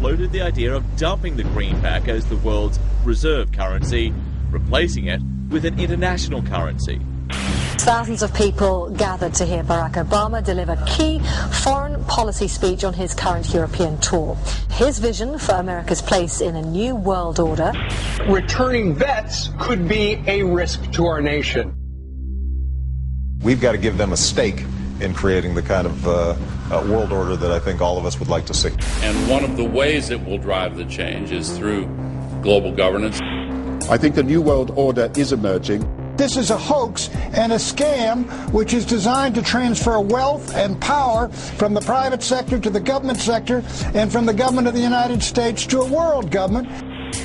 floated the idea of dumping the greenback as the world's reserve currency, replacing it with an international currency. Thousands of people gathered to hear Barack Obama deliver key foreign policy speech on his current European tour. His vision for America's place in a new world order. Returning vets could be a risk to our nation. We've got to give them a stake in creating the kind of world order that I think all of us would like to see. And one of the ways it will drive the change is through global governance. I think the new world order is emerging. This is a hoax and a scam which is designed to transfer wealth and power from the private sector to the government sector and from the government of the United States to a world government.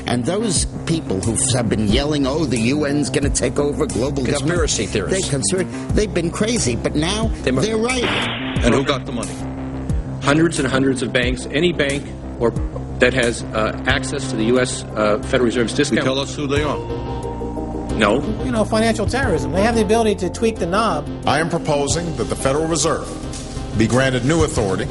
And those people who have been yelling, oh, the UN's going to take over global conspiracy government. theorists. They've been crazy, but now they're right. And who got the money? Hundreds and hundreds of banks. Any bank that has access to the U.S. Federal Reserve's discount. Tell us who they are. No. You know, financial terrorism. They have the ability to tweak the knob. I am proposing that the Federal Reserve be granted new authority.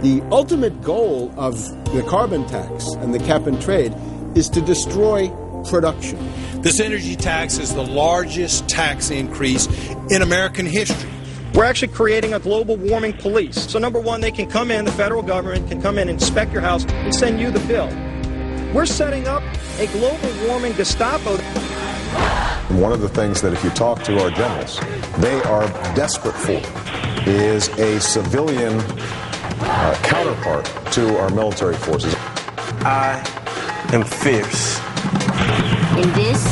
The ultimate goal of the carbon tax and the cap and trade is to destroy production. This energy tax is the largest tax increase in American history. We're actually creating a global warming police. So number one, they can come in, the federal government can come in and inspect your house and send you the bill. We're setting up a global warming Gestapo. One of the things that if you talk to our generals, they are desperate for is a civilian counterpart to our military forces. I am fierce. And this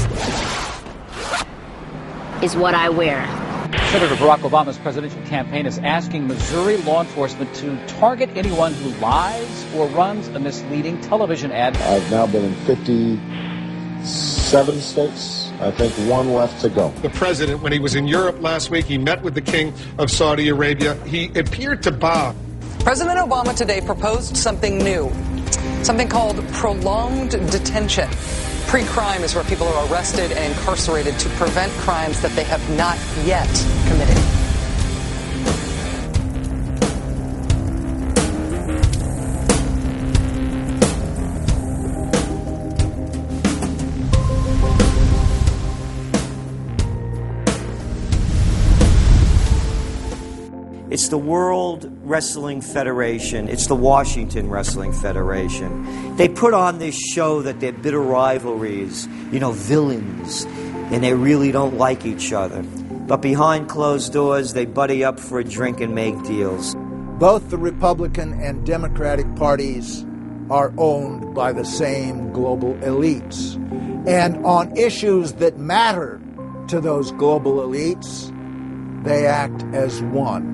is what I wear. Senator Barack Obama's presidential campaign is asking Missouri law enforcement to target anyone who lies or runs a misleading television ad. I've now been in 57 states. I think one left to go. The president, when he was in Europe last week, he met with the King of Saudi Arabia. He appeared to bow. President Obama today proposed something new, something called prolonged detention. Pre-crime is where people are arrested and incarcerated to prevent crimes that they have not yet committed. It's the World Wrestling Federation. It's the Washington Wrestling Federation. They put on this show that they're bitter rivalries, villains, and they really don't like each other. But behind closed doors, they buddy up for a drink and make deals. Both the Republican and Democratic parties are owned by the same global elites. And on issues that matter to those global elites, they act as one.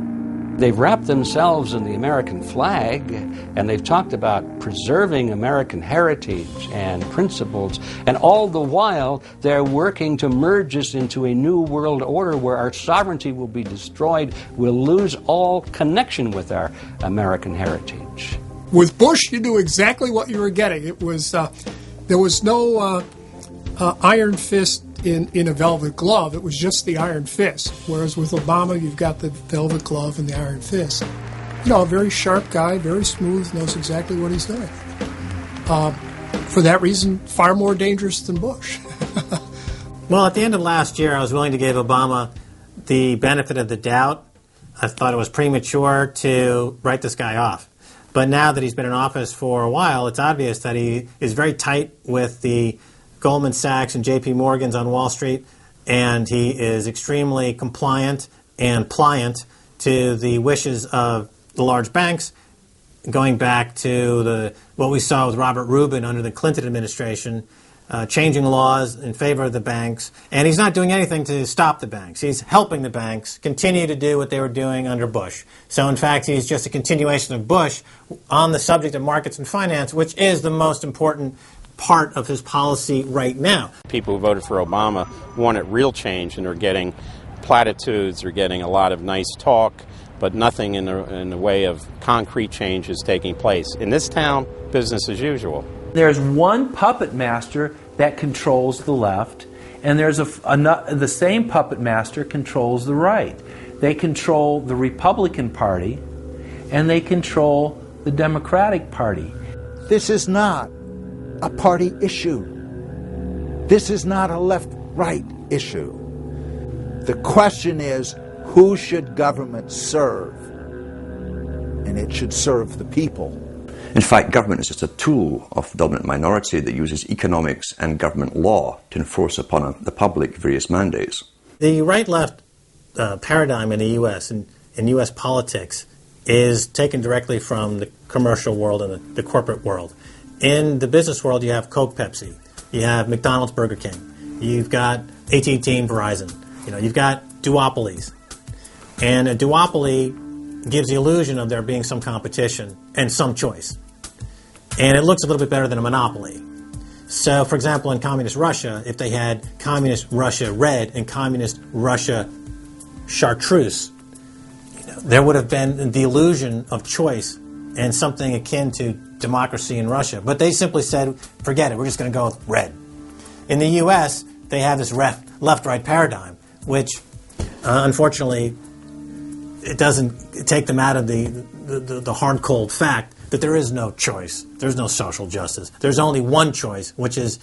They've wrapped themselves in the American flag, and they've talked about preserving American heritage and principles, and all the while they're working to merge us into a new world order where our sovereignty will be destroyed. We'll lose all connection with our American heritage. With Bush, you knew exactly what you were getting. It was there was no iron fist in a velvet glove. It was just the iron fist. Whereas with Obama, you've got the velvet glove and the iron fist. A very sharp guy, very smooth, knows exactly what he's doing. For that reason, far more dangerous than Bush. Well, at the end of last year, I was willing to give Obama the benefit of the doubt. I thought it was premature to write this guy off. But now that he's been in office for a while, it's obvious that he is very tight with the Goldman Sachs and J.P. Morgan's on Wall Street, and he is extremely compliant and pliant to the wishes of the large banks, going back to what we saw with Robert Rubin under the Clinton administration, changing laws in favor of the banks. And he's not doing anything to stop the banks. He's helping the banks continue to do what they were doing under Bush. So, in fact, he's just a continuation of Bush on the subject of markets and finance, which is the most important part of his policy right now. People who voted for Obama wanted real change, and are getting platitudes, are getting a lot of nice talk, but nothing in the way of concrete change is taking place. In this town, business as usual. There's one puppet master that controls the left, and there's the same puppet master controls the right. They control the Republican Party, and they control the Democratic Party. This is not a party issue. This is not a left-right issue. The question is, who should government serve? And it should serve the people. In fact, government is just a tool of the dominant minority that uses economics and government law to enforce upon the public various mandates. The right-left paradigm in the U.S. and in U.S. politics is taken directly from the commercial world and the corporate world. In the business world, you have Coke, Pepsi. You have McDonald's, Burger King. You've got AT&T and Verizon. You've got duopolies. And a duopoly gives the illusion of there being some competition and some choice. And it looks a little bit better than a monopoly. So, for example, in Communist Russia, if they had Communist Russia Red and Communist Russia Chartreuse, there would have been the illusion of choice and something akin to democracy in Russia. But they simply said, forget it, we're just going to go with red. In the U.S., they have this left-right paradigm, which, unfortunately, it doesn't take them out of the hard, cold fact that there is no choice. There's no social justice. There's only one choice, which is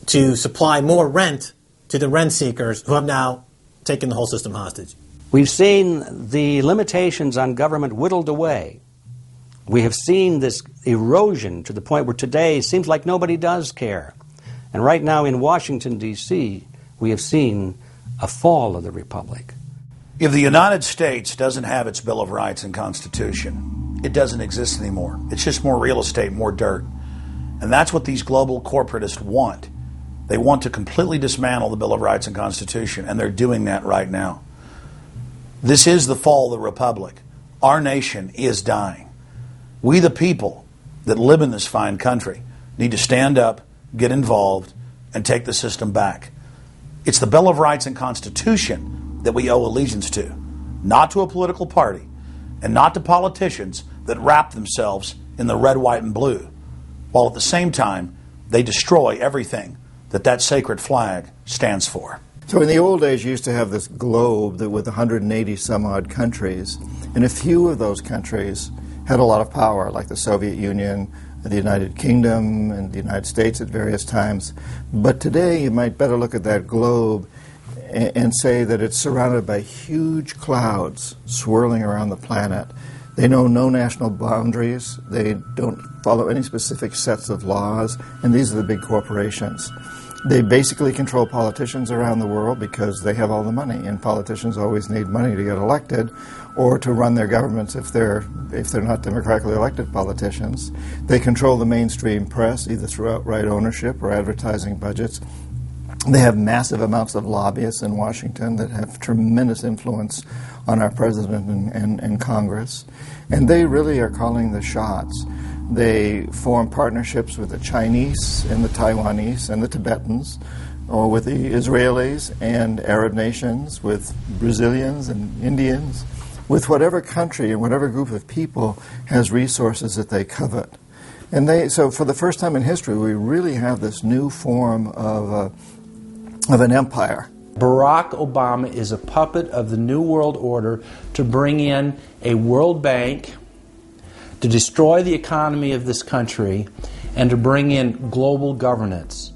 to supply more rent to the rent seekers who have now taken the whole system hostage. We've seen the limitations on government whittled away. We have seen this erosion to the point where today it seems like nobody does care. And right now in Washington, D.C., we have seen a fall of the republic. If the United States doesn't have its Bill of Rights and Constitution, it doesn't exist anymore. It's just more real estate, more dirt. And that's what these global corporatists want. They want to completely dismantle the Bill of Rights and Constitution, and they're doing that right now. This is the fall of the republic. Our nation is dying. We, the people that live in this fine country, need to stand up, get involved, and take the system back. It's the Bill of Rights and Constitution that we owe allegiance to, not to a political party, and not to politicians that wrap themselves in the red, white, and blue, while at the same time they destroy everything that sacred flag stands for. So in the old days, you used to have this globe that with 180 some odd countries, and a few of those countries had a lot of power, like the Soviet Union, the United Kingdom, and the United States at various times. But today, you might better look at that globe and say that it's surrounded by huge clouds swirling around the planet. They know no national boundaries. They don't follow any specific sets of laws, and these are the big corporations. They basically control politicians around the world because they have all the money, and politicians always need money to get elected or to run their governments if they're not democratically elected politicians. They control the mainstream press, either through outright ownership or advertising budgets. They have massive amounts of lobbyists in Washington that have tremendous influence on our president and Congress. And they really are calling the shots. They form partnerships with the Chinese and the Taiwanese and the Tibetans, or with the Israelis and Arab nations, with Brazilians and Indians, with whatever country and whatever group of people has resources that they covet. And so for the first time in history, we really have this new form of an empire. Barack Obama is a puppet of the New World Order to bring in a World Bank, to destroy the economy of this country, and to bring in global governance.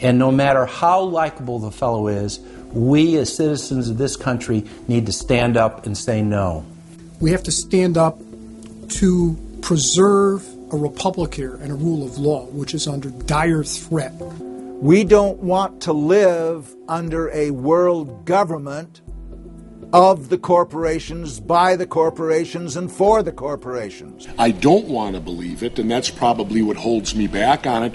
And no matter how likable the fellow is, we as citizens of this country need to stand up and say no. We have to stand up to preserve a republic here and a rule of law, which is under dire threat. We don't want to live under a world government of the corporations, by the corporations, and for the corporations. I don't want to believe it, and that's probably what holds me back on it,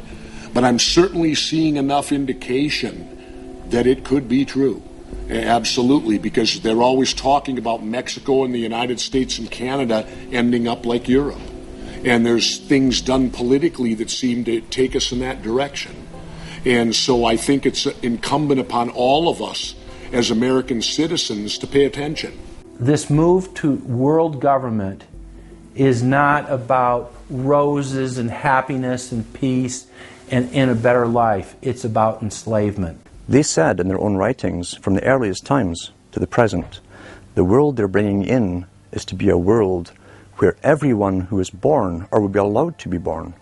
but I'm certainly seeing enough indication that it could be true. Absolutely, because they're always talking about Mexico and the United States and Canada ending up like Europe. And there's things done politically that seem to take us in that direction. And so I think it's incumbent upon all of us as American citizens to pay attention. This move to world government is not about roses and happiness and peace and a better life. It's about enslavement. They said in their own writings, from the earliest times to the present, the world they're bringing in is to be a world where everyone who is born, or will be allowed to be born,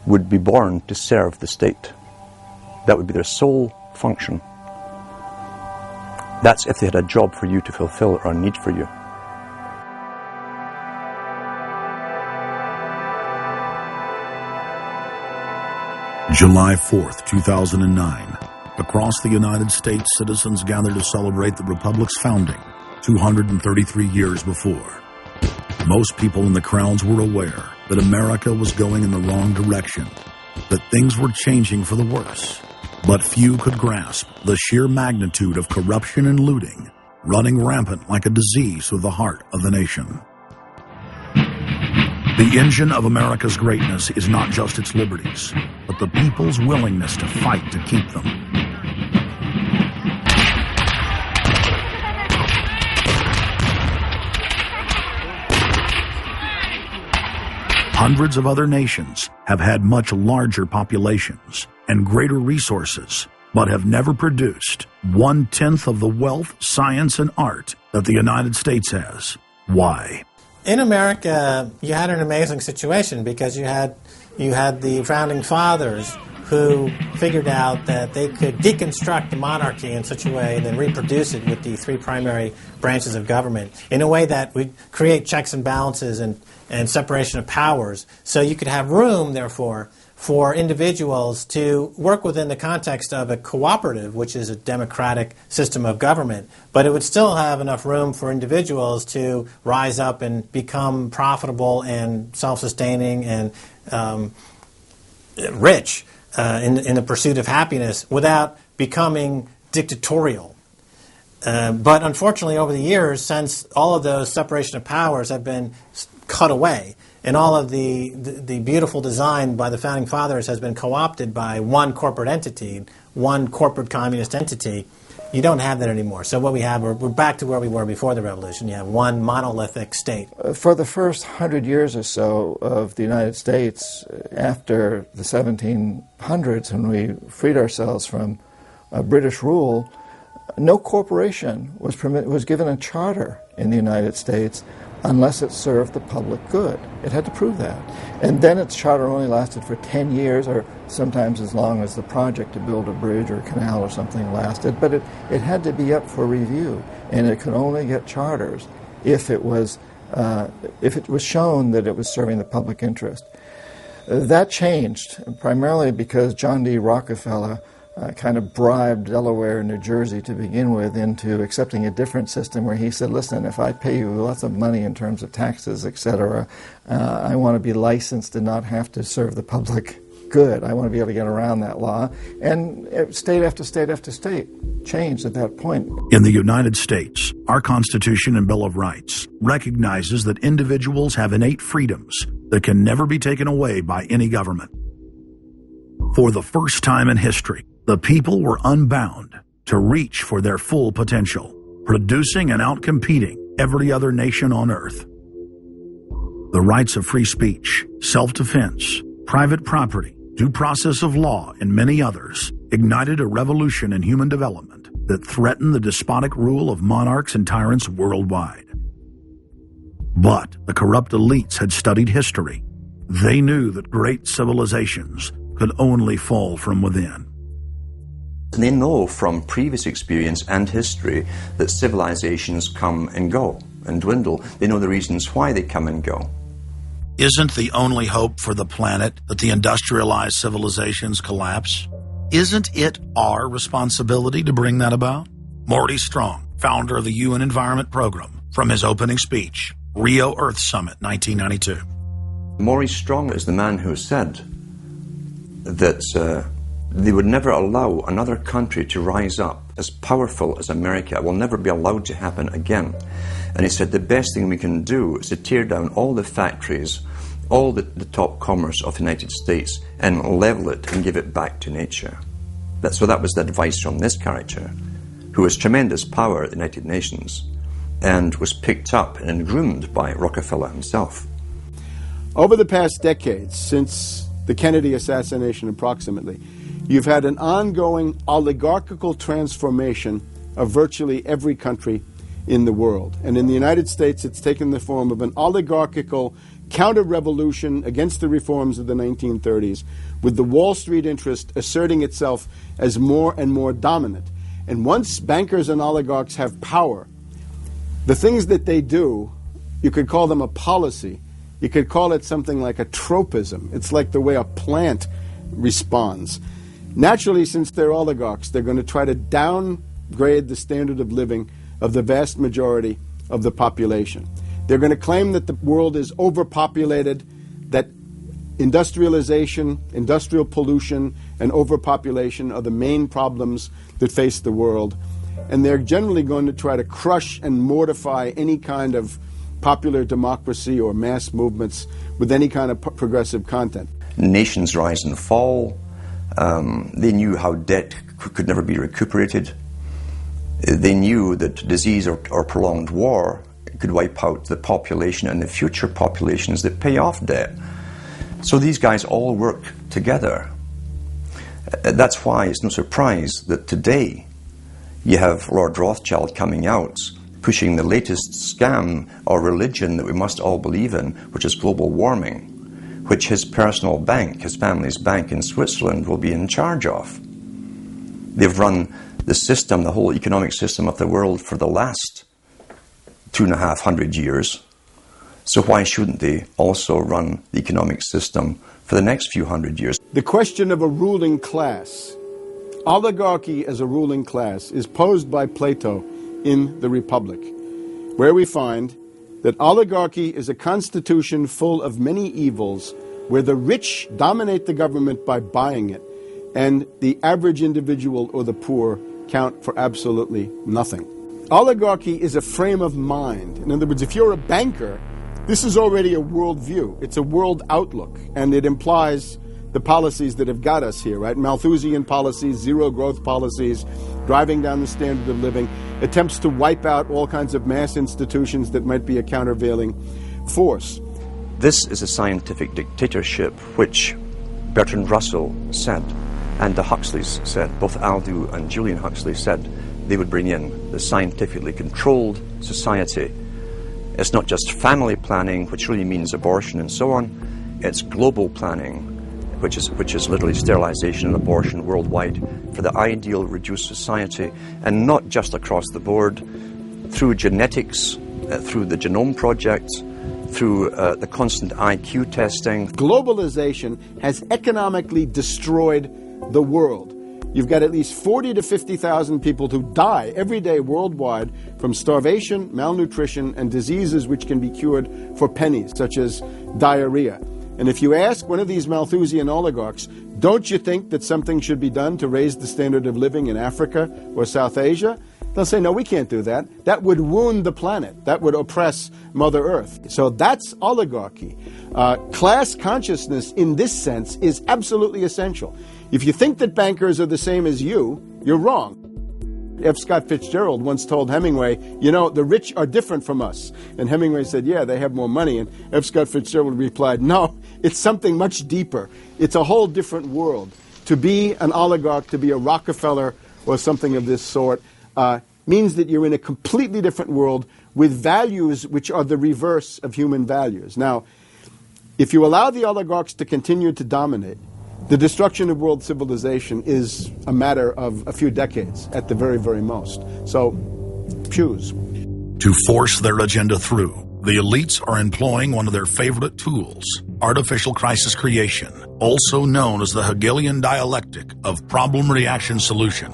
would be born to serve the state. That would be their sole function. That's if they had a job for you to fulfill or a need for you. July 4th, 2009. Across the United States, citizens gathered to celebrate the Republic's founding 233 years before. Most people in the crowds were aware that America was going in the wrong direction, that things were changing for the worse. But few could grasp the sheer magnitude of corruption and looting running rampant like a disease through the heart of the nation. The engine of America's greatness is not just its liberties, but the people's willingness to fight to keep them. Hundreds of other nations have had much larger populations and greater resources, but have never produced 1/10 of the wealth, science, and art that the United States has. Why? In America, you had an amazing situation because you had the founding fathers who figured out that they could deconstruct the monarchy in such a way and then reproduce it with the three primary branches of government in a way that would create checks and balances and separation of powers. So you could have room, therefore, for individuals to work within the context of a cooperative, which is a democratic system of government, but it would still have enough room for individuals to rise up and become profitable and self-sustaining and rich in the pursuit of happiness without becoming dictatorial. But unfortunately, over the years, since all of those separation of powers have been cut away, and all of the beautiful design by the founding fathers has been co-opted by one corporate entity, one corporate communist entity, you don't have that anymore. So what we have, we're back to where we were before the revolution. You have one monolithic state. For the first 100 years or so of the United States, after the 1700s, when we freed ourselves from British rule, no corporation was given a charter in the United States unless it served the public good. It had to prove that. And then its charter only lasted for 10 years, or sometimes as long as the project to build a bridge or a canal or something lasted. But it had to be up for review, and it could only get charters if it was shown that it was serving the public interest. That changed, primarily because John D. Rockefeller kind of bribed Delaware and New Jersey to begin with into accepting a different system where he said, listen, if I pay you lots of money in terms of taxes, etc., I want to be licensed and not have to serve the public good. I want to be able to get around that law. And state after state after state changed at that point. In the United States, our Constitution and Bill of Rights recognizes that individuals have innate freedoms that can never be taken away by any government. For the first time in history, the people were unbound to reach for their full potential, producing and outcompeting every other nation on earth. The rights of free speech, self-defense, private property, due process of law, and many others ignited a revolution in human development that threatened the despotic rule of monarchs and tyrants worldwide. But the corrupt elites had studied history. They knew that great civilizations could only fall from within. And they know from previous experience and history that civilizations come and go and dwindle. They know the reasons why they come and go. Isn't the only hope for the planet that the industrialized civilizations collapse? Isn't it our responsibility to bring that about? Morty Strong, founder of the UN Environment Program, from his opening speech, Rio Earth Summit, 1992. Maurice Strong is the man who said that they would never allow another country to rise up as powerful as America. It will never be allowed to happen again. And he said the best thing we can do is to tear down all the factories, all the top commerce of the United States, and level it and give it back to nature. So that was the advice from this character, who has tremendous power at the United Nations and was picked up and groomed by Rockefeller himself. Over the past decades, since the Kennedy assassination approximately, you've had an ongoing oligarchical transformation of virtually every country in the world. And in the United States, it's taken the form of an oligarchical counter-revolution against the reforms of the 1930s, with the Wall Street interest asserting itself as more and more dominant. And once bankers and oligarchs have power, the things that they do, you could call them a policy. You could call it something like a tropism. It's like the way a plant responds. Naturally, since they're oligarchs, they're going to try to downgrade the standard of living of the vast majority of the population. They're going to claim that the world is overpopulated, that industrialization, industrial pollution, and overpopulation are the main problems that face the world. And they're generally going to try to crush and mortify any kind of popular democracy or mass movements with any kind of progressive content. Nations rise and fall. They knew how debt could never be recuperated. They knew that disease or prolonged war could wipe out the population and the future populations that pay off debt. So these guys all work together. That's why it's no surprise that today you have Lord Rothschild coming out pushing the latest scam or religion that we must all believe in, which is global warming, which his personal bank, his family's bank in Switzerland, will be in charge of. They've run the system, the whole economic system of the world for the last 250 years. So why shouldn't they also run the economic system for the next few hundred years? The question of a ruling class, oligarchy as a ruling class, is posed by Plato in the Republic, where we find that oligarchy is a constitution full of many evils, where the rich dominate the government by buying it, and the average individual or the poor count for absolutely nothing. Oligarchy is a frame of mind. In other words, if you're a banker, this is already a world view. It's a world outlook, and it implies the policies that have got us here, right? Malthusian policies, zero growth policies, driving down the standard of living, attempts to wipe out all kinds of mass institutions that might be a countervailing force. This is a scientific dictatorship, which Bertrand Russell said, and the Huxleys said, both Aldous and Julian Huxley said they would bring in the scientifically controlled society. It's not just family planning, which really means abortion and so on. It's global planning, which is literally sterilization and abortion worldwide for the ideal reduced society, and not just across the board, through genetics, through the Genome Project, through the constant IQ testing. Globalization has economically destroyed the world. You've got at least 40 to 50,000 people who die every day worldwide from starvation, malnutrition, and diseases which can be cured for pennies, such as diarrhea. And if you ask one of these Malthusian oligarchs, don't you think that something should be done to raise the standard of living in Africa or South Asia? They'll say, no, we can't do that. That would wound the planet. That would oppress Mother Earth. So that's oligarchy. Class consciousness in this sense is absolutely essential. If you think that bankers are the same as you, you're wrong. F. Scott Fitzgerald once told Hemingway, you know, the rich are different from us. And Hemingway said, yeah, they have more money. And F. Scott Fitzgerald replied, no, it's something much deeper. It's a whole different world. To be an oligarch, to be a Rockefeller or something of this sort, means that you're in a completely different world with values which are the reverse of human values. Now, if you allow the oligarchs to continue to dominate, the destruction of world civilization is a matter of a few decades at the very, very most. So, choose. To force their agenda through, the elites are employing one of their favorite tools, artificial crisis creation, also known as the Hegelian dialectic of problem-reaction-solution.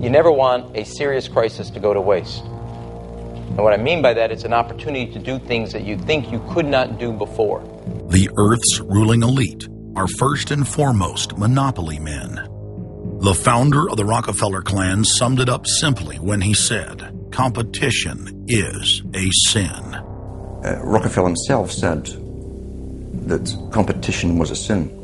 You never want a serious crisis to go to waste. And what I mean by that, it's an opportunity to do things that you think you could not do before. The Earth's ruling elite are first and foremost monopoly men. The founder of the Rockefeller clan summed it up simply when he said, competition is a sin. Rockefeller himself said that competition was a sin.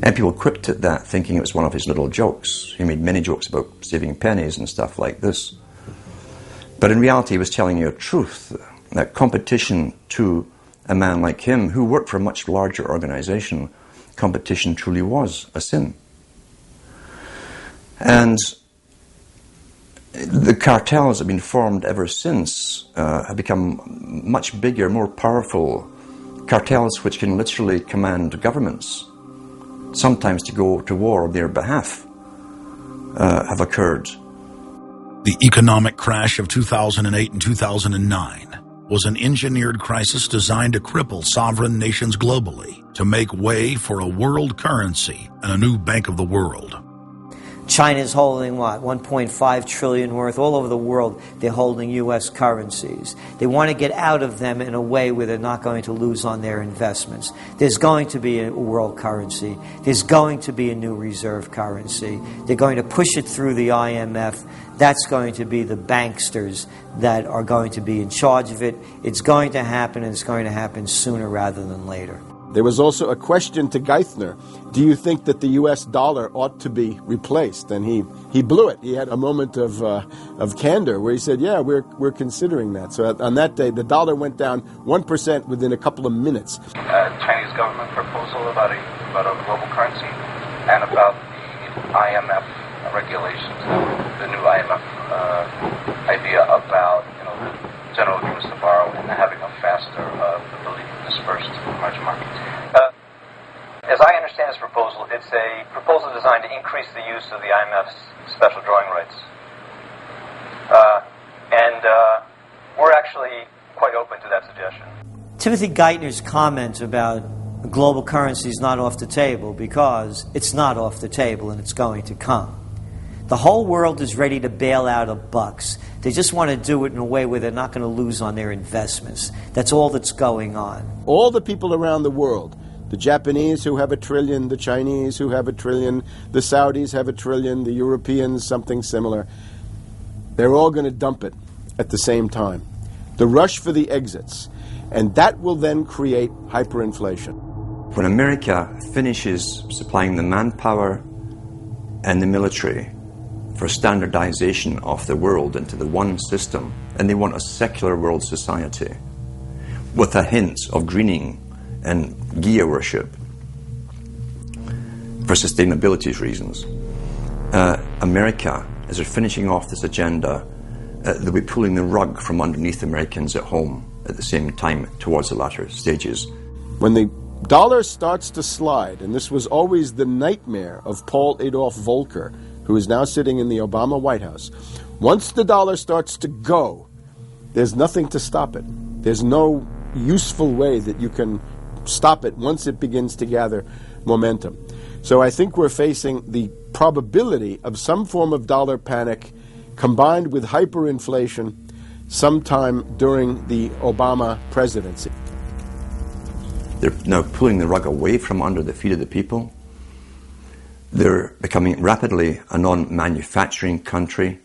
And people quipped at that, thinking it was one of his little jokes. He made many jokes about saving pennies and stuff like this. But in reality, he was telling you a truth, that competition to a man like him, who worked for a much larger organization, competition truly was a sin. And The cartels have been formed ever since, have become much bigger, more powerful. Cartels which can literally command governments, sometimes to go to war on their behalf, have occurred. The economic crash of 2008 and 2009 was an engineered crisis designed to cripple sovereign nations globally to make way for a world currency and a new bank of the world. China's holding what, 1.5 trillion worth all over the world. They're holding U.S. currencies. They want to get out of them in a way where they're not going to lose on their investments. There's going to be a world currency. There's going to be a new reserve currency. They're going to push it through the IMF. That's going to be the banksters that are going to be in charge of it. It's going to happen, and it's going to happen sooner rather than later. There was also a question to Geithner. Do you think that the U.S. dollar ought to be replaced? And he blew it. He had a moment of candor where he said, yeah, we're considering that. So on that day, the dollar went down 1% within a couple of minutes. Chinese government proposal about a global currency and about the IMF regulations, the new IMF idea about the general agreements to borrow and having a faster ability to disperse to the emerging markets. As I understand this proposal, it's a proposal designed to increase the use of the IMF's special drawing rights. And we're actually quite open to that suggestion. Timothy Geithner's comment about global currency is not off the table because it's not off the table and it's going to come. The whole world is ready to bail out of bucks. They just want to do it in a way where they're not going to lose on their investments. That's all that's going on. All the people around the world, the Japanese who have $1 trillion, the Chinese who have $1 trillion, the Saudis have $1 trillion, the Europeans something similar, they're all going to dump it at the same time. The rush for the exits. And that will then create hyperinflation. When America finishes supplying the manpower and the military for standardization of the world into the one system, and they want a secular world society with a hint of greening and Gia worship for sustainability reasons. America, as they're finishing off this agenda, they'll be pulling the rug from underneath Americans at home at the same time towards the latter stages. When the dollar starts to slide, and this was always the nightmare of Paul Adolph Volcker, who is now sitting in the Obama White House, once the dollar starts to go, there's nothing to stop it. There's no useful way that you can stop it once it begins to gather momentum. So I think we're facing the probability of some form of dollar panic combined with hyperinflation sometime during the Obama presidency. They're now pulling the rug away from under the feet of the people. They're becoming rapidly a non-manufacturing country.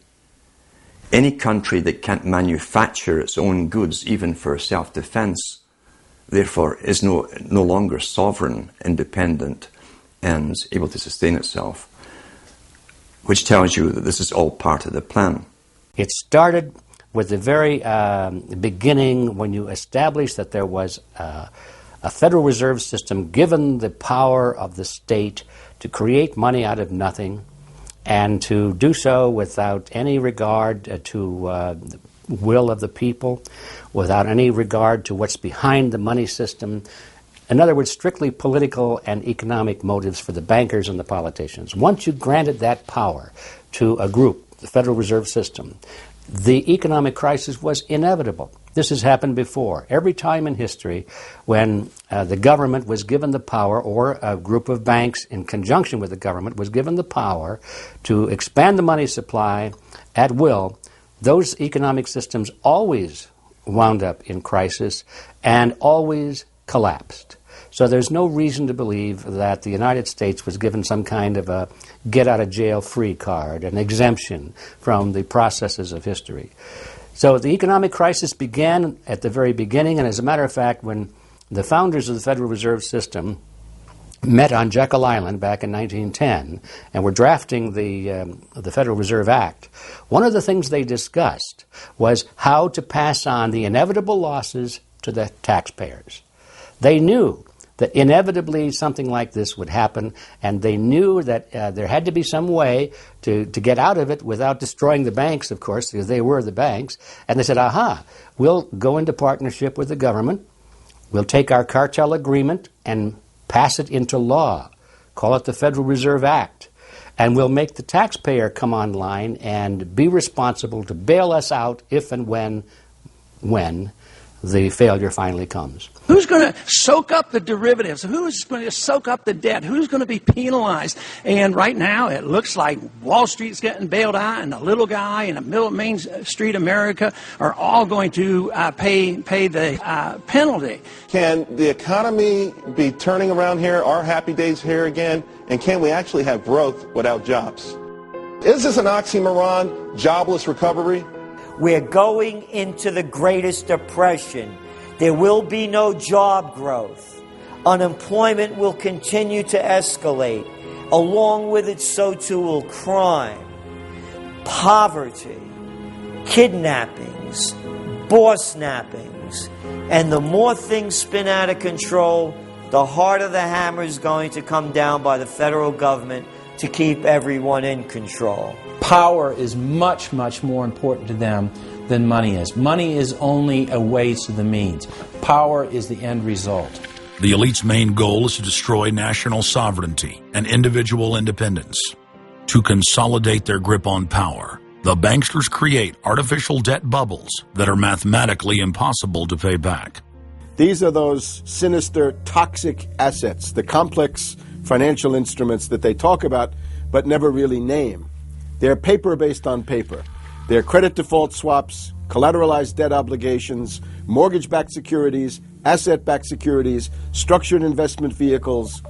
Any country that can't manufacture its own goods, even for self-defense, therefore is no longer sovereign, independent, and able to sustain itself, which tells you that this is all part of the plan. It started with the very beginning when you established that there was a Federal Reserve System given the power of the state to create money out of nothing and to do so without any regard to the will of the people, without any regard to what's behind the money system. In other words, strictly political and economic motives for the bankers and the politicians. Once you granted that power to a group, the Federal Reserve System, the economic crisis was inevitable. This has happened before. Every time in history when the government was given the power, or a group of banks in conjunction with the government was given the power to expand the money supply at will, those economic systems always wound up in crisis and always collapsed. So there's no reason to believe that the United States was given some kind of a get-out-of-jail-free card, an exemption from the processes of history. So the economic crisis began at the very beginning, and as a matter of fact, when the founders of the Federal Reserve System met on Jekyll Island back in 1910 and were drafting the Federal Reserve Act, one of the things they discussed was how to pass on the inevitable losses to the taxpayers. They knew that inevitably something like this would happen, and they knew that there had to be some way to get out of it without destroying the banks, of course, because they were the banks. And they said, aha, we'll go into partnership with the government, we'll take our cartel agreement and pass it into law, call it the Federal Reserve Act, and we'll make the taxpayer come online and be responsible to bail us out if and when the failure finally comes. Who's going to soak up the derivatives? Who's going to soak up the debt? Who's going to be penalized? And right now it looks like Wall Street's getting bailed out, and the little guy in the middle of Main Street America are all going to pay the penalty. Can the economy be turning around here? Are happy days here again? And can we actually have growth without jobs? Is this an oxymoron, jobless recovery? We're going into the greatest depression. There will be no job growth. Unemployment will continue to escalate. Along with it, so too will crime, poverty, kidnappings, boss snappings. And the more things spin out of control, the harder the hammer is going to come down by the federal government to keep everyone in control. Power is much, much more important to them than money is. Money is only a way to the means. Power is the end result. The elite's main goal is to destroy national sovereignty and individual independence. To consolidate their grip on power, the banksters create artificial debt bubbles that are mathematically impossible to pay back. These are those sinister, toxic assets, the complex financial instruments that they talk about but never really name. They're paper based on paper. They're credit default swaps, collateralized debt obligations, mortgage-backed securities, asset-backed securities, structured investment vehicles,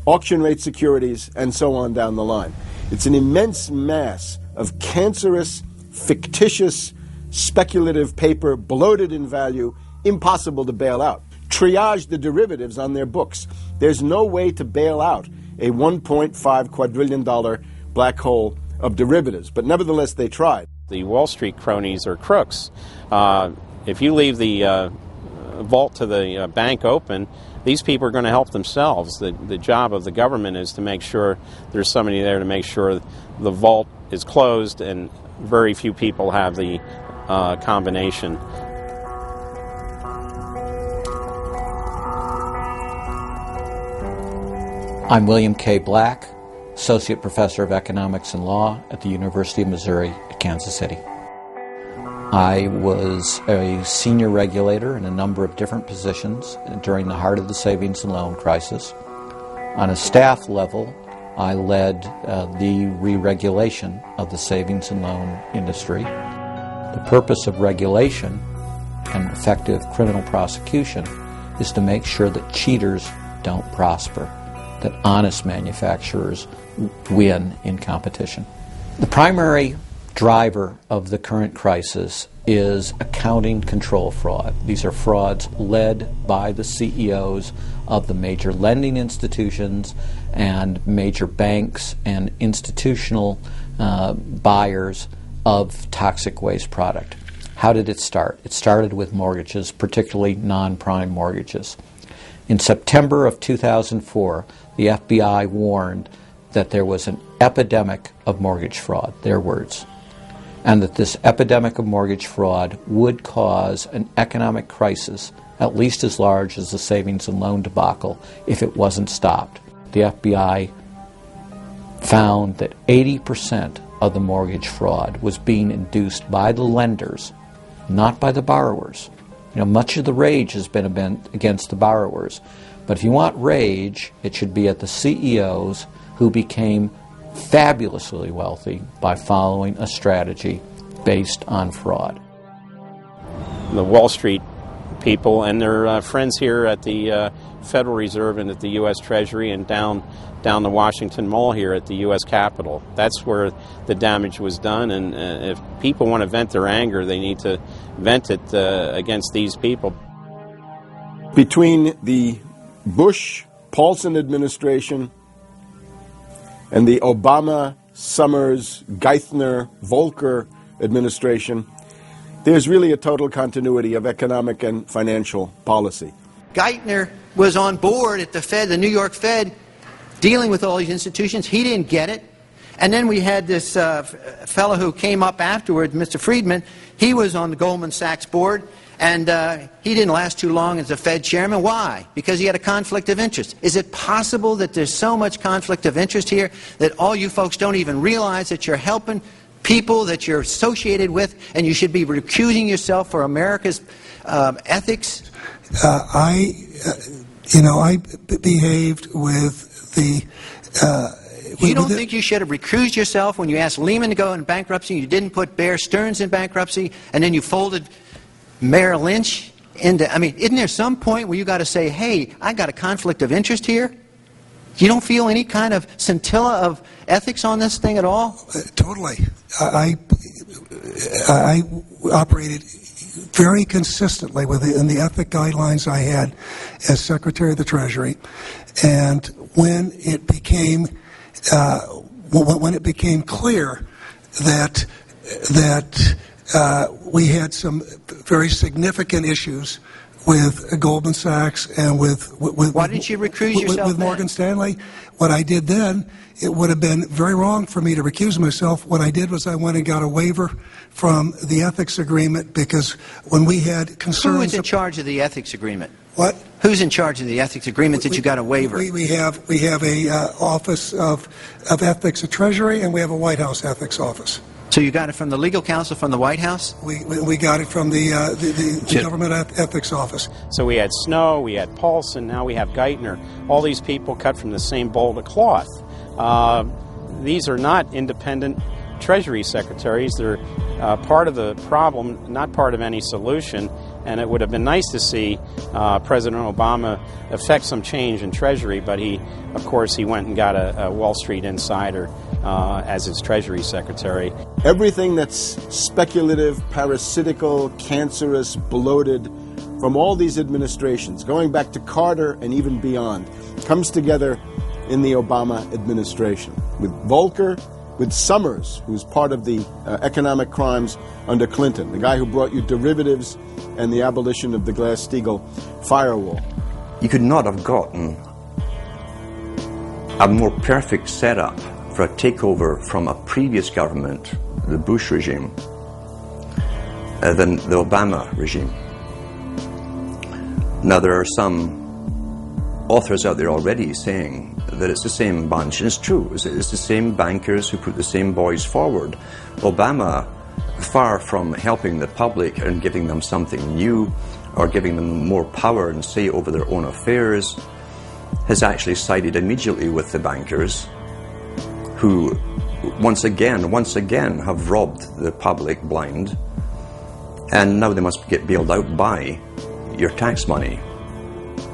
auction rate securities, and so on down the line. It's an immense mass of cancerous, fictitious, speculative paper, bloated in value, impossible to bail out. Triage the derivatives on their books. There's no way to bail out a $1.5 quadrillion black hole of derivatives, but nevertheless they tried. The Wall Street cronies are crooks. If you leave the vault to the bank open, these people are going to help themselves. The job of the government is to make sure there's somebody there to make sure the vault is closed, and very few people have the combination. I'm William K. Black, Associate Professor of Economics and Law at the University of Missouri at Kansas City. I was a senior regulator in a number of different positions during the heart of the savings and loan crisis. On a staff level, I led the re-regulation of the savings and loan industry. The purpose of regulation and effective criminal prosecution is to make sure that cheaters don't prosper, that honest manufacturers win in competition. The primary driver of the current crisis is accounting control fraud. These are frauds led by the CEOs of the major lending institutions and major banks and institutional buyers of toxic waste product. How did it start? It started with mortgages, particularly non-prime mortgages. In September of 2004, the FBI warned that there was an epidemic of mortgage fraud, their words, and that this epidemic of mortgage fraud would cause an economic crisis at least as large as the savings and loan debacle if it wasn't stopped. The FBI found that 80% of the mortgage fraud was being induced by the lenders, not by the borrowers. You know, much of the rage has been against the borrowers. But if you want rage, it should be at the CEOs who became fabulously wealthy by following a strategy based on fraud. The Wall Street people and their friends here at the Federal Reserve and at the U.S. Treasury and down the Washington Mall here at the U.S. Capitol. That's where the damage was done, and if people want to vent their anger, they need to vent it against these people. Between the Bush-Paulson administration and the Obama, Summers, Geithner, Volcker administration, there's really a total continuity of economic and financial policy. Geithner was on board at the Fed, the New York Fed, dealing with all these institutions. He didn't get it. And then we had this fellow who came up afterwards, Mr. Friedman. He was on the Goldman Sachs board, and he didn't last too long as the Fed chairman. Why? Because he had a conflict of interest. Is it possible that there's so much conflict of interest here that all you folks don't even realize that you're helping people that you're associated with, and you should be recusing yourself for America's ethics? I behaved with the... You don't think you should have recused yourself when you asked Lehman to go in bankruptcy, you didn't put Bear Stearns in bankruptcy, and then you folded Merrill Lynch into... I mean, isn't there some point where you got to say, hey, I got a conflict of interest here? You don't feel any kind of scintilla of ethics on this thing at all? Totally. I operated very consistently within the ethic guidelines I had as Secretary of the Treasury, and when it became clear that we had some very significant issues with Goldman Sachs and with why didn't you recuse yourself with Morgan Stanley, what I did then, it would have been very wrong for me to recuse myself. What I did was I went and got a waiver from the ethics agreement, because when we had concerns... Who is in charge of the ethics agreement? What? Who's in charge of the ethics agreement that you got a waiver? We have a Office of Ethics at Treasury, and we have a White House ethics office. So you got it from the legal counsel from the White House? We got it from the government ethics office. So we had Snow, we had Paulson, now we have Geithner. All these people cut from the same bowl of cloth. These are not independent Treasury secretaries. They're part of the problem, not part of any solution. And it would have been nice to see President Obama effect some change in Treasury, but of course, he went and got a Wall Street insider as his Treasury Secretary. Everything that's speculative, parasitical, cancerous, bloated from all these administrations, going back to Carter and even beyond, comes together in the Obama administration. With Volcker, with Summers, who's part of the economic crimes under Clinton, the guy who brought you derivatives and the abolition of the Glass-Steagall firewall. You could not have gotten a more perfect setup for a takeover from a previous government, the Bush regime, than the Obama regime. Now, there are some authors out there already saying that it's the same bunch, and it's true. It's the same bankers who put the same boys forward. Obama, far from helping the public and giving them something new or giving them more power and say over their own affairs, has actually sided immediately with the bankers who once again have robbed the public blind, and now they must get bailed out by your tax money.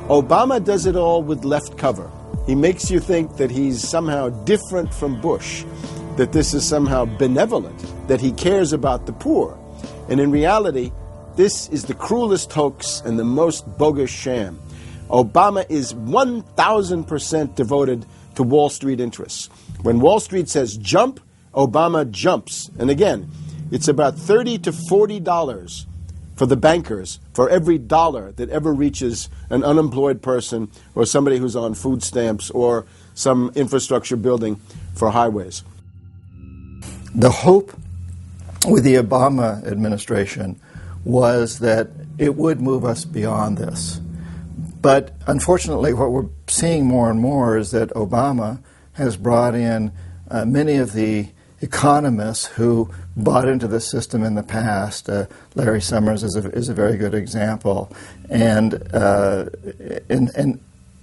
Obama does it all with left cover. He makes you think that he's somehow different from Bush, that this is somehow benevolent, that he cares about the poor. And in reality, this is the cruelest hoax and the most bogus sham. Obama is 1,000% devoted to Wall Street interests. When Wall Street says jump, Obama jumps. And again, it's about $30 to $40 for the bankers for every dollar that ever reaches an unemployed person or somebody who's on food stamps or some infrastructure building for highways. The hope with the Obama administration was that it would move us beyond this. But unfortunately, what we're seeing more and more is that Obama has brought in many of the economists who bought into the system in the past. Larry Summers is a very good example. And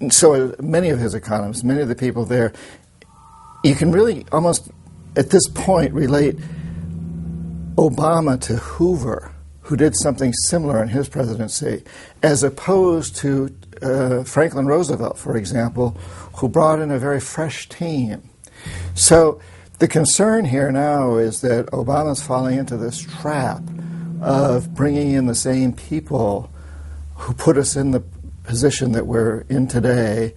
so many of his economists, many of the people there, you can really almost at this point relate Obama to Hoover, who did something similar in his presidency, as opposed to Franklin Roosevelt, for example, who brought in a very fresh team. So the concern here now is that Obama's falling into this trap of bringing in the same people who put us in the position that we're in today,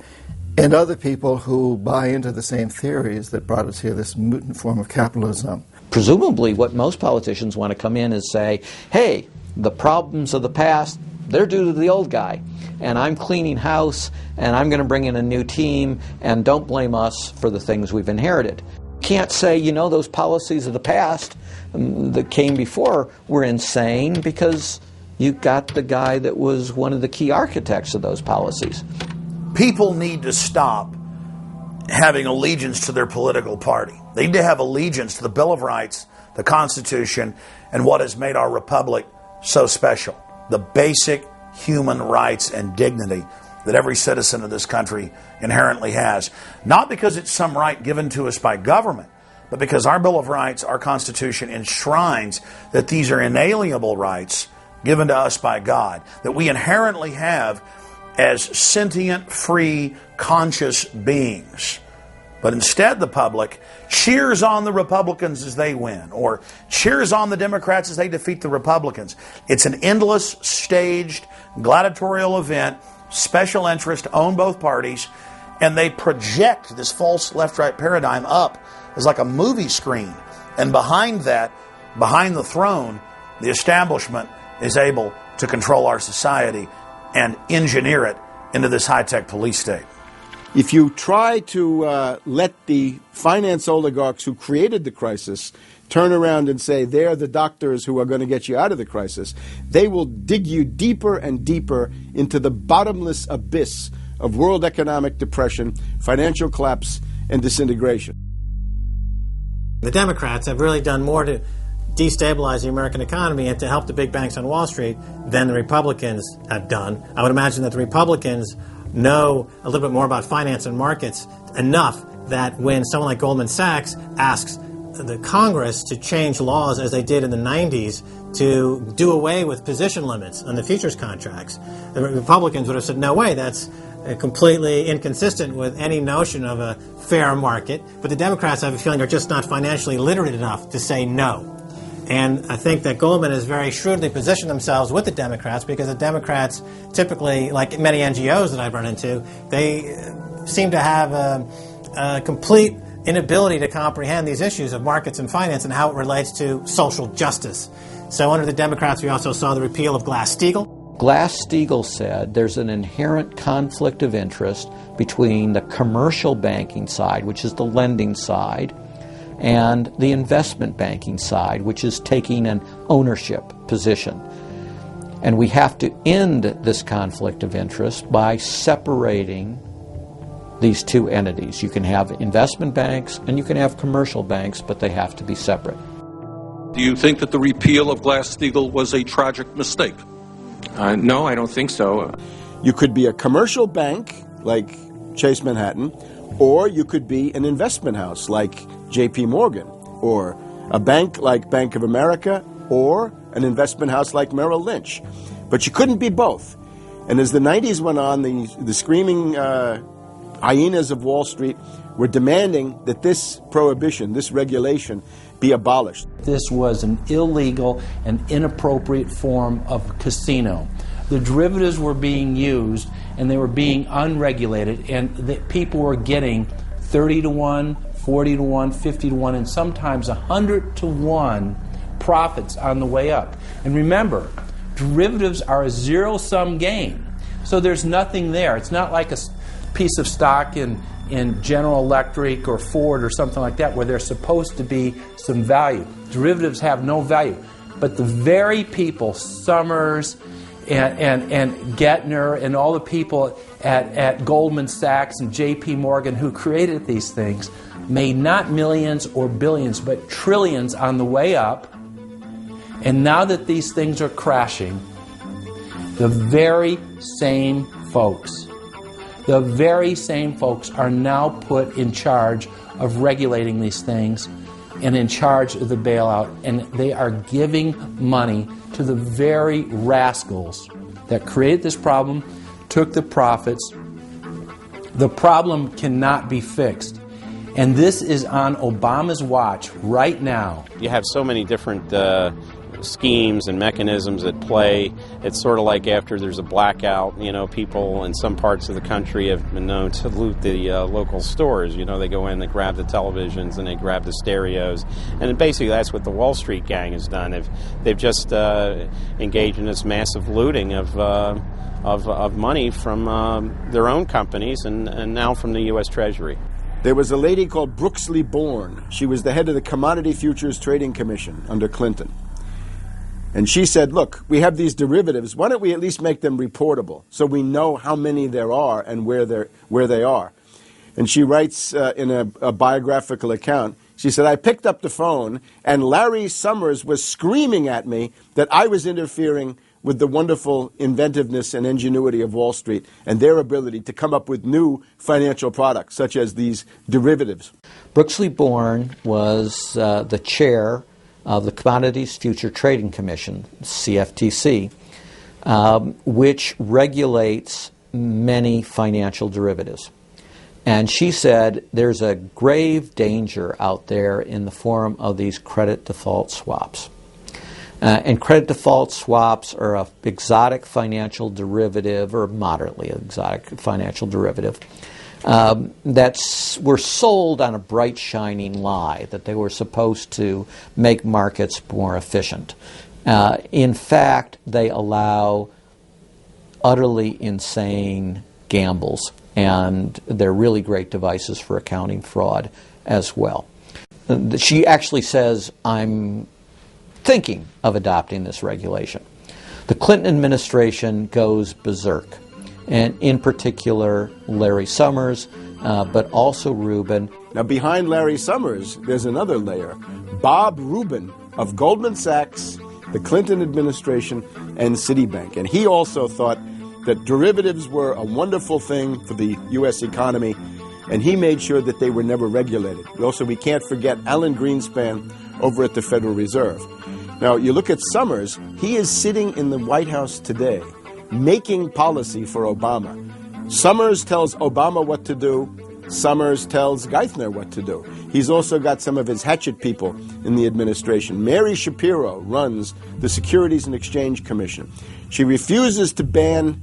and other people who buy into the same theories that brought us here, this mutant form of capitalism. Presumably what most politicians want to come in is say, hey, the problems of the past, they're due to the old guy. And I'm cleaning house, and I'm going to bring in a new team, and don't blame us for the things we've inherited. Can't say, you know, those policies of the past that came before were insane, because you got the guy that was one of the key architects of those policies. People need to stop having allegiance to their political party. They need to have allegiance to the Bill of Rights, the Constitution, and what has made our republic so special. The basic human rights and dignity that every citizen of this country inherently has. Not because it's some right given to us by government, but because our Bill of Rights, our Constitution, enshrines that these are inalienable rights given to us by God, that we inherently have as sentient, free, conscious beings. But instead the public cheers on the Republicans as they win, or cheers on the Democrats as they defeat the Republicans. It's an endless, staged, gladiatorial event, special interest, own both parties, and they project this false left-right paradigm up as like a movie screen. And behind that, behind the throne, the establishment is able to control our society and engineer it into this high-tech police state. If you try to let the finance oligarchs who created the crisis turn around and say they're the doctors who are going to get you out of the crisis, they will dig you deeper and deeper into the bottomless abyss of world economic depression, financial collapse, and disintegration. The Democrats have really done more to destabilize the American economy and to help the big banks on Wall Street than the Republicans have done. I would imagine that the Republicans know a little bit more about finance and markets enough that when someone like Goldman Sachs asks the Congress to change laws as they did in the 90s to do away with position limits on the futures contracts, the Republicans would have said, no way, that's completely inconsistent with any notion of a fair market. But the Democrats, I have a feeling, are just not financially literate enough to say no. And I think that Goldman has very shrewdly positioned themselves with the Democrats, because the Democrats typically, like many NGOs that I've run into, they seem to have a complete inability to comprehend these issues of markets and finance and how it relates to social justice. So under the Democrats, we also saw the repeal of Glass-Steagall. Glass-Steagall said there's an inherent conflict of interest between the commercial banking side, which is the lending side, and the investment banking side, which is taking an ownership position. And we have to end this conflict of interest by separating these two entities. You can have investment banks and you can have commercial banks, but they have to be separate. Do you think that the repeal of Glass-Steagall was a tragic mistake? No, I don't think so. You could be a commercial bank like Chase Manhattan, or you could be an investment house like J.P. Morgan, or a bank like Bank of America, or an investment house like Merrill Lynch. But you couldn't be both. And as the 90s went on, the screaming hyenas of Wall Street were demanding that this prohibition, this regulation, be abolished. This was an illegal and inappropriate form of casino. The derivatives were being used, and they were being unregulated, and people were getting 30 to 1, 40 to 1, 50 to 1, and sometimes 100 to 1 profits on the way up. And remember, derivatives are a zero-sum game, so there's nothing there. It's not like a piece of stock in General Electric or Ford or something like that where there's supposed to be some value. Derivatives have no value. But the very people, Summers and Gettner and all the people at Goldman Sachs and J.P. Morgan who created these things made not millions or billions, but trillions on the way up. And now that these things are crashing, the very same folks are now put in charge of regulating these things and in charge of the bailout, and they are giving money to the very rascals that created this problem, took the profits. The problem cannot be fixed. And this is on Obama's watch right now. You have so many different schemes and mechanisms at play. It's sort of like after there's a blackout, people in some parts of the country have been known to loot the local stores. They go in, they grab the televisions, and they grab the stereos. And basically that's what the Wall Street gang has done. They've just engaged in this massive looting of money from their own companies and now from the U.S. Treasury. There was a lady called Brooksley Born. She was the head of the Commodity Futures Trading Commission under Clinton. And she said, look, we have these derivatives. Why don't we at least make them reportable so we know how many there are and where they are? And she writes in a biographical account, she said, I picked up the phone and Larry Summers was screaming at me that I was interfering with the wonderful inventiveness and ingenuity of Wall Street and their ability to come up with new financial products, such as these derivatives. Brooksley Born was the chair of the Commodities Future Trading Commission, CFTC, which regulates many financial derivatives. And she said there's a grave danger out there in the form of these credit default swaps. And credit default swaps are an exotic financial derivative, or moderately exotic financial derivative, that were sold on a bright, shining lie that they were supposed to make markets more efficient. In fact, they allow utterly insane gambles, and they're really great devices for accounting fraud as well. She actually says, I'm thinking of adopting this regulation. The Clinton administration goes berserk, and in particular Larry Summers, but also Rubin. Now behind Larry Summers, there's another layer. Bob Rubin of Goldman Sachs, the Clinton administration, and Citibank. And he also thought that derivatives were a wonderful thing for the U.S. economy, and he made sure that they were never regulated. We can't forget Alan Greenspan over at the Federal Reserve. Now, you look at Summers, he is sitting in the White House today making policy for Obama. Summers tells Obama what to do. Summers tells Geithner what to do. He's also got some of his hatchet people in the administration. Mary Shapiro runs the Securities and Exchange Commission. She refuses to ban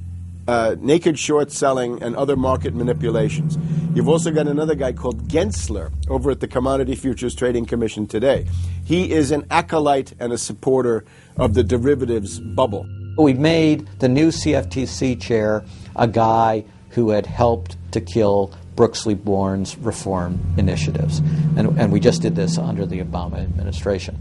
naked short selling and other market manipulations. You've also got another guy called Gensler over at the Commodity Futures Trading Commission today. He is an acolyte and a supporter of the derivatives bubble. We made the new CFTC chair a guy who had helped to kill Brooksley Born's reform initiatives. And we just did this under the Obama administration.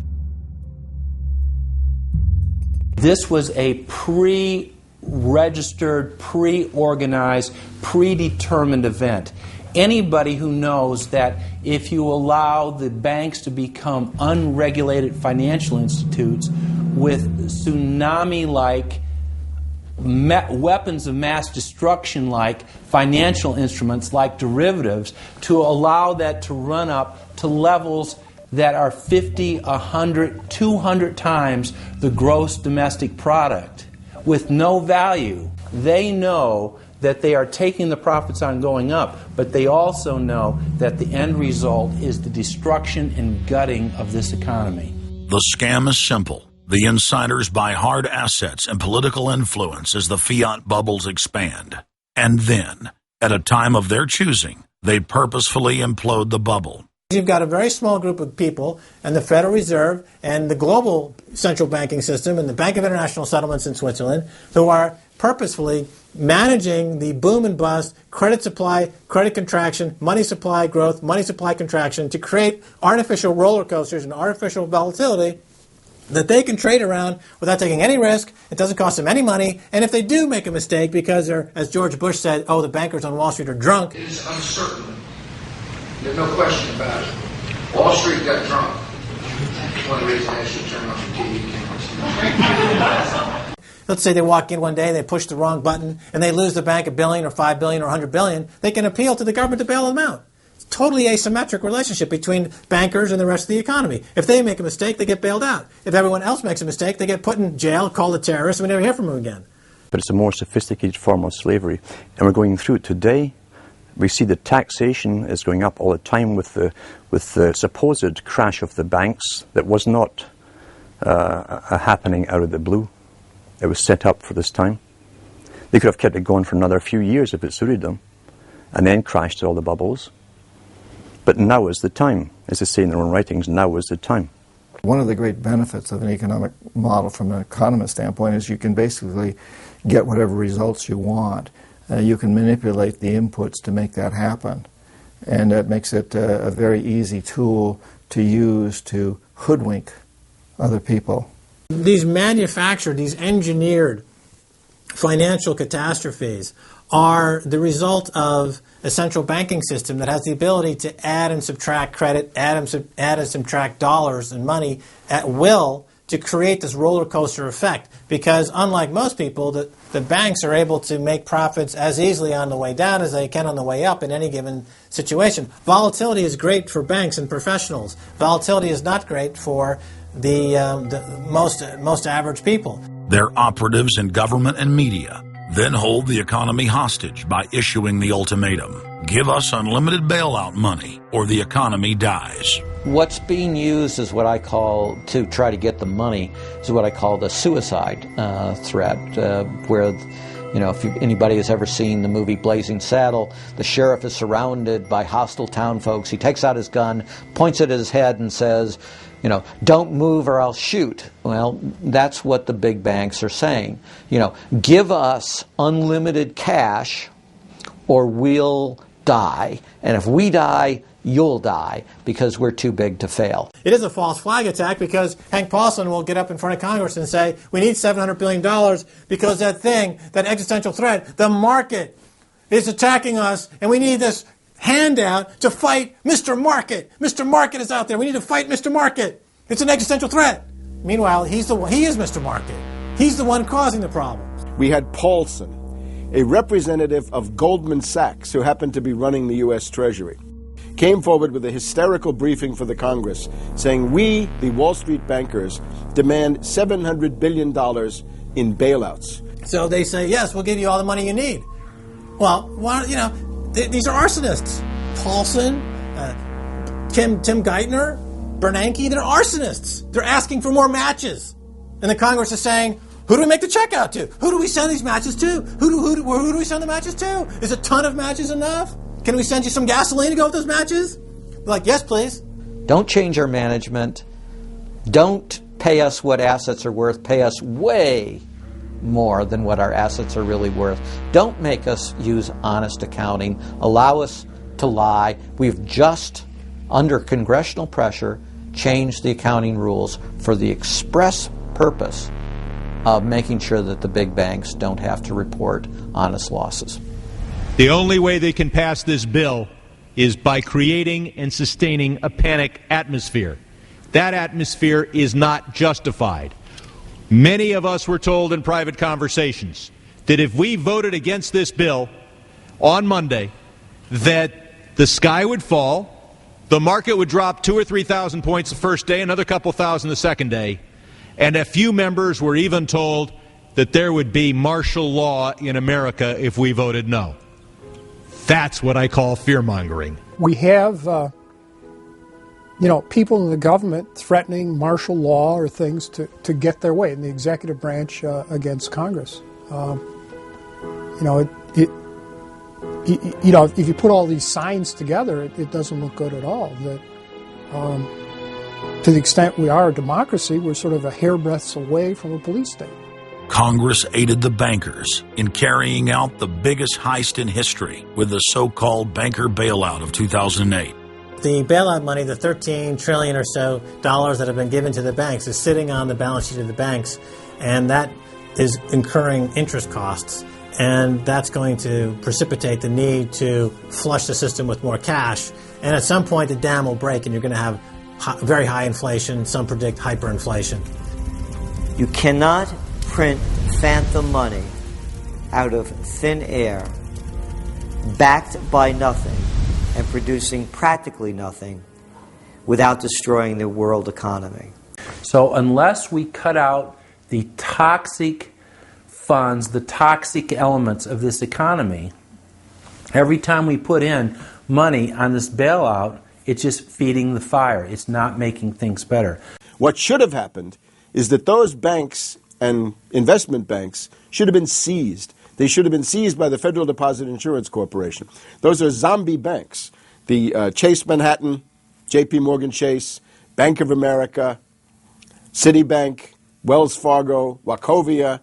This was a pre-registered, pre-organized, predetermined event. Anybody who knows that if you allow the banks to become unregulated financial institutes with tsunami-like weapons of mass destruction like financial instruments like derivatives, to allow that to run up to levels that are 50, 100, 200 times the gross domestic product with no value. They know that they are taking the profits on going up, but they also know that the end result is the destruction and gutting of this economy. The scam is simple. The insiders buy hard assets and political influence as the fiat bubbles expand. And then, at a time of their choosing, they purposefully implode the bubble. You've got a very small group of people, and the Federal Reserve and the global central banking system and the Bank of International Settlements in Switzerland, who are purposefully managing the boom and bust, credit supply, credit contraction, money supply growth, money supply contraction, to create artificial roller coasters and artificial volatility that they can trade around without taking any risk. It doesn't cost them any money. And if they do make a mistake because they're, as George Bush said, oh, the bankers on Wall Street are drunk. It is uncertain. There's no question about it. Wall Street got drunk. That's one reason I should turn off the TV cameras. Let's say they walk in one day and they push the wrong button and they lose the bank $1 billion or $5 billion or $100 billion. They can appeal to the government to bail them out. Totally asymmetric relationship between bankers and the rest of the economy. If they make a mistake, they get bailed out. If everyone else makes a mistake, they get put in jail, called a terrorist, and we never hear from them again. But it's a more sophisticated form of slavery. And we're going through it today. We see the taxation is going up all the time with the supposed crash of the banks that was not a happening out of the blue. It was set up for this time. They could have kept it going for another few years if it suited them, and then crashed all the bubbles. But now is the time. As they say in their own writings, now is the time. One of the great benefits of an economic model from an economist standpoint is you can basically get whatever results you want. You can manipulate the inputs to make that happen. And that makes it a very easy tool to use to hoodwink other people. These manufactured, these engineered financial catastrophes are the result of a central banking system that has the ability to add and subtract credit, add and subtract dollars and money at will to create this roller coaster effect. Because unlike most people, the banks are able to make profits as easily on the way down as they can on the way up in any given situation. Volatility is great for banks and professionals. Volatility is not great for the most average people. Their operatives in government and media then hold the economy hostage by issuing the ultimatum: give us unlimited bailout money or the economy dies. What's being used is what I call, to try to get the money, is what I call the suicide threat, where, you know, if anybody has ever seen the movie Blazing Saddle, the sheriff is surrounded by hostile town folks. He takes out his gun, points it at his head and says, you know, don't move or I'll shoot. Well, that's what the big banks are saying. You know, give us unlimited cash or we'll die. And if we die, you'll die because we're too big to fail. It is a false flag attack because Hank Paulson will get up in front of Congress and say, we need $700 billion because that thing, that existential threat, the market is attacking us and we need this handout to fight Mr. Market. Mr. Market is out there. We need to fight Mr. Market. It's an existential threat. Meanwhile, he is Mr. Market. He's the one causing the problems. We had Paulson, a representative of Goldman Sachs who happened to be running the U.S. Treasury, came forward with a hysterical briefing for the Congress saying, we, the Wall Street bankers, demand $700 billion in bailouts. So they say, yes, we'll give you all the money you need. Well, these are arsonists. Paulson, Tim Geithner, Bernanke, they're arsonists. They're asking for more matches. And the Congress is saying, who do we make the check out to? Who do we send these matches to? Who do we send the matches to? Is a ton of matches enough? Can we send you some gasoline to go with those matches? They're like, yes, please. Don't change our management. Don't pay us what assets are worth. Pay us way more than what our assets are really worth. Don't make us use honest accounting. Allow us to lie. We've just, under congressional pressure, changed the accounting rules for the express purpose of making sure that the big banks don't have to report honest losses. The only way they can pass this bill is by creating and sustaining a panic atmosphere. That atmosphere is not justified. Many of us were told in private conversations that if we voted against this bill on Monday, that the sky would fall, the market would drop 2,000 or 3,000 points the first day, another couple thousand the second day, and a few members were even told that there would be martial law in America if we voted no. That's what I call fear-mongering. We have, people in the government threatening martial law or things to get their way in the executive branch against Congress. If you put all these signs together, it doesn't look good at all. That, to the extent we are a democracy, we're sort of a hairbreadth away from a police state. Congress aided the bankers in carrying out the biggest heist in history with the so-called banker bailout of 2008. The bailout money, the $13 trillion or so dollars that have been given to the banks, is sitting on the balance sheet of the banks, and that is incurring interest costs. And that's going to precipitate the need to flush the system with more cash. And at some point, the dam will break, and you're going to have very high inflation. Some predict hyperinflation. You cannot print phantom money out of thin air, backed by nothing, and producing practically nothing without destroying the world economy. So unless we cut out the toxic funds, the toxic elements of this economy, every time we put in money on this bailout, it's just feeding the fire. It's not making things better. What should have happened is that those banks and investment banks should have been seized. They should have been seized by the Federal Deposit Insurance Corporation. Those are zombie banks. The Chase Manhattan, J.P. Morgan Chase, Bank of America, Citibank, Wells Fargo, Wachovia,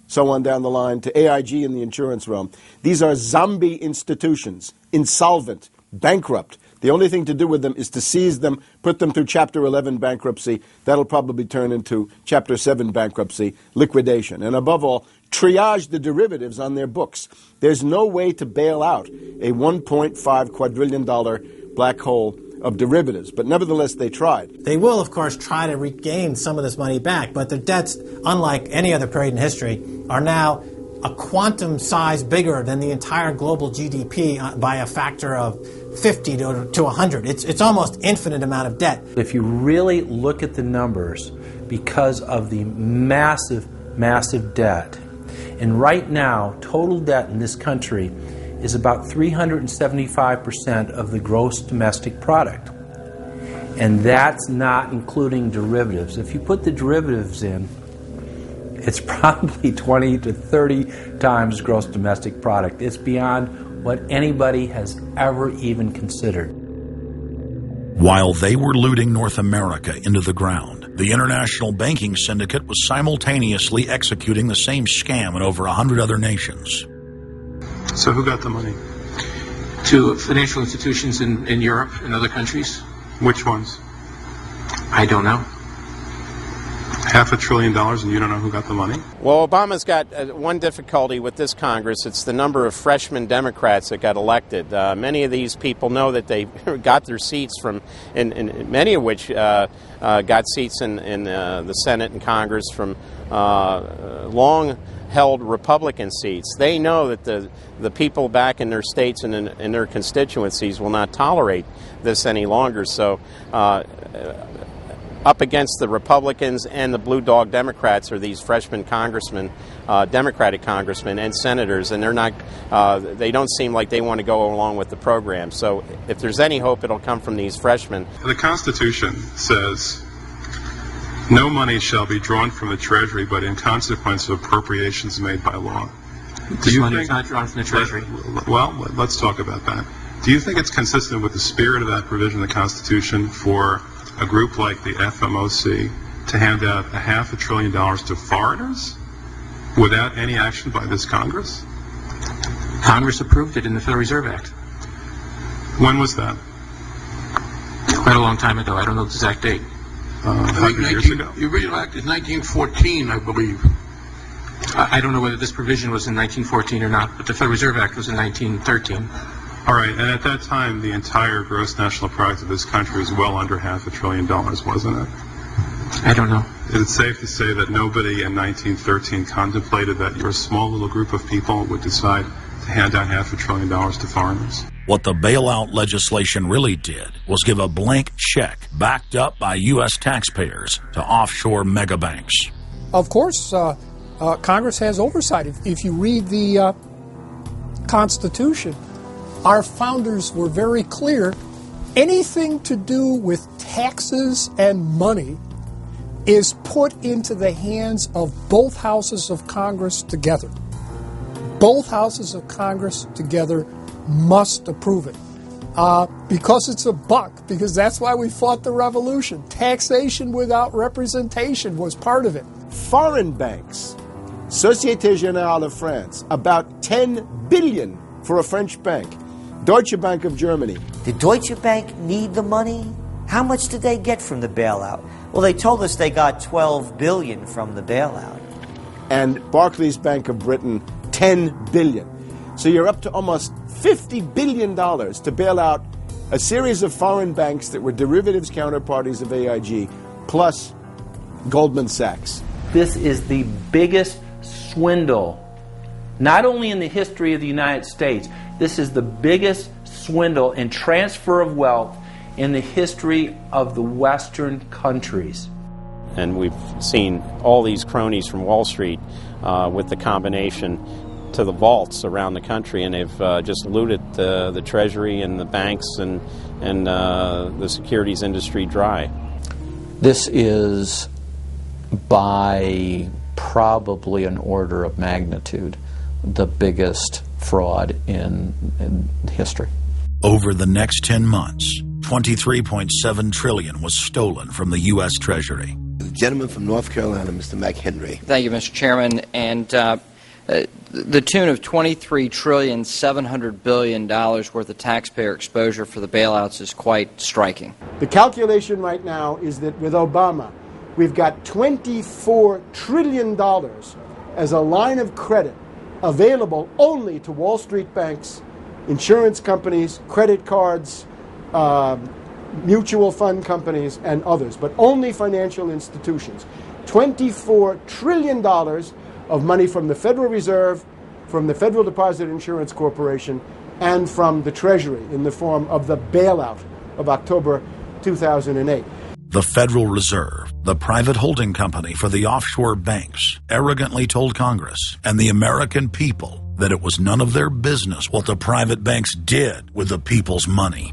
so on down the line, to AIG in the insurance realm. These are zombie institutions, insolvent, bankrupt. The only thing to do with them is to seize them, put them through Chapter 11 bankruptcy. That'll probably turn into Chapter 7 bankruptcy, liquidation. And above all, triage the derivatives on their books. There's no way to bail out a $1.5 quadrillion black hole of derivatives, but nevertheless they tried. They will, of course, try to regain some of this money back, but their debts, unlike any other period in history, are now a quantum size bigger than the entire global GDP by a factor of 50 to 100. It's almost infinite amount of debt. If you really look at the numbers, because of the massive, massive debt, and right now, total debt in this country is about 375% of the gross domestic product. And that's not including derivatives. If you put the derivatives in, it's probably 20 to 30 times gross domestic product. It's beyond what anybody has ever even considered. While they were looting North America into the ground, the international banking syndicate was simultaneously executing the same scam in over 100 other nations. So who got the money? To financial institutions in Europe and other countries. Which ones? I don't know. $500 billion and you don't know who got the money? Well, Obama's got one difficulty with this Congress. It's the number of freshman Democrats that got elected. Many of these people know that they got their seats from, and many of which got seats in the Senate and Congress from long-held Republican seats. They know that the people back in their states and in their constituencies will not tolerate this any longer. So up against the Republicans and the blue dog Democrats are these freshman congressmen, Democratic congressmen and senators, and they're not. They don't seem like they want to go along with the program. So if there's any hope, it'll come from these freshmen. The Constitution says no money shall be drawn from the Treasury, but in consequence of appropriations made by law. This money is not drawn from the Treasury. Well, let's talk about that. Do you think it's consistent with the spirit of that provision of the Constitution for a group like the FMOC to hand out $500 billion to foreigners without any action by this Congress? Congress approved it in the Federal Reserve Act. When was that? Quite a long time ago. I don't know the exact date. 100 years ago. The original act is 1914, I believe. I don't know whether this provision was in 1914 or not, but the Federal Reserve Act was in 1913. All right, and at that time, the entire gross national product of this country was well under $500 billion, wasn't it? I don't know. Is it safe to say that nobody in 1913 contemplated that your small little group of people would decide to hand out $500 billion to foreigners? What the bailout legislation really did was give a blank check backed up by U.S. taxpayers to offshore megabanks. Of course, Congress has oversight. If you read the Constitution, our founders were very clear. Anything to do with taxes and money is put into the hands of both houses of Congress together. Both houses of Congress together must approve it. Because it's a buck, because that's why we fought the revolution. Taxation without representation was part of it. Foreign banks, Société Générale of France, about 10 billion for a French bank. Deutsche Bank of Germany. Did Deutsche Bank need the money? How much did they get from the bailout? Well, they told us they got $12 billion from the bailout. And Barclays Bank of Britain, $10 billion. So you're up to almost $50 billion to bail out a series of foreign banks that were derivatives counterparties of AIG, plus Goldman Sachs. This is the biggest swindle, not only in the history of the United States. This is the biggest swindle and transfer of wealth in the history of the Western countries. And we've seen all these cronies from Wall Street with the combination to the vaults around the country, and they've just looted the Treasury and the banks and the securities industry dry. This is by probably an order of magnitude the biggest fraud in history. Over the next 10 months, $23.7 trillion was stolen from the U.S. Treasury. The gentleman from North Carolina, Mr. McHenry. Thank you, Mr. Chairman. And the tune of $23.7 trillion worth of taxpayer exposure for the bailouts is quite striking. The calculation right now is that with Obama, we've got $24 trillion as a line of credit available only to Wall Street banks, insurance companies, credit cards, mutual fund companies, and others, but only financial institutions. $24 trillion of money from the Federal Reserve, from the Federal Deposit Insurance Corporation, and from the Treasury in the form of the bailout of October 2008. The Federal Reserve, the private holding company for the offshore banks, arrogantly told Congress and the American people that it was none of their business what the private banks did with the people's money.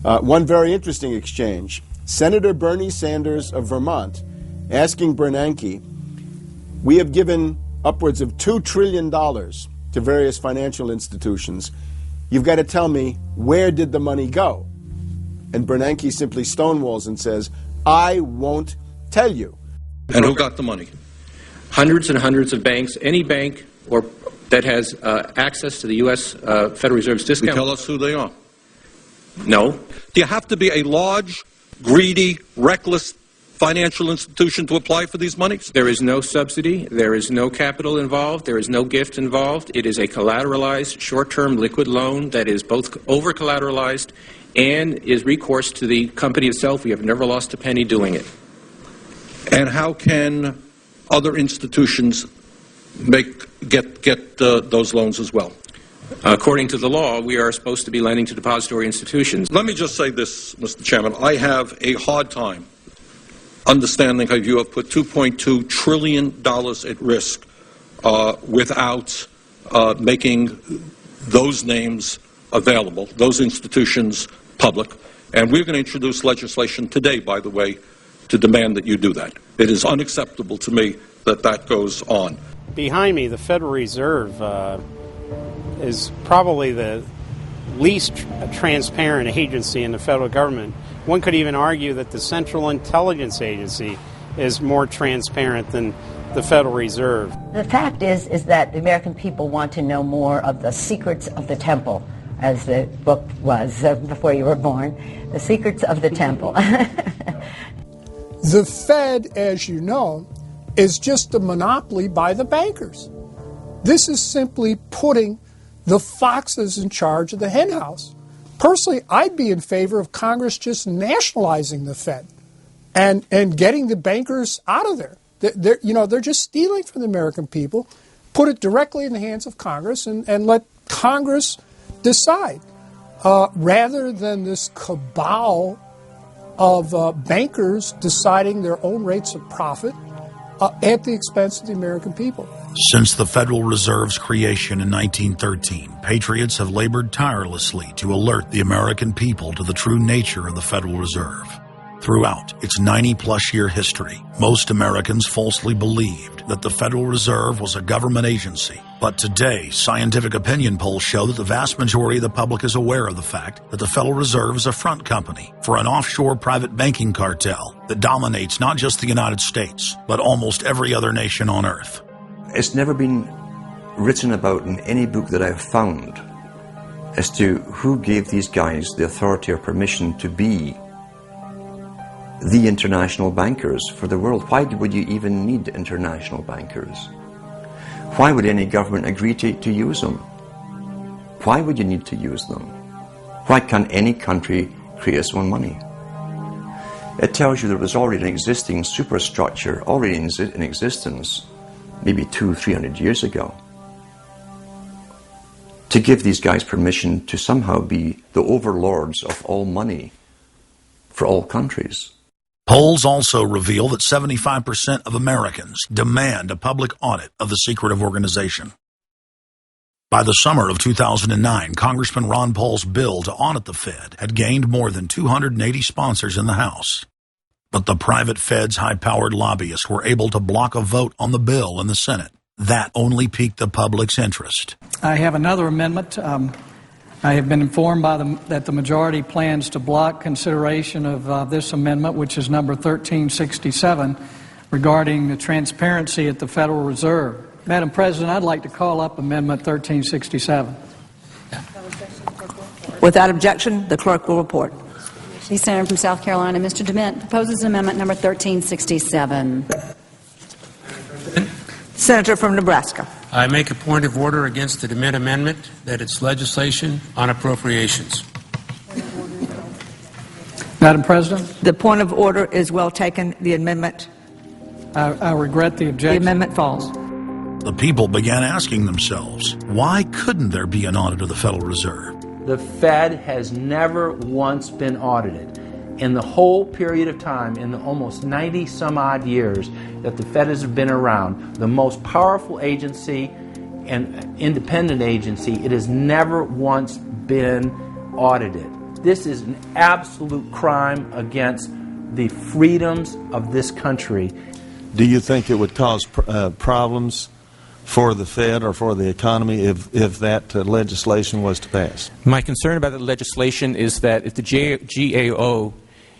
One very interesting exchange. Senator Bernie Sanders of Vermont asking Bernanke, we have given upwards of $2 trillion to various financial institutions. You've got to tell me, where did the money go? And Bernanke simply stonewalls and says, I won't tell you. And who got the money? Hundreds and hundreds of banks. Any bank or that has access to the U.S. Federal Reserve's discount. You tell us who they are. No. Do you have to be a large, greedy, reckless financial institution to apply for these monies? There is no subsidy. There is no capital involved. There is no gift involved. It is a collateralized, short-term liquid loan that is both over-collateralized and is recourse to the company itself. We have never lost a penny doing it. And how can other institutions get those loans as well? According to the law, we are supposed to be lending to depository institutions. Let me just say this, Mr. Chairman. I have a hard time understanding how you have put $2.2 trillion at risk without making those names available, those institutions public. And we're going to introduce legislation today, by the way, to demand that you do that. It is unacceptable to me that that goes on. Behind me, the Federal Reserve is probably the least transparent agency in the federal government. One could even argue that the Central Intelligence Agency is more transparent than the Federal Reserve. The fact is that the American people want to know more of the secrets of the temple, as the book was before you were born, The Secrets of the Temple. The Fed, as you know, is just a monopoly by the bankers. This is simply putting the foxes in charge of the hen house. Personally, I'd be in favor of Congress just nationalizing the Fed and getting the bankers out of there. They're just stealing from the American people. Put it directly in the hands of Congress and let Congress decide, rather than this cabal of bankers deciding their own rates of profit at the expense of the American people. Since the Federal Reserve's creation in 1913, patriots have labored tirelessly to alert the American people to the true nature of the Federal Reserve. Throughout its 90-plus year history, most Americans falsely believed that the Federal Reserve was a government agency. But today, scientific opinion polls show that the vast majority of the public is aware of the fact that the Federal Reserve is a front company for an offshore private banking cartel that dominates not just the United States, but almost every other nation on Earth. It's never been written about in any book that I've found as to who gave these guys the authority or permission to be the international bankers for the world. Why would you even need international bankers? Why would any government agree to use them? Why would you need to use them? Why can't any country create its own money? It tells you there was already an existing superstructure, already in existence, maybe 200-300 years ago, to give these guys permission to somehow be the overlords of all money for all countries. Polls also reveal that 75% of Americans demand a public audit of the secretive organization. By the summer of 2009, Congressman Ron Paul's bill to audit the Fed had gained more than 280 sponsors in the House. But the private Fed's high-powered lobbyists were able to block a vote on the bill in the Senate. That only piqued the public's interest. I have another amendment. I have been informed that the majority plans to block consideration of this amendment, which is number 1367, regarding the transparency at the Federal Reserve. Madam President, I'd like to call up Amendment 1367. Without objection, the clerk will report. The Senator from South Carolina, Mr. DeMint, proposes amendment number 1367. Senator from Nebraska. I make a point of order against the DeMint amendment that it's legislation on appropriations. Madam President? The point of order is well taken. The amendment. I regret the objection. The amendment falls. The people began asking themselves, why couldn't there be an audit of the Federal Reserve? The Fed has never once been audited. In the whole period of time, in the almost 90 some odd years that the Fed has been around, the most powerful agency and independent agency, it has never once been audited. This is an absolute crime against the freedoms of this country. Do you think it would cause problems for the Fed or for the economy if that legislation was to pass? My concern about the legislation is that if the GAO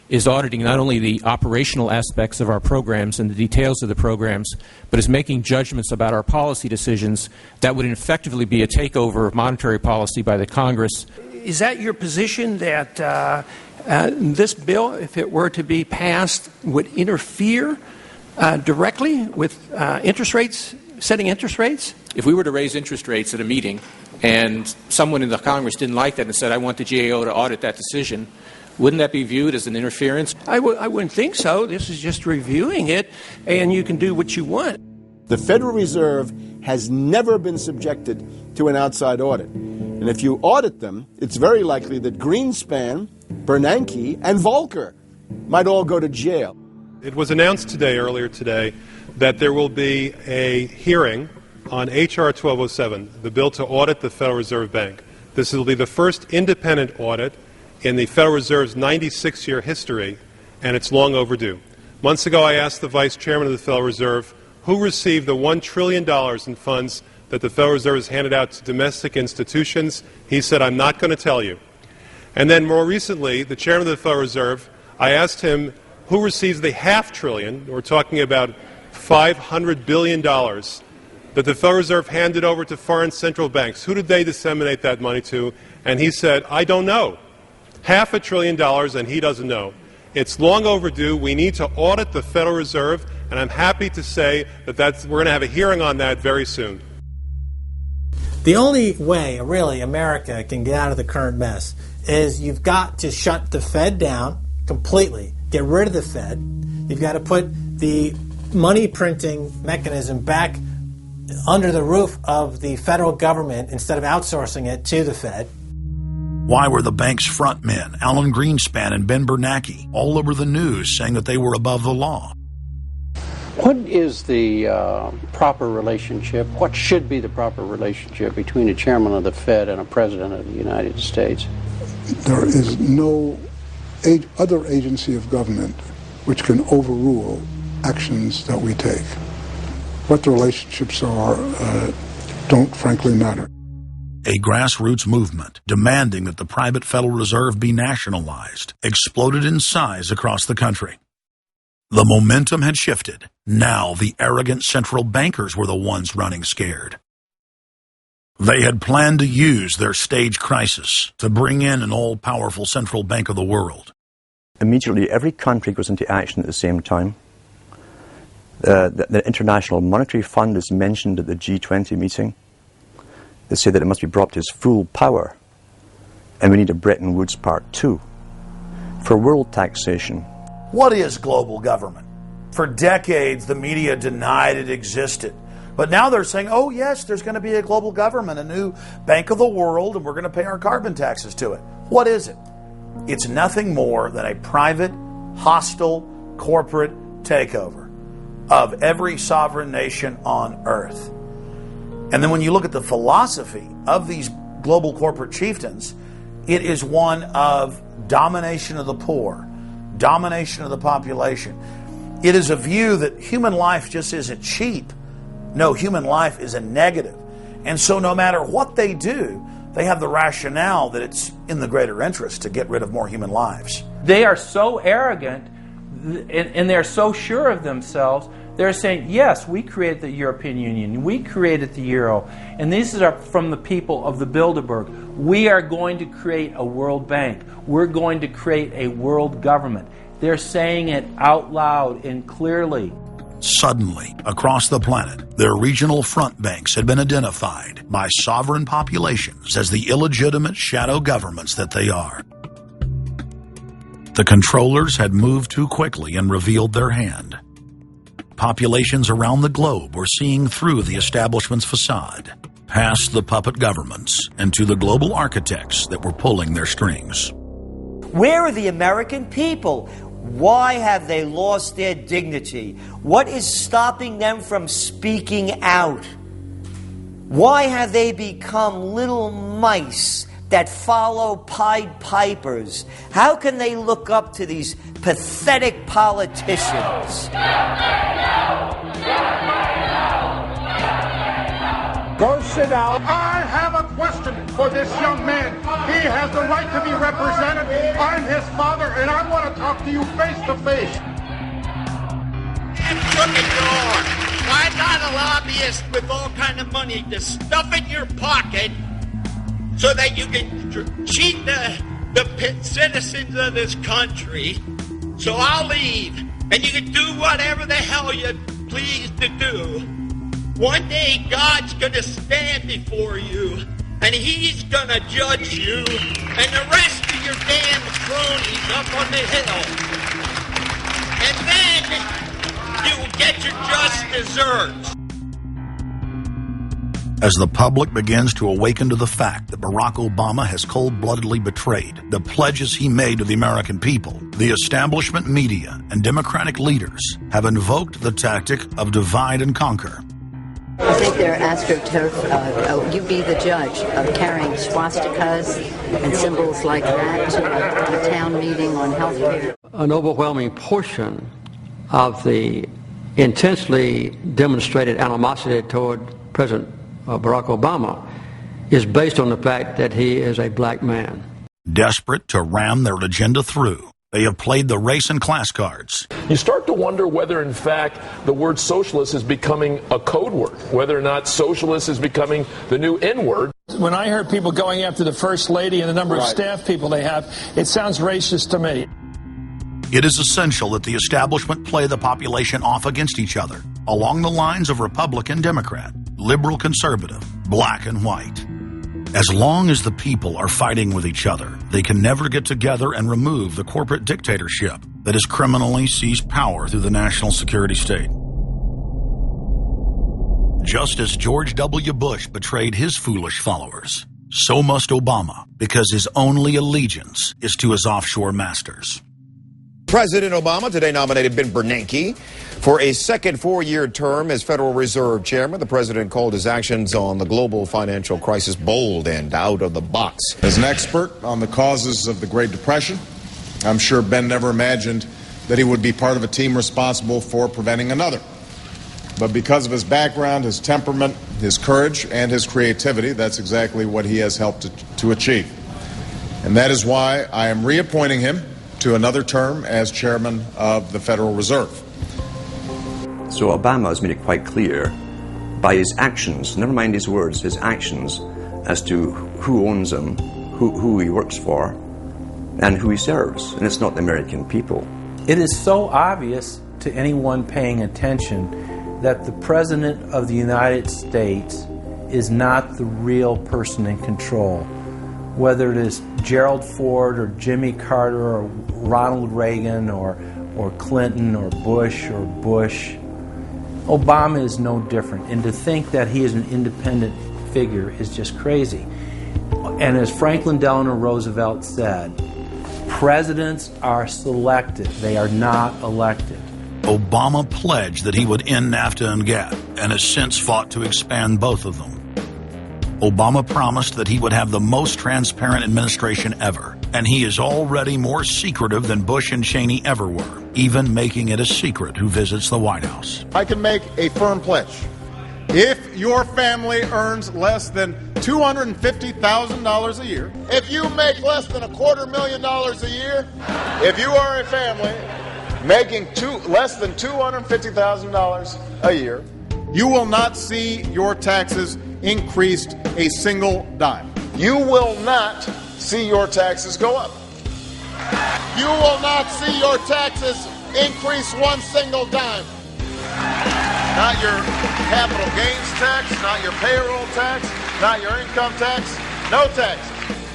is auditing not only the operational aspects of our programs and the details of the programs, but is making judgments about our policy decisions, that would effectively be a takeover of monetary policy by the Congress. Is that your position, that this bill, if it were to be passed, would interfere directly with interest rates, setting interest rates? If we were to raise interest rates at a meeting and someone in the Congress didn't like that and said, I want the GAO to audit that decision, wouldn't that be viewed as an interference? I wouldn't think so. This is just reviewing it, and you can do what you want. The Federal Reserve has never been subjected to an outside audit. And if you audit them, it's very likely that Greenspan, Bernanke, and Volcker might all go to jail. It was announced earlier today, that there will be a hearing on H.R. 1207, the bill to audit the Federal Reserve Bank. This will be the first independent audit in the Federal Reserve's 96-year history, and it's long overdue. Months ago, I asked the Vice Chairman of the Federal Reserve who received the $1 trillion in funds that the Federal Reserve has handed out to domestic institutions. He said, I'm not going to tell you. And then more recently, the Chairman of the Federal Reserve, I asked him who receives the $500 billion, we're talking about $500 billion, that the Federal Reserve handed over to foreign central banks. Who did they disseminate that money to? And he said, I don't know. $500 billion, and he doesn't know. It's long overdue. We need to audit the Federal Reserve, and I'm happy to say that we're going to have a hearing on that very soon. The only way, really, America can get out of the current mess is you've got to shut the Fed down completely, get rid of the Fed. You've got to put the money printing mechanism back under the roof of the federal government instead of outsourcing it to the Fed. Why were the bank's front men, Alan Greenspan and Ben Bernanke, all over the news saying that they were above the law? What is the proper relationship, what should be the proper relationship between a chairman of the Fed and a president of the United States? There is no other agency of government which can overrule actions that we take. What the relationships are don't frankly matter. A grassroots movement demanding that the private Federal Reserve be nationalized exploded in size across the country. The momentum had shifted. Now the arrogant central bankers were the ones running scared. They had planned to use their stage crisis to bring in an all-powerful central bank of the world. Immediately, every country goes into action at the same time. The International Monetary Fund is mentioned at the G20 meeting. They say that it must be brought to its full power, and we need a Bretton Woods Part 2. For world taxation. What is global government? For decades, the media denied it existed. But now they're saying, oh yes, there's going to be a global government, a new bank of the world, and we're going to pay our carbon taxes to it. What is it? It's nothing more than a private, hostile, corporate takeover of every sovereign nation on earth. And then when you look at the philosophy of these global corporate chieftains, it is one of domination of the poor, domination of the population. It is a view that human life just isn't cheap. No, human life is a negative. And so no matter what they do, they have the rationale that it's in the greater interest to get rid of more human lives. They are so arrogant and they're so sure of themselves. They're saying, yes, we created the European Union, we created the Euro, and these are from the people of the Bilderberg. We are going to create a world bank. We're going to create a world government. They're saying it out loud and clearly. Suddenly, across the planet, their regional front banks had been identified by sovereign populations as the illegitimate shadow governments that they are. The controllers had moved too quickly and revealed their hand. Populations around the globe were seeing through the establishment's facade, past the puppet governments, and to the global architects that were pulling their strings. Where are the American people? Why have they lost their dignity? What is stopping them from speaking out? Why have they become little mice that follow Pied Pipers? How can they look up to these pathetic politicians? Go sit down. I have a question for this young man. He has the right to be represented. I'm his father, and I want to talk to you face to face. Why not a lobbyist with all kind of money to stuff in your pocket so that you can cheat the citizens of this country? So I'll leave, and you can do whatever the hell you please to do. One day God's going to stand before you, and He's going to judge you and the rest of your damn cronies up on the hill. And then you will get your just desserts. As the public begins to awaken to the fact that Barack Obama has cold-bloodedly betrayed the pledges he made to the American people, the establishment media and Democratic leaders have invoked the tactic of divide and conquer. I think they're astroturf. You be the judge of carrying swastikas and symbols like that to a town meeting on health care. An overwhelming portion of the intensely demonstrated animosity toward President Barack Obama is based on the fact that he is a black man. Desperate to ram their agenda through, they have played the race and class cards. You start to wonder whether, in fact, the word socialist is becoming a code word, whether or not socialist is becoming the new N-word. When I heard people going after the First Lady and the number of staff people they have, it sounds racist to me. It is essential that the establishment play the population off against each other, along the lines of Republican, Democrat, liberal, conservative, black and white. As long as the people are fighting with each other, they can never get together and remove the corporate dictatorship that has criminally seized power through the national security state. Just as George W. Bush betrayed his foolish followers, so must Obama, because his only allegiance is to his offshore masters. President Obama today nominated Ben Bernanke for a second four-year term as Federal Reserve Chairman. The president called his actions on the global financial crisis bold and out of the box. As an expert on the causes of the Great Depression, I'm sure Ben never imagined that he would be part of a team responsible for preventing another. But because of his background, his temperament, his courage, and his creativity, that's exactly what he has helped to achieve. And that is why I am reappointing him to another term as chairman of the Federal Reserve. So Obama has made it quite clear by his actions, never mind his words, his actions as to who owns him, who he works for, and who he serves. And it's not the American people. It is so obvious to anyone paying attention that the President of the United States is not the real person in control. Whether it is Gerald Ford or Jimmy Carter or Ronald Reagan or Clinton or Bush, Obama is no different. And to think that he is an independent figure is just crazy. And as Franklin Delano Roosevelt said, presidents are selected. They are not elected. Obama pledged that he would end NAFTA and GATT and has since fought to expand both of them. Obama promised that he would have the most transparent administration ever, And he is already more secretive than Bush and Cheney ever were, even making it a secret who visits the White House. I can make a firm pledge. If your family earns less than $250,000 a year, if you make less than $250,000 a year, if you are a family making less than $250,000 a year, you will not see your taxes increased a single dime. You will not see your taxes go up. You will not see your taxes increase one single dime. Not your capital gains tax, not your payroll tax, not your income tax, no tax.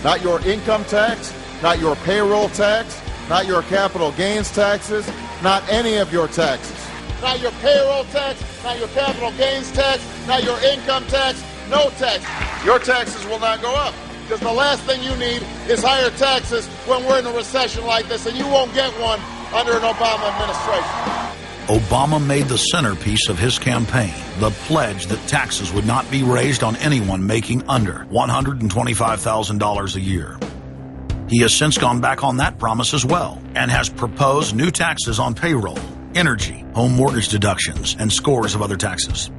Not your income tax, not your payroll tax, not your capital gains taxes, not any of your taxes. Not your payroll tax, not your capital gains tax, not your income tax, no tax. Your taxes will not go up. Because the last thing you need is higher taxes when we're in a recession like this, and you won't get one under an Obama administration. Obama made the centerpiece of his campaign the pledge that taxes would not be raised on anyone making under $125,000 a year. He has since gone back on that promise as well and has proposed new taxes on payroll, energy, home mortgage deductions, and scores of other taxes.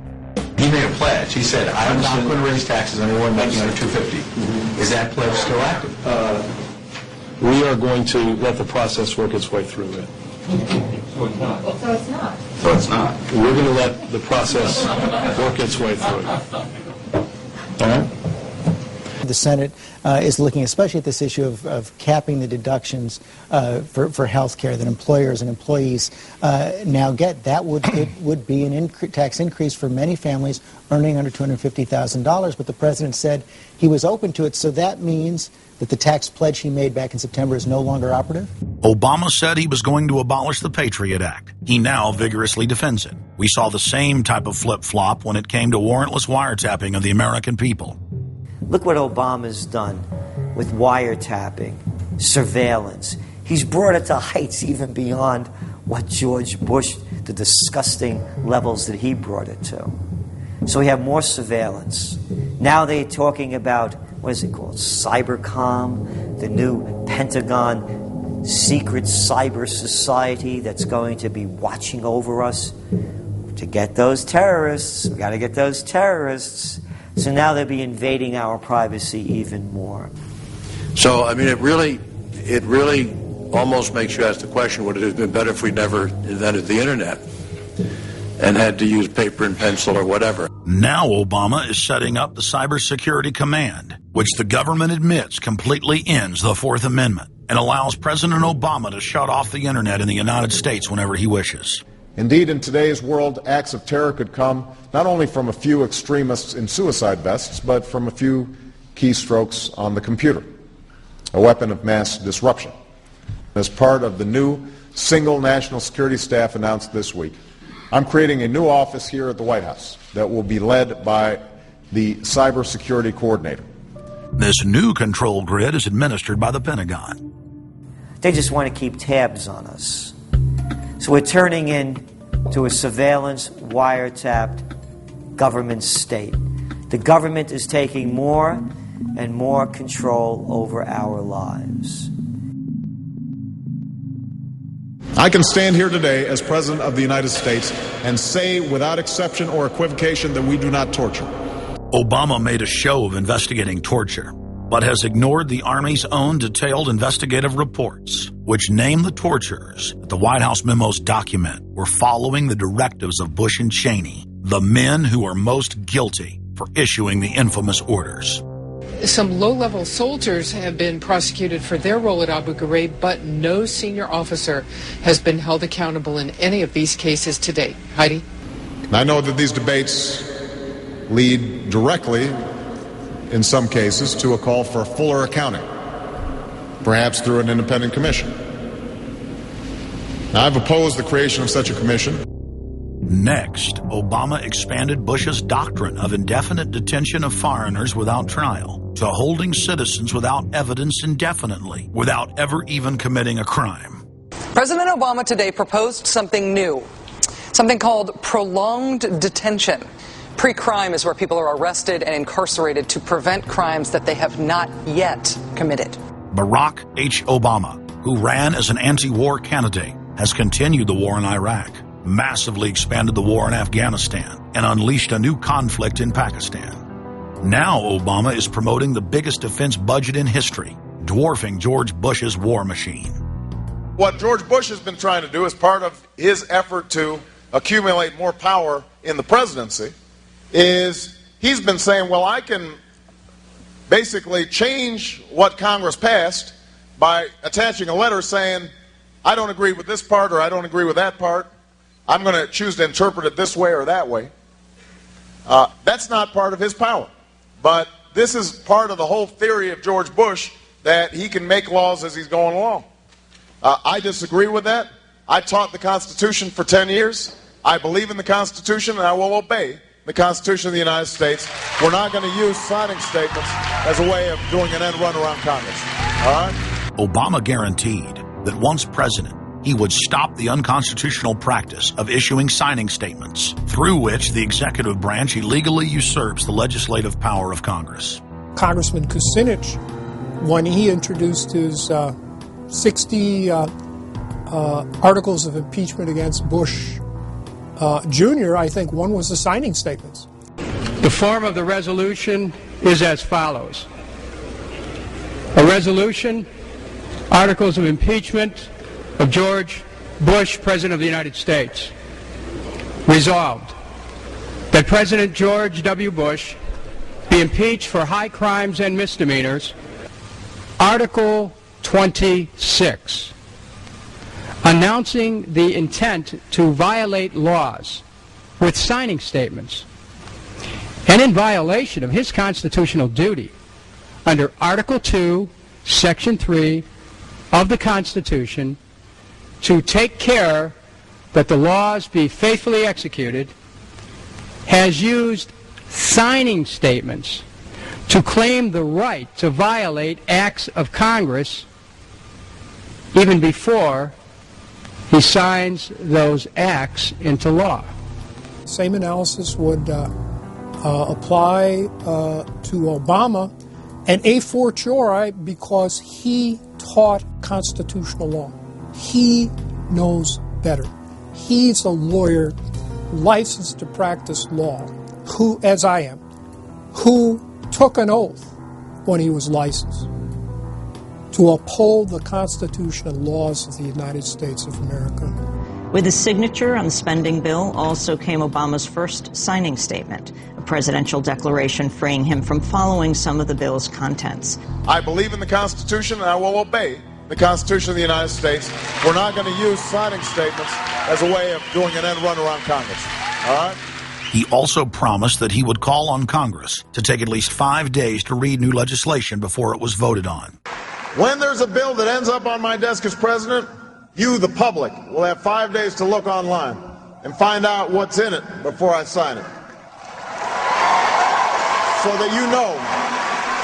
He made a pledge. He said, I'm not going to raise taxes on anyone making under $250,000. Is that pledge still active? We are going to let the process work its way through it. So it's not. So it's not. So it's not. We're going to let the process work its way through it. All right? The Senate is looking especially at this issue of capping the deductions for health care that employers and employees now get. That would be an tax increase for many families earning under $250,000, but the president said he was open to it, so that means that the tax pledge he made back in September is no longer operative? Obama said he was going to abolish the Patriot Act. He now vigorously defends it. We saw the same type of flip-flop when it came to warrantless wiretapping of the American people. Look what Obama's done with wiretapping, surveillance. He's brought it to heights even beyond what George Bush, the disgusting levels that he brought it to. So we have more surveillance. Now they're talking about, what is it called, Cybercom, the new Pentagon secret cyber society that's going to be watching over us to get those terrorists. We got to get those terrorists. So now they'll be invading our privacy even more. So, I mean, it really almost makes you ask the question, would it have been better if we never invented the internet and had to use paper and pencil or whatever? Now Obama is setting up the Cybersecurity Command, which the government admits completely ends the Fourth Amendment and allows President Obama to shut off the internet in the United States whenever he wishes. Indeed, in today's world, acts of terror could come not only from a few extremists in suicide vests, but from a few keystrokes on the computer, a weapon of mass disruption. As part of the new single national security staff announced this week, I'm creating a new office here at the White House that will be led by the cybersecurity coordinator. This new control grid is administered by the Pentagon. They just want to keep tabs on us. So we're turning into a surveillance, wiretapped government state. The government is taking more and more control over our lives. I can stand here today as President of the United States and say without exception or equivocation that we do not torture. Obama made a show of investigating torture, but has ignored the Army's own detailed investigative reports, which name the torturers that the White House memos document were following the directives of Bush and Cheney, the men who are most guilty for issuing the infamous orders. Some low-level soldiers have been prosecuted for their role at Abu Ghraib, but no senior officer has been held accountable in any of these cases to date. Heidi? I know that these debates lead directly, in some cases, to a call for fuller accounting, perhaps through an independent commission. Now, I've opposed the creation of such a commission. Next, Obama expanded Bush's doctrine of indefinite detention of foreigners without trial to holding citizens without evidence indefinitely, without ever even committing a crime. President Obama today proposed something new, something called prolonged detention. Pre-crime is where people are arrested and incarcerated to prevent crimes that they have not yet committed. Barack H. Obama, who ran as an anti-war candidate, has continued the war in Iraq, massively expanded the war in Afghanistan, and unleashed a new conflict in Pakistan. Now Obama is promoting the biggest defense budget in history, dwarfing George Bush's war machine. What George Bush has been trying to do as part of his effort to accumulate more power in the presidency is he's been saying, well, I can basically change what Congress passed by attaching a letter saying, I don't agree with this part or I don't agree with that part. I'm going to choose to interpret it this way or that way. That's not part of his power. But this is part of the whole theory of George Bush, that he can make laws as he's going along. I disagree with that. I taught the Constitution for 10 years. I believe in the Constitution, and I will obey the Constitution of the United States. We're not going to use signing statements as a way of doing an end run around Congress. All right? Obama guaranteed that once president, he would stop the unconstitutional practice of issuing signing statements, through which the executive branch illegally usurps the legislative power of Congress. Congressman Kucinich, when he introduced his 60 articles of impeachment against Bush Jr., I think one was the signing statements. The form of the resolution is as follows. A resolution, articles of impeachment of George Bush, President of the United States. Resolved, that President George W. Bush be impeached for high crimes and misdemeanors. Article 26, announcing the intent to violate laws with signing statements, and in violation of his constitutional duty under Article 2, Section 3 of the Constitution, to take care that the laws be faithfully executed, has used signing statements to claim the right to violate acts of Congress even before he signs those acts into law. Same analysis would apply to Obama, and a fortiori because he taught constitutional law. He knows better. He's a lawyer licensed to practice law, who, as I am, who took an oath when he was licensed to uphold the Constitution and laws of the United States of America. With his signature on the spending bill also came Obama's first signing statement, a presidential declaration freeing him from following some of the bill's contents. I believe in the Constitution, and I will obey the Constitution of the United States. We're not going to use signing statements as a way of doing an end run around Congress. All right? He also promised that he would call on Congress to take at least 5 days to read new legislation before it was voted on. When there's a bill that ends up on my desk as president, you, the public, will have 5 days to look online and find out what's in it before I sign it, so that you know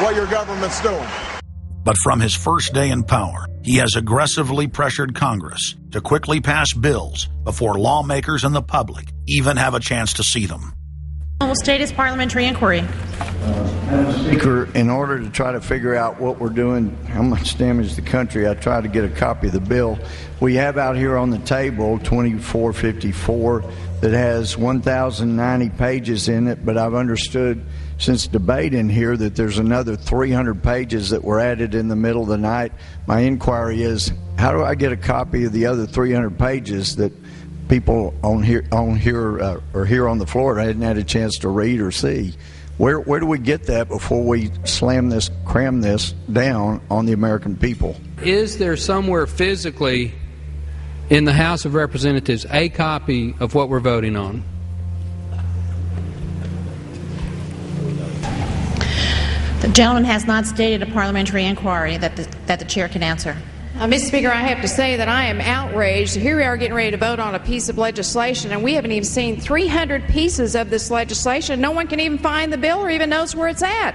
what your government's doing. But from his first day in power, he has aggressively pressured Congress to quickly pass bills before lawmakers and the public even have a chance to see them. Will state his parliamentary inquiry. Madam Speaker, in order to try to figure out what we're doing, how much damage the country, I tried to get a copy of the bill. We have out here on the table 2454 that has 1,090 pages in it, but I've understood since debate in here that there's another 300 pages that were added in the middle of the night. My inquiry is, how do I get a copy of the other 300 pages that people on here on the floor hadn't had a chance to read or see? Where do we get that before we cram this down on the American people? Is there somewhere physically in the House of Representatives a copy of what we're voting on? The gentleman has not stated a parliamentary inquiry that the chair can answer. Mr. Speaker, I have to say that I am outraged. Here we are getting ready to vote on a piece of legislation, and we haven't even seen 300 pieces of this legislation. No one can even find the bill or even knows where it's at.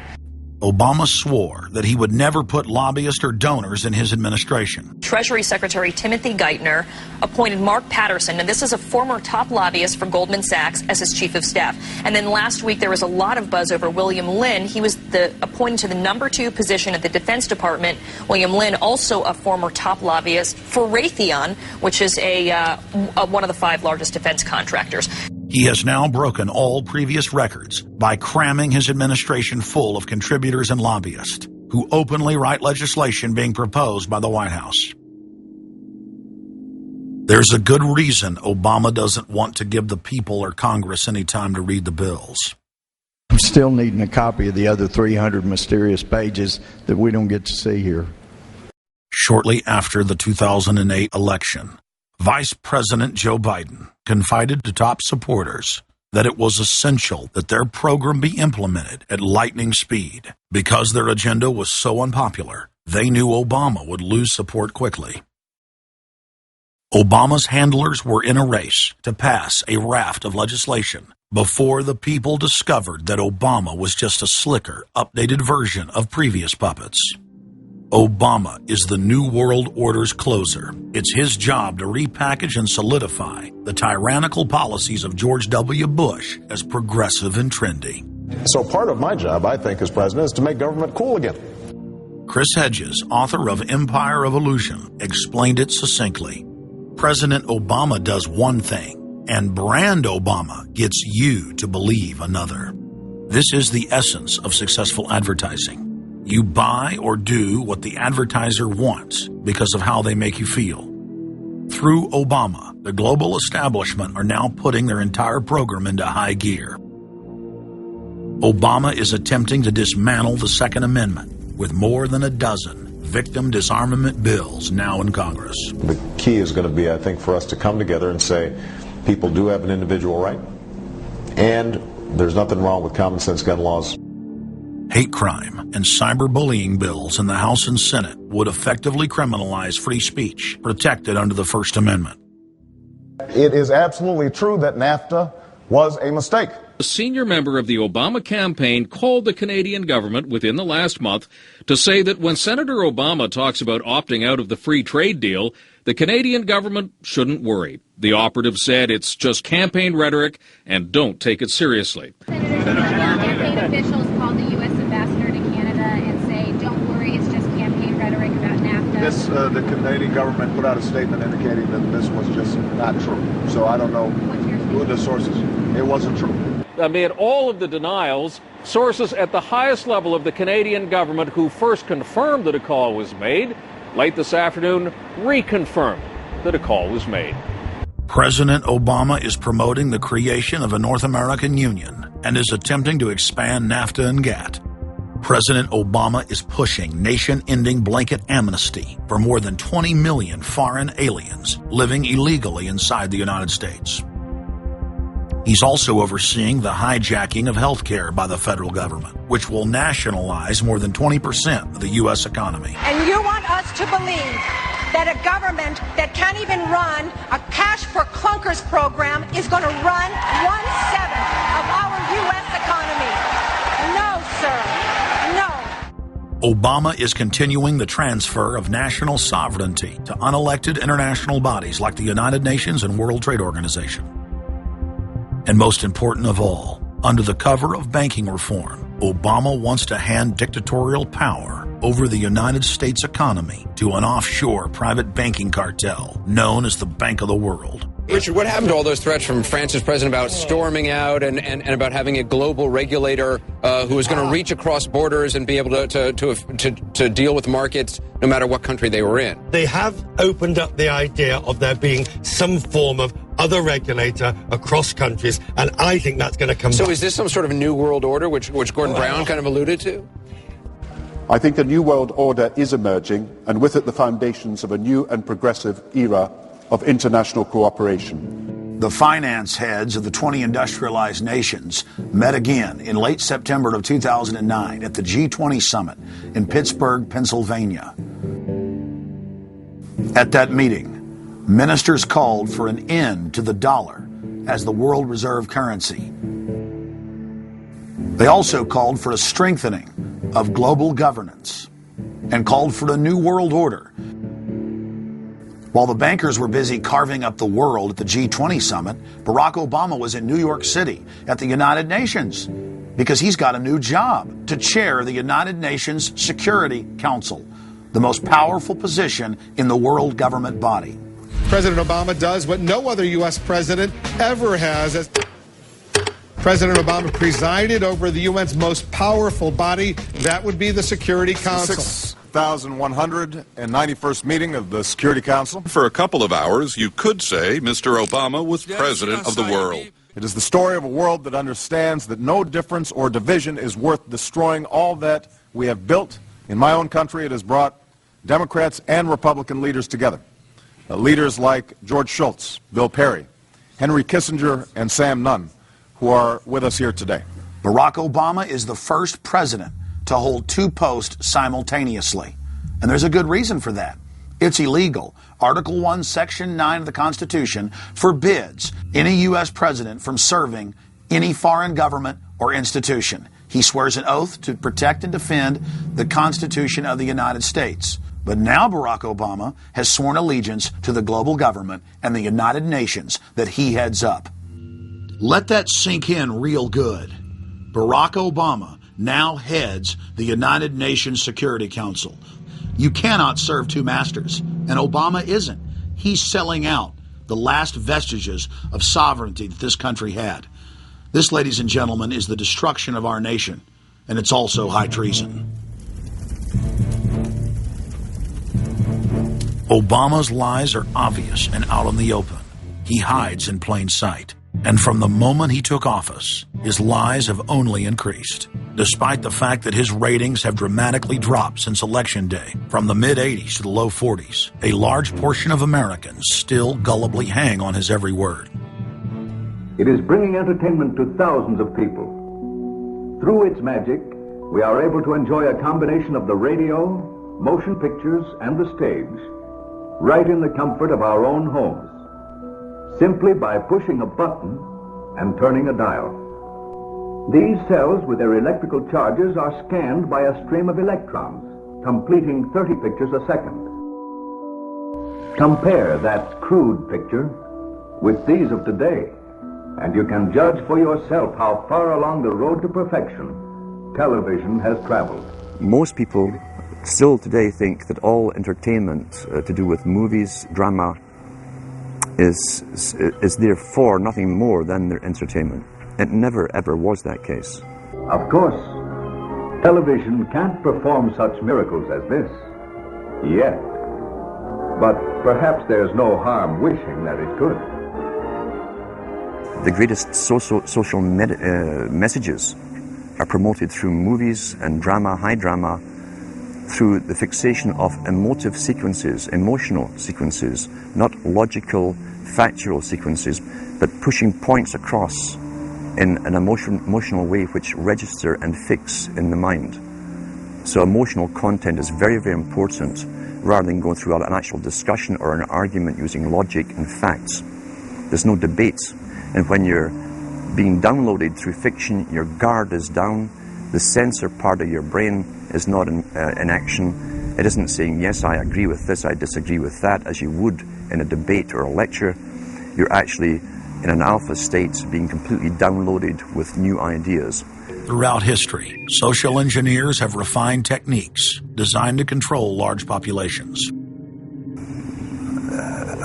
Obama swore that he would never put lobbyists or donors in his administration. Treasury Secretary Timothy Geithner appointed Mark Patterson, and this is a former top lobbyist for Goldman Sachs, as his chief of staff. And then last week there was a lot of buzz over William Lynn. He was appointed to the #2 position at the Defense Department. William Lynn, also a former top lobbyist for Raytheon, which is one of the 5 largest defense contractors. He has now broken all previous records by cramming his administration full of contributors and lobbyists who openly write legislation being proposed by the White House. There's a good reason Obama doesn't want to give the people or Congress any time to read the bills. I'm still needing a copy of the other 300 mysterious pages that we don't get to see here. Shortly after the 2008 election, Vice President Joe Biden confided to top supporters that it was essential that their program be implemented at lightning speed. Because their agenda was so unpopular, they knew Obama would lose support quickly. Obama's handlers were in a race to pass a raft of legislation before the people discovered that Obama was just a slicker, updated version of previous puppets. Obama is the New World Order's closer. It's his job to repackage and solidify the tyrannical policies of George W. Bush as progressive and trendy. So part of my job, I think, as president, is to make government cool again. Chris Hedges, author of Empire of Illusion, explained it succinctly. President Obama does one thing, and brand Obama gets you to believe another. This is the essence of successful advertising. You buy or do what the advertiser wants because of how they make you feel. Through Obama, the global establishment are now putting their entire program into high gear. Obama is attempting to dismantle the Second Amendment with more than a dozen victim disarmament bills now in Congress. The key is going to be, I think, for us to come together and say people do have an individual right, and there's nothing wrong with common sense gun laws. Hate crime and cyberbullying bills in the House and Senate would effectively criminalize free speech protected under the First Amendment. It is absolutely true that NAFTA was a mistake. A senior member of the Obama campaign called the Canadian government within the last month to say that when Senator Obama talks about opting out of the free trade deal, the Canadian government shouldn't worry. The operative said it's just campaign rhetoric and don't take it seriously. Campaign officials called the U.S. ambassador to Canada and say, don't worry, it's just campaign rhetoric about NAFTA. The Canadian government put out a statement indicating that this was just not true. So I don't know who the sources. It wasn't true. Amid all of the denials, sources at the highest level of the Canadian government who first confirmed that a call was made, late this afternoon reconfirmed that a call was made. President Obama is promoting the creation of a North American Union and is attempting to expand NAFTA and GATT. President Obama is pushing nation-ending blanket amnesty for more than 20 million foreign aliens living illegally inside the United States. He's also overseeing the hijacking of health care by the federal government, which will nationalize more than 20% of the U.S. economy. And you want us to believe that a government that can't even run a cash for clunkers program is going to run 1/7 of our U.S. economy. No, sir. No. Obama is continuing the transfer of national sovereignty to unelected international bodies like the United Nations and World Trade Organization. And most important of all, under the cover of banking reform, Obama wants to hand dictatorial power over the United States economy to an offshore private banking cartel known as the Bank of the World. Richard, what happened to all those threats from France's president about storming out and about having a global regulator who is going to reach across borders and be able to deal with markets no matter what country they were in? They have opened up the idea of there being some form of other regulator across countries, and I think that's going to come back. So is this some sort of new world order, which Gordon Brown kind of alluded to? I think a new world order is emerging, and with it the foundations of a new and progressive era of international cooperation. The finance heads of the 20 industrialized nations met again in late September of 2009 at the G20 summit in Pittsburgh, Pennsylvania. At that meeting, ministers called for an end to the dollar as the world reserve currency. They also called for a strengthening of global governance and called for a new world order. While the bankers were busy carving up the world at the G20 summit, Barack Obama was in New York City at the United Nations because he's got a new job to chair the United Nations Security Council, the most powerful position in the world government body. President Obama does what no other U.S. president ever has. As President Obama presided over the UN's most powerful body, that would be the Security Council. 6,191st meeting of the Security Council. For a couple of hours, you could say Mr. Obama was president of the world. It is the story of a world that understands that no difference or division is worth destroying all that we have built. In my own country, it has brought Democrats and Republican leaders together. Leaders like George Shultz, Bill Perry, Henry Kissinger, and Sam Nunn, who are with us here today. Barack Obama is the first president to hold two posts simultaneously. And there's a good reason for that. It's illegal. Article 1, Section 9 of the Constitution forbids any U.S. president from serving any foreign government or institution. He swears an oath to protect and defend the Constitution of the United States. But now Barack Obama has sworn allegiance to the global government and the United Nations that he heads up. Let that sink in real good. Barack Obama now heads the United Nations Security Council. You cannot serve two masters, and Obama isn't. He's selling out the last vestiges of sovereignty that this country had. This, ladies and gentlemen, is the destruction of our nation, and it's also high treason. Obama's lies are obvious and out in the open. He hides in plain sight. And from the moment he took office, his lies have only increased. Despite the fact that his ratings have dramatically dropped since Election Day, from the mid-80s to the low 40s, a large portion of Americans still gullibly hang on his every word. It is bringing entertainment to thousands of people. Through its magic, we are able to enjoy a combination of the radio, motion pictures, and the stage, right in the comfort of our own homes, simply by pushing a button and turning a dial. These cells with their electrical charges are scanned by a stream of electrons, completing 30 pictures a second. Compare that crude picture with these of today, and you can judge for yourself how far along the road to perfection television has traveled. Most people still today think that all entertainment to do with movies, drama, is therefore nothing more than their entertainment. It never ever was that case. Of course, television can't perform such miracles as this, yet. But perhaps there's no harm wishing that it could. The greatest social messages are promoted through movies and drama, high drama, through the fixation of emotive sequences, emotional sequences, not logical, factual sequences, but pushing points across in an emotional way which register and fix in the mind. So emotional content is very, very important, rather than going through an actual discussion or an argument using logic and facts. There's no debate. And when you're being downloaded through fiction, your guard is down, the censor part of your brain is not in action. It isn't saying, yes, I agree with this, I disagree with that, as you would in a debate or a lecture. You're actually in an alpha state, being completely downloaded with new ideas. Throughout history, social engineers have refined techniques designed to control large populations.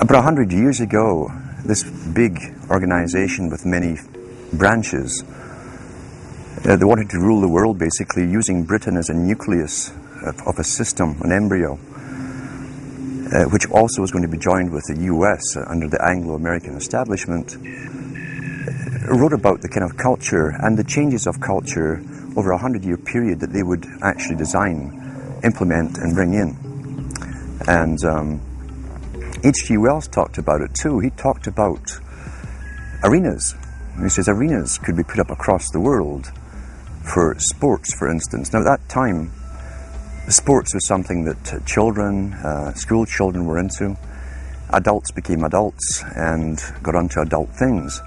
About 100 years ago, this big organization with many branches, they wanted to rule the world basically using Britain as a nucleus of a system, an embryo, which also was going to be joined with the US under the Anglo-American establishment, wrote about the kind of culture and the changes of culture over a 100-year period that they would actually design, implement, and bring in. And H.G. Wells talked about it too. He talked about arenas. He says arenas could be put up across the world for sports, for instance. Now, at that time, sports was something that children, school children were into. Adults became adults and got onto adult things.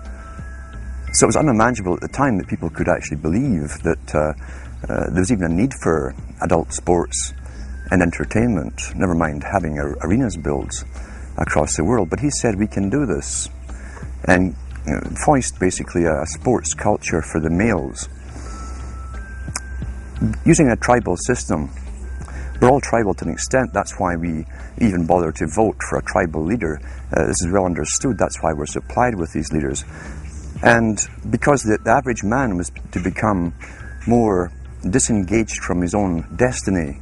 So it was unimaginable at the time that people could actually believe that there was even a need for adult sports and entertainment, never mind having arenas built across the world. But he said we can do this, and foist basically a sports culture for the males. Using a tribal system, we're all tribal to an extent. That's why we even bother to vote for a tribal leader. This is well understood. That's why we're supplied with these leaders. And because the average man was to become more disengaged from his own destiny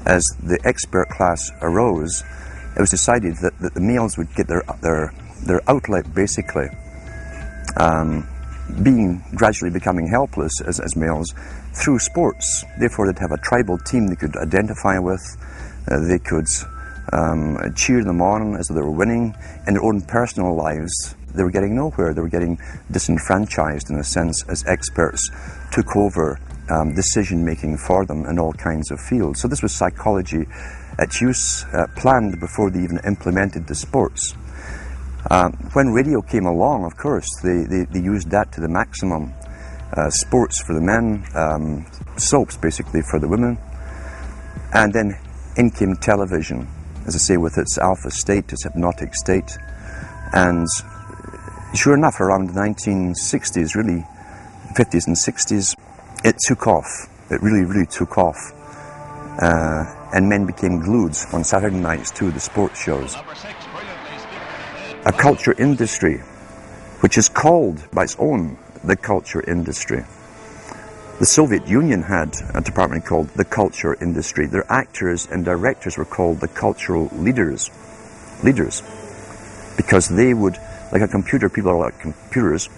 as the expert class arose, it was decided that the males would get their outlet, basically, gradually becoming helpless as males through sports. Therefore, they'd have a tribal team they could identify with. They could cheer them on as they were winning. In their own personal lives, they were getting nowhere. They were getting disenfranchised, in a sense, as experts took over decision-making for them in all kinds of fields. So this was psychology at use, planned before they even implemented the sports. When radio came along, of course, they used that to the maximum. Sports for the men, soaps basically for the women, and then in came television, as I say, with its alpha state, its hypnotic state. And sure enough, around the 1960s, really, 50s and 60s, it took off. It really, really took off. And men became glued on Saturday nights to the sports shows. A culture industry, which is called by its own the culture industry. The Soviet Union had a department called the culture industry. Their actors and directors were called the cultural leaders, because they would, like a computer, people are like computers,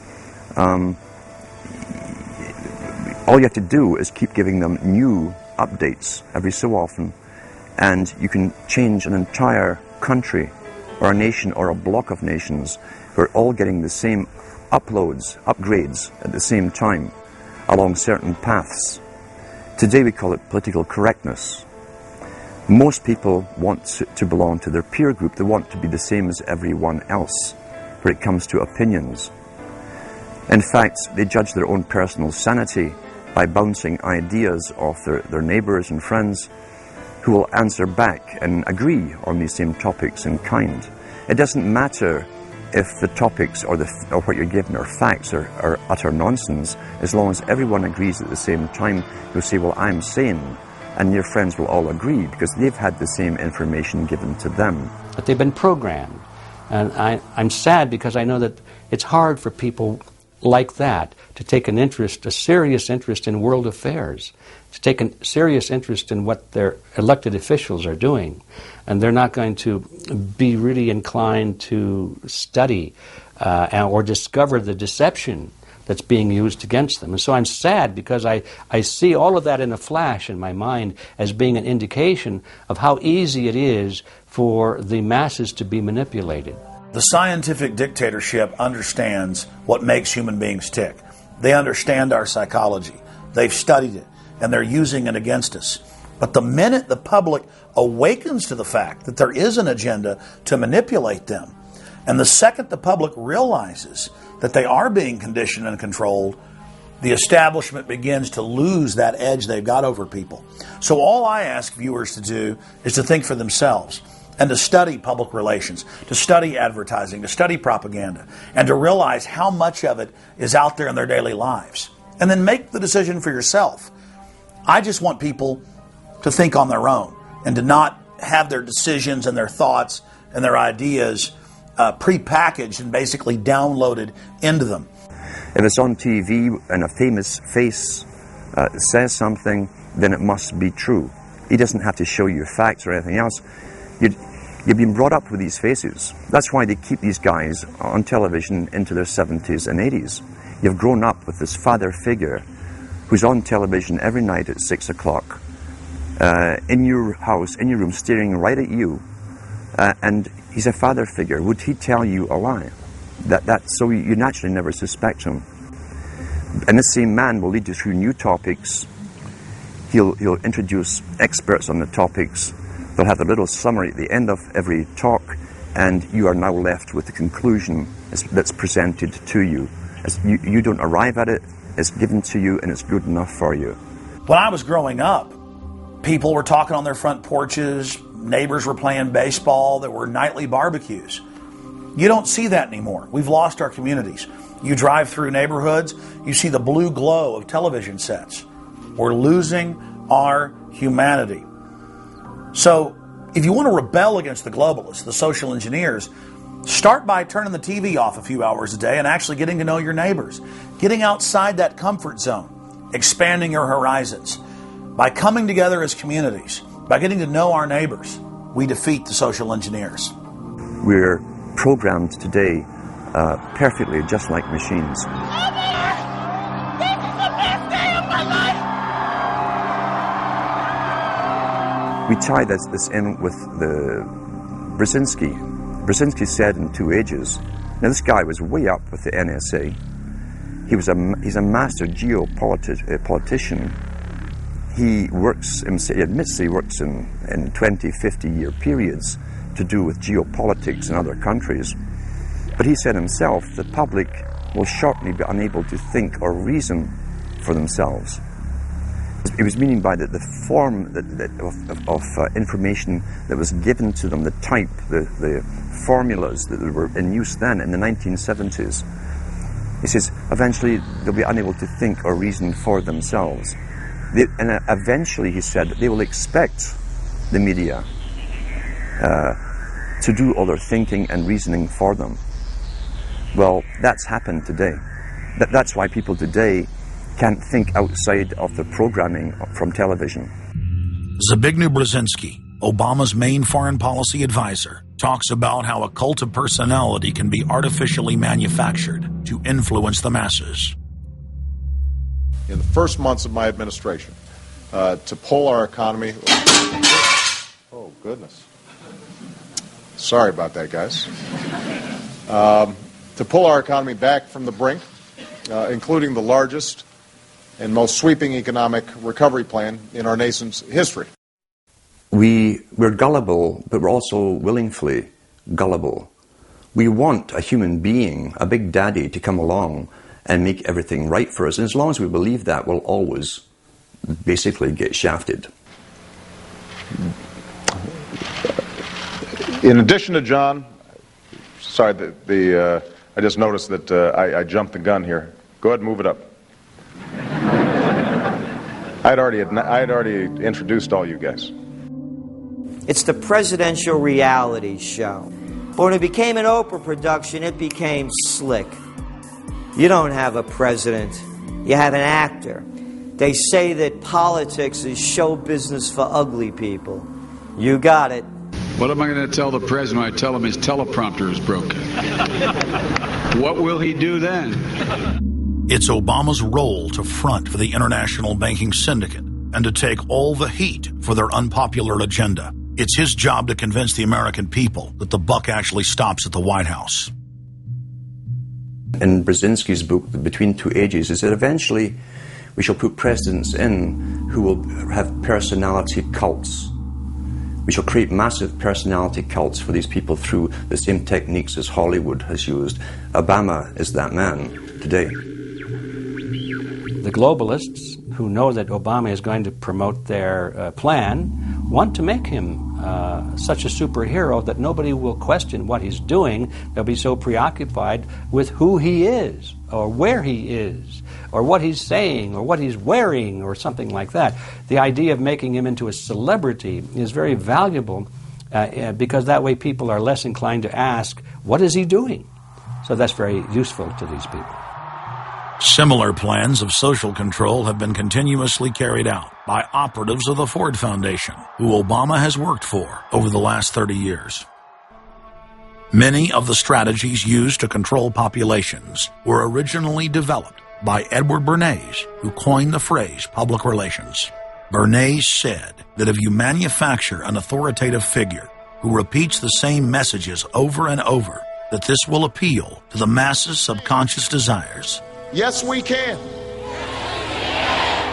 all you have to do is keep giving them new updates every so often, and you can change an entire country or a nation or a block of nations who are all getting the same upgrades at the same time along certain paths. Today we call it political correctness. Most people want to belong to their peer group. They want to be the same as everyone else when it comes to opinions. In fact, they judge their own personal sanity by bouncing ideas off their neighbours and friends who will answer back and agree on these same topics in kind. It doesn't matter if the topics or what you're given are facts or utter nonsense, as long as everyone agrees at the same time. You'll say, well, I'm sane, and your friends will all agree because they've had the same information given to them. But they've been programmed, and I'm sad because I know that it's hard for people like that to take an interest, a serious interest in world affairs, to take a serious interest in what their elected officials are doing. And they're not going to be really inclined to study or discover the deception that's being used against them. And so I'm sad because I see all of that in a flash in my mind as being an indication of how easy it is for the masses to be manipulated. The scientific dictatorship understands what makes human beings tick. They understand our psychology. They've studied it, and they're using it against us. But the minute the public awakens to the fact that there is an agenda to manipulate them, and the second the public realizes that they are being conditioned and controlled, the establishment begins to lose that edge they've got over people. So all I ask viewers to do is to think for themselves and to study public relations, to study advertising, to study propaganda, and to realize how much of it is out there in their daily lives. And then make the decision for yourself. I just want people to think on their own and to not have their decisions and their thoughts and their ideas pre-packaged and basically downloaded into them. If it's on TV and a famous face says something, then it must be true. He doesn't have to show you facts or anything else. You've been brought up with these faces. That's why they keep these guys on television into their 70s and 80s. You've grown up with this father figure who's on television every night at 6 o'clock, in your house, in your room, staring right at you, and he's a father figure. Would he tell you a lie? So you naturally never suspect him. And this same man will lead you through new topics. He'll introduce experts on the topics. They'll have a little summary at the end of every talk, and you are now left with the conclusion that's presented to you. You don't arrive at it, it's given to you, and it's good enough for you. When I was growing up, people were talking on their front porches, neighbors were playing baseball, there were nightly barbecues. You don't see that anymore. We've lost our communities. You drive through neighborhoods, you see the blue glow of television sets. We're losing our humanity. So, if you want to rebel against the globalists, the social engineers, start by turning the TV off a few hours a day and actually getting to know your neighbors. Getting outside that comfort zone. Expanding your horizons. By coming together as communities, by getting to know our neighbors, we defeat the social engineers. We're programmed today perfectly just like machines. This is the best day of my life! We tie this in with the Brzezinski. Brzezinski said in 2 Ages, now this guy was way up with the NSA. He's a master geopolitician. He admits he works in 20, 50-year periods to do with geopolitics in other countries. But he said himself, the public will shortly be unable to think or reason for themselves. He was meaning by the form of information that was given to them, the type, the formulas that were in use then in the 1970s. He says, eventually they'll be unable to think or reason for themselves. And eventually, he said, they will expect the media to do all their thinking and reasoning for them. Well, that's happened today. That's why people today can't think outside of the programming from television. Zbigniew Brzezinski, Obama's main foreign policy advisor, talks about how a cult of personality can be artificially manufactured to influence the masses. In the first months of my administration, to pull our economy... Oh, goodness. Sorry about that, guys. To pull our economy back from the brink, including the largest and most sweeping economic recovery plan in our nation's history. We're gullible, but we're also willingly gullible. We want a human being, a big daddy, to come along and make everything right for us. And as long as we believe that, we'll always basically get shafted. In addition to John, sorry, I just noticed that I jumped the gun here. Go ahead and move it up. I'd already introduced all you guys. It's the presidential reality show. But when it became an Oprah production, it became slick. You don't have a president. You have an actor. They say that politics is show business for ugly people. You got it. What am I going to tell the president when I tell him his teleprompter is broken? What will he do then? It's Obama's role to front for the international banking syndicate and to take all the heat for their unpopular agenda. It's his job to convince the American people that the buck actually stops at the White House. In Brzezinski's book, Between Two Ages, is that eventually we shall put presidents in who will have personality cults. We shall create massive personality cults for these people through the same techniques as Hollywood has used. Obama is that man today. The globalists, who know that Obama is going to promote their plan, want to make him such a superhero that nobody will question what he's doing. They'll be so preoccupied with who he is, or where he is, or what he's saying, or what he's wearing, or something like that. The idea of making him into a celebrity is very valuable because that way people are less inclined to ask, what is he doing? So that's very useful to these people. Similar plans of social control have been continuously carried out by operatives of the Ford Foundation, who Obama has worked for over the last 30 years. Many of the strategies used to control populations were originally developed by Edward Bernays, who coined the phrase public relations. Bernays said that if you manufacture an authoritative figure who repeats the same messages over and over, that this will appeal to the masses' subconscious desires. Yes, we can.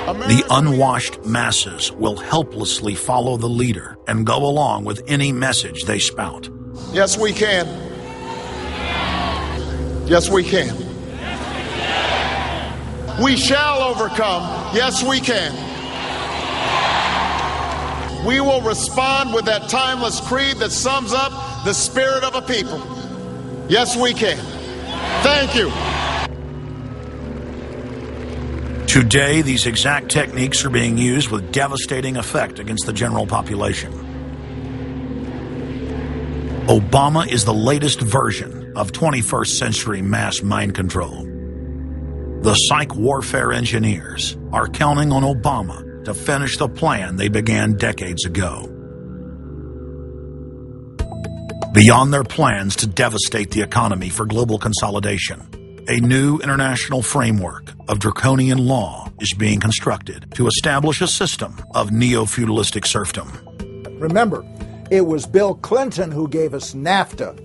The unwashed masses will helplessly follow the leader and go along with any message they spout. Yes, we can. Yes, we can. We shall overcome. Yes, we can. we will respond with that timeless creed that sums up the spirit of a people. Yes, we can. Thank you. Today, these exact techniques are being used with devastating effect against the general population. Obama is the latest version of 21st century mass mind control. The psych warfare engineers are counting on Obama to finish the plan they began decades ago. Beyond their plans to devastate the economy for global consolidation, a new international framework of draconian law is being constructed to establish a system of neo-feudalistic serfdom. Remember, it was Bill Clinton who gave us NAFTA.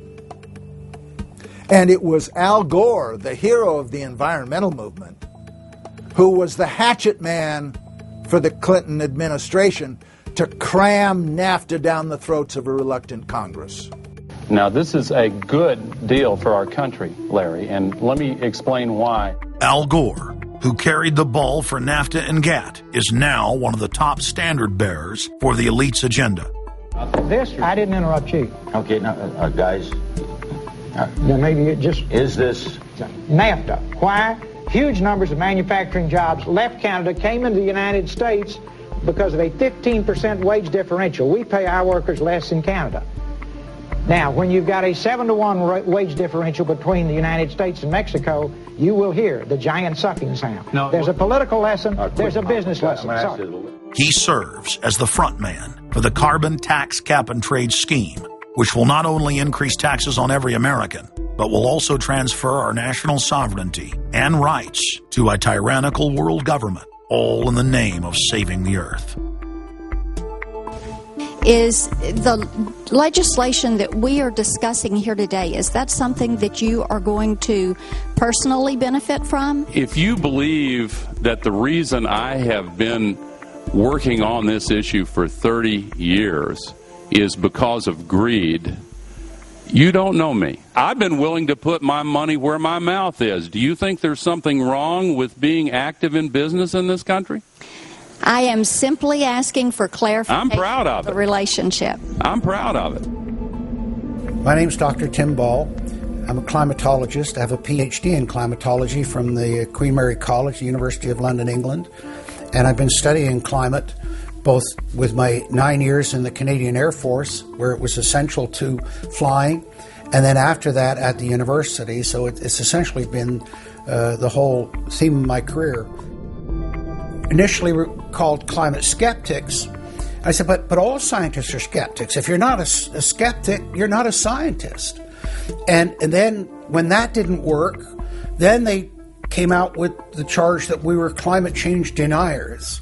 And it was Al Gore, the hero of the environmental movement, who was the hatchet man for the Clinton administration to cram NAFTA down the throats of a reluctant Congress. Now, this is a good deal for our country, Larry, and let me explain why. Al Gore, who carried the ball for NAFTA and GATT, is now one of the top standard bearers for the elite's agenda. I didn't interrupt you. Okay, now, guys. Now maybe it just... Is this... NAFTA. Why? Huge numbers of manufacturing jobs left Canada, came into the United States because of a 15% wage differential. We pay our workers less in Canada. Now, when you've got a 7-to-1 wage differential between the United States and Mexico, you will hear the giant sucking sound. No, there's a political lesson, there's a business lesson. Sorry. He serves as the front man for the carbon tax cap and trade scheme, which will not only increase taxes on every American, but will also transfer our national sovereignty and rights to a tyrannical world government, all in the name of saving the earth. Is the legislation that we are discussing here today, is that something that you are going to personally benefit from? If you believe that the reason I have been working on this issue for 30 years is because of greed, you don't know me. I've been willing to put my money where my mouth is. Do you think there's something wrong with being active in business in this country? I am simply asking for clarification. I'm proud of the it. Relationship. I'm proud of it. My name's Dr. Tim Ball. I'm a climatologist. I have a PhD in climatology from the Queen Mary College, the University of London, England. And I've been studying climate both with my 9 years in the Canadian Air Force, where it was essential to flying, and then after that at the university. So it's essentially been the whole theme of my career. Initially called climate skeptics. I said, but all scientists are skeptics. If you're not a skeptic, you're not a scientist. And then when that didn't work, then they came out with the charge that we were climate change deniers.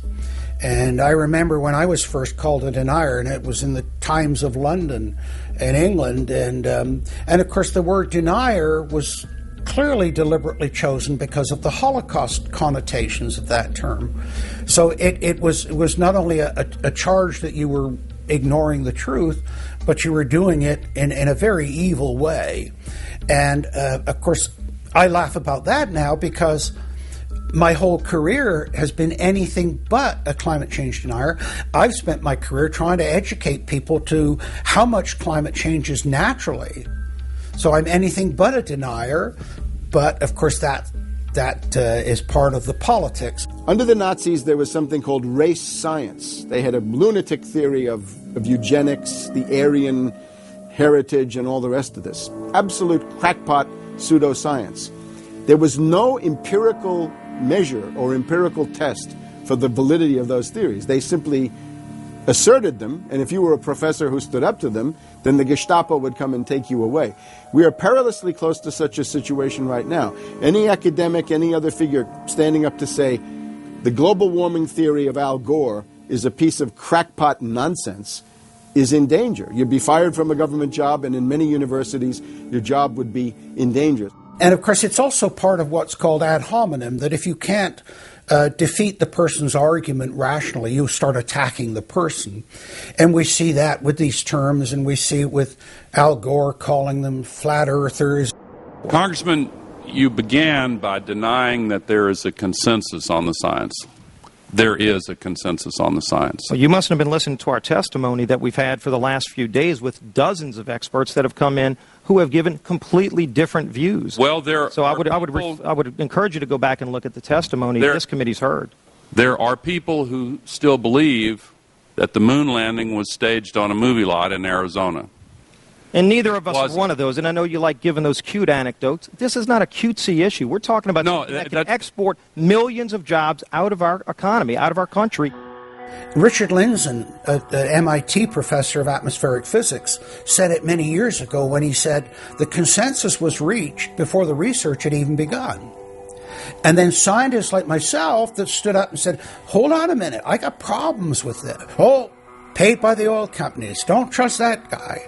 And I remember when I was first called a denier, and it was in the Times of London and England. And of course, the word denier was clearly deliberately chosen because of the Holocaust connotations of that term. So it was not only a charge that you were ignoring the truth, but you were doing it in a very evil way. And of course, I laugh about that now because my whole career has been anything but a climate change denier. I've spent my career trying to educate people to how much climate changes naturally. So I'm anything but a denier, but of course that is part of the politics. Under the Nazis, there was something called race science. They had a lunatic theory of eugenics, the Aryan heritage, and all the rest of this. Absolute crackpot pseudoscience. There was no empirical measure or empirical test for the validity of those theories. They simply asserted them, and if you were a professor who stood up to them, then the Gestapo would come and take you away. We are perilously close to such a situation right now. Any academic, any other figure standing up to say the global warming theory of Al Gore is a piece of crackpot nonsense is in danger. You'd be fired from a government job, and in many universities, your job would be in danger. And of course, it's also part of what's called ad hominem, that if you can't defeat the person's argument rationally, you start attacking the person. And we see that with these terms, and we see it with Al Gore calling them flat earthers. Congressman, you began by denying that there is a consensus on the science. there is a consensus on the science. Well, you mustn't have been listening to our testimony that we've had for the last few days with dozens of experts that have come in who have given completely different views. Well, I would encourage you to go back and look at the testimony this committee's heard. There are people who still believe that the moon landing was staged on a movie lot in Arizona. And neither of us are one of those, and I know you like giving those cute anecdotes. This is not a cutesy issue. We're talking about something that can export millions of jobs out of our economy, out of our country. Richard Lindzen, the MIT professor of atmospheric physics, said it many years ago when he said the consensus was reached before the research had even begun. And then scientists like myself that stood up and said, hold on a minute, I got problems with this. Oh, paid by the oil companies. Don't trust that guy.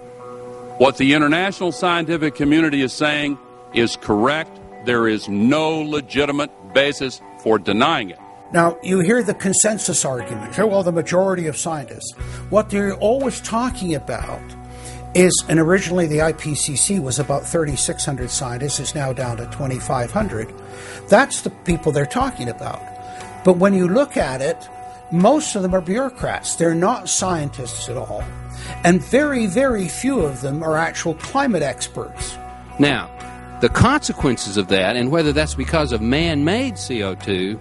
What the international scientific community is saying is correct. There is no legitimate basis for denying it. Now, you hear the consensus argument. Well, the majority of scientists. What they're always talking about is, and originally the IPCC was about 3,600 scientists, it's now down to 2,500. That's the people they're talking about. But when you look at it, most of them are bureaucrats. They're not scientists at all. And very, very few of them are actual climate experts. Now, the consequences of that, and whether that's because of man-made CO2,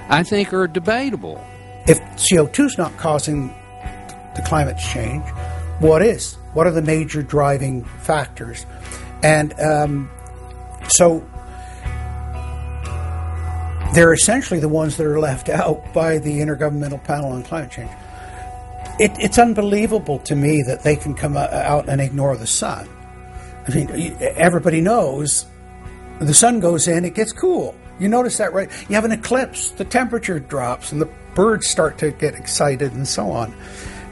I think are debatable. If CO2 is not causing the climate change, what is? What are the major driving factors? And so they're essentially the ones that are left out by the Intergovernmental Panel on Climate Change. It's unbelievable to me that they can come out and ignore the sun. I mean, everybody knows the sun goes in, it gets cool. You notice that, right? You have an eclipse, the temperature drops, and the birds start to get excited and so on.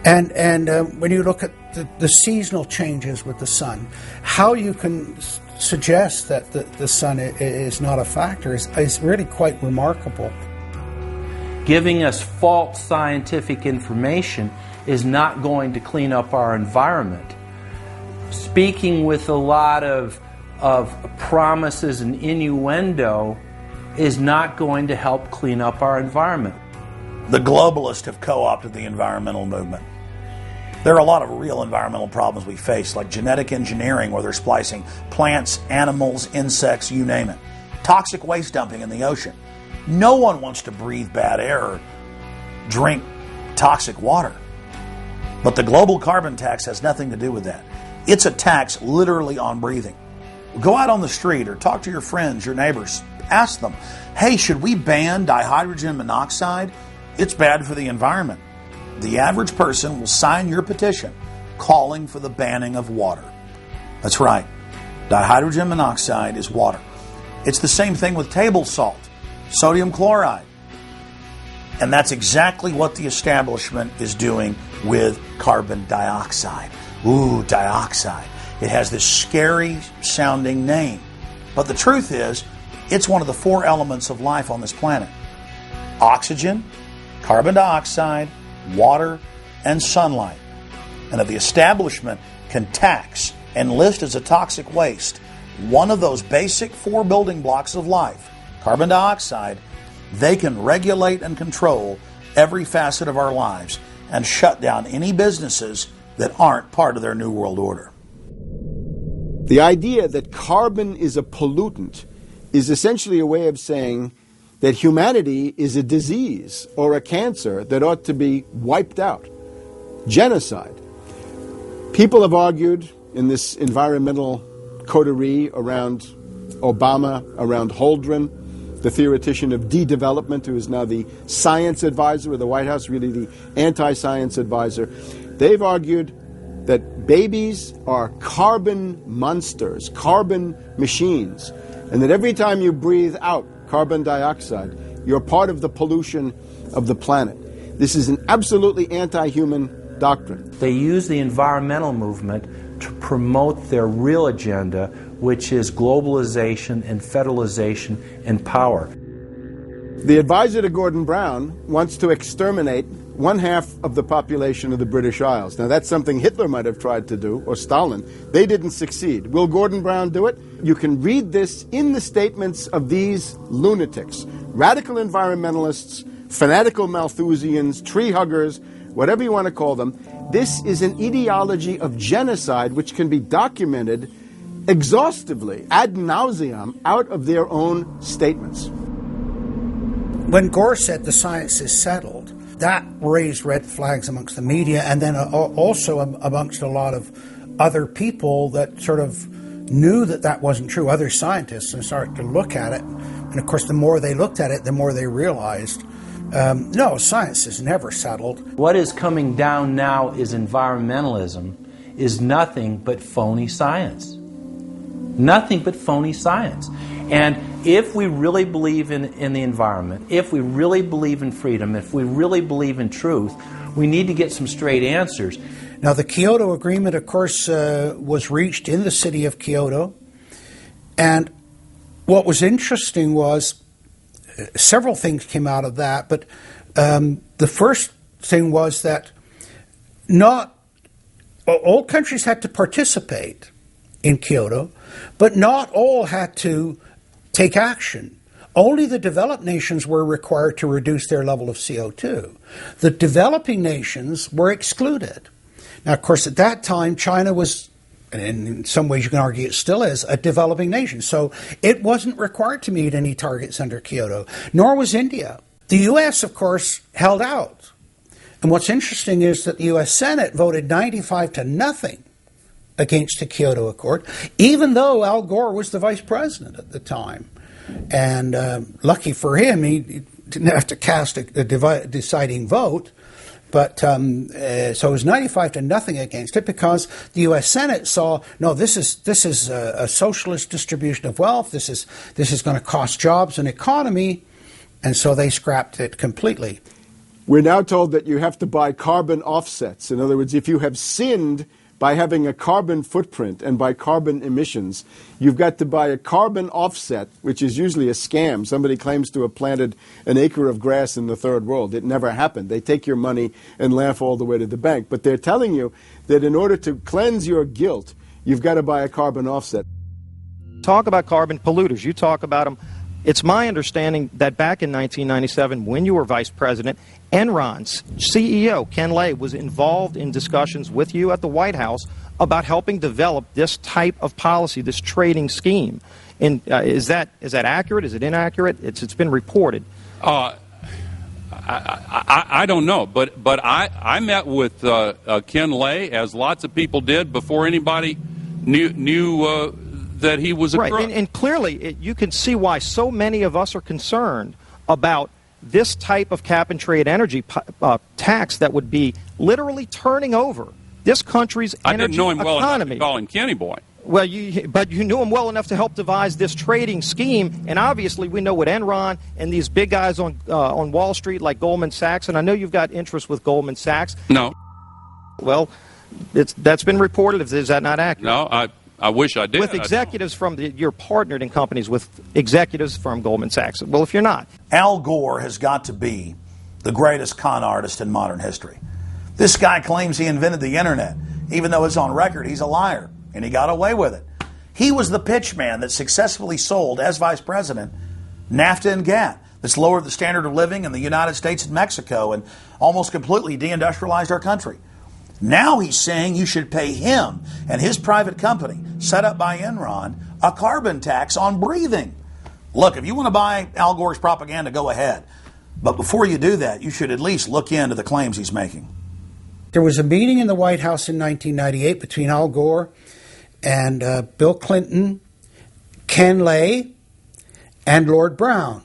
And when you look at the seasonal changes with the sun, how you can suggest that the sun is not a factor is really quite remarkable. Giving us false scientific information is not going to clean up our environment. Speaking with a lot of promises and innuendo is not going to help clean up our environment. The globalists have co-opted the environmental movement. There are a lot of real environmental problems we face, like genetic engineering, where they're splicing plants, animals, insects, you name it. Toxic waste dumping in the ocean. No one wants to breathe bad air or drink toxic water. But the global carbon tax has nothing to do with that. It's a tax literally on breathing. Go out on the street or talk to your friends, your neighbors. Ask them, hey, should we ban dihydrogen monoxide? It's bad for the environment. The average person will sign your petition calling for the banning of water. That's right. Dihydrogen monoxide is water. It's the same thing with table salt, sodium chloride. And that's exactly what the establishment is doing with carbon dioxide. Ooh, dioxide. It has this scary sounding name. But the truth is, it's one of the 4 elements of life on this planet. Oxygen, carbon dioxide, water, and sunlight. And if the establishment can tax and list as a toxic waste one of those basic 4 building blocks of life, carbon dioxide, they can regulate and control every facet of our lives and shut down any businesses that aren't part of their New World Order. The idea that carbon is a pollutant is essentially a way of saying that humanity is a disease or a cancer that ought to be wiped out. Genocide. People have argued in this environmental coterie around Obama, around Holdren, the theoretician of de-development, who is now the science advisor of the White House, really the anti-science advisor. They've argued that babies are carbon monsters, carbon machines, and that every time you breathe out carbon dioxide, you're part of the pollution of the planet. This is an absolutely anti-human doctrine. They use the environmental movement to promote their real agenda, which is globalization and federalization and power. The advisor to Gordon Brown wants to exterminate 1/2 of the population of the British Isles. Now, that's something Hitler might have tried to do, or Stalin. They didn't succeed. Will Gordon Brown do it? You can read this in the statements of these lunatics, radical environmentalists fanatical Malthusians, tree huggers, whatever you want to call them. This is an ideology of genocide which can be documented exhaustively, ad nauseum, out of their own statements. When Gore said the science is settled, that raised red flags amongst the media and then also amongst a lot of other people that sort of knew that that wasn't true, other scientists, and started to look at it. And of course, the more they looked at it, the more they realized, no, science is never settled. What is coming down now is environmentalism is nothing but phony science. Nothing but phony science. And if we really believe in the environment, if we really believe in freedom, if we really believe in truth, we need to get some straight answers. Now, the Kyoto Agreement, of course, was reached in the city of Kyoto. And what was interesting was several things came out of that. But the first thing was that not all countries had to participate in Kyoto, but not all had to take action. Only the developed nations were required to reduce their level of CO2. The developing nations were excluded. Now, of course, at that time, China was, and in some ways you can argue it still is, a developing nation. So it wasn't required to meet any targets under Kyoto, nor was India. The U.S., of course, held out. And what's interesting is that the U.S. Senate voted 95-0 against the Kyoto Accord, even though Al Gore was the vice president at the time. And lucky for him, he didn't have to cast a deciding vote. But so it was 95-0 against it because the U.S. Senate saw, no, this is a socialist distribution of wealth. This is going to cost jobs and economy, and so they scrapped it completely. We're now told that you have to buy carbon offsets. In other words, if you have sinned by having a carbon footprint and by carbon emissions, you've got to buy a carbon offset, which is usually a scam. Somebody claims to have planted an acre of grass in the third world. It never happened. They take your money and laugh all the way to the bank. But they're telling you that in order to cleanse your guilt, you've got to buy a carbon offset. Talk about carbon polluters. You talk about them. It's my understanding that back in 1997, when you were vice president, Enron's CEO, Ken Lay, was involved in discussions with you at the White House about helping develop this type of policy, this trading scheme. And is that accurate? Is it inaccurate? It's been reported. I don't know, but I met with Ken Lay, as lots of people did, before anybody knew that he was a crook. Right, and clearly you can see why so many of us are concerned about this type of cap-and-trade energy tax that would be literally turning over this country's energy economy. I didn't know him well enough to call him Kenny Boy. Well, but you knew him well enough to help devise this trading scheme, and obviously we know what Enron and these big guys on Wall Street like Goldman Sachs, and I know you've got interest with Goldman Sachs. No. Well, that's been reported. Is that not accurate? No, I wish I did. With executives you're partnered in companies with executives from Goldman Sachs. Well, if you're not. Al Gore has got to be the greatest con artist in modern history. This guy claims he invented the internet, even though it's on record he's a liar, and he got away with it. He was the pitchman that successfully sold, as vice president, NAFTA and GATT, that's lowered the standard of living in the United States and Mexico and almost completely deindustrialized our country. Now he's saying you should pay him and his private company, set up by Enron, a carbon tax on breathing. Look, if you want to buy Al Gore's propaganda, go ahead. But before you do that, you should at least look into the claims he's making. There was a meeting in the White House in 1998 between Al Gore and Bill Clinton, Ken Lay, and Lord Brown.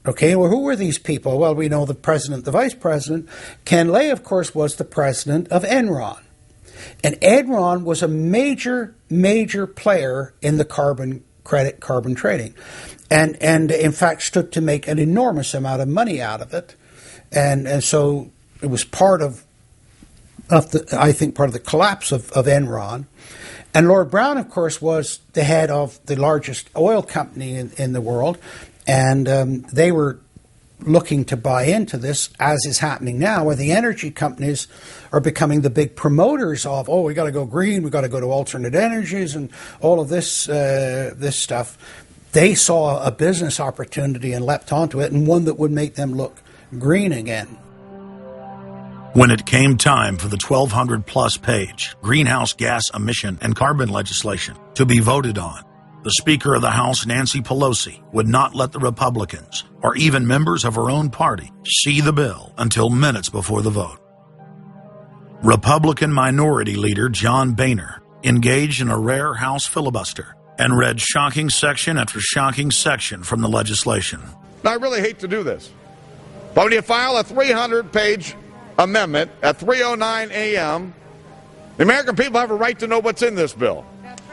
Okay, well, who were these people? Well, we know the president, the vice president. Ken Lay, of course, was the president of Enron. And Enron was a major player in the carbon trading. And in fact, stood to make an enormous amount of money out of it. And so it was part of the collapse of Enron. And Lord Brown, of course, was the head of the largest oil company in the world. And they were looking to buy into this, as is happening now, where the energy companies are becoming the big promoters of, we got to go green, we got to go to alternate energies, and all of this stuff. They saw a business opportunity and leapt onto it, and one that would make them look green again. When it came time for the 1,200-plus page greenhouse gas emission and carbon legislation to be voted on, the Speaker of the House, Nancy Pelosi, would not let the Republicans, or even members of her own party, see the bill until minutes before the vote. Republican Minority Leader John Boehner engaged in a rare House filibuster and read shocking section after shocking section from the legislation. I really hate to do this, but when you file a 300-page amendment at 3:09 a.m., the American people have a right to know what's in this bill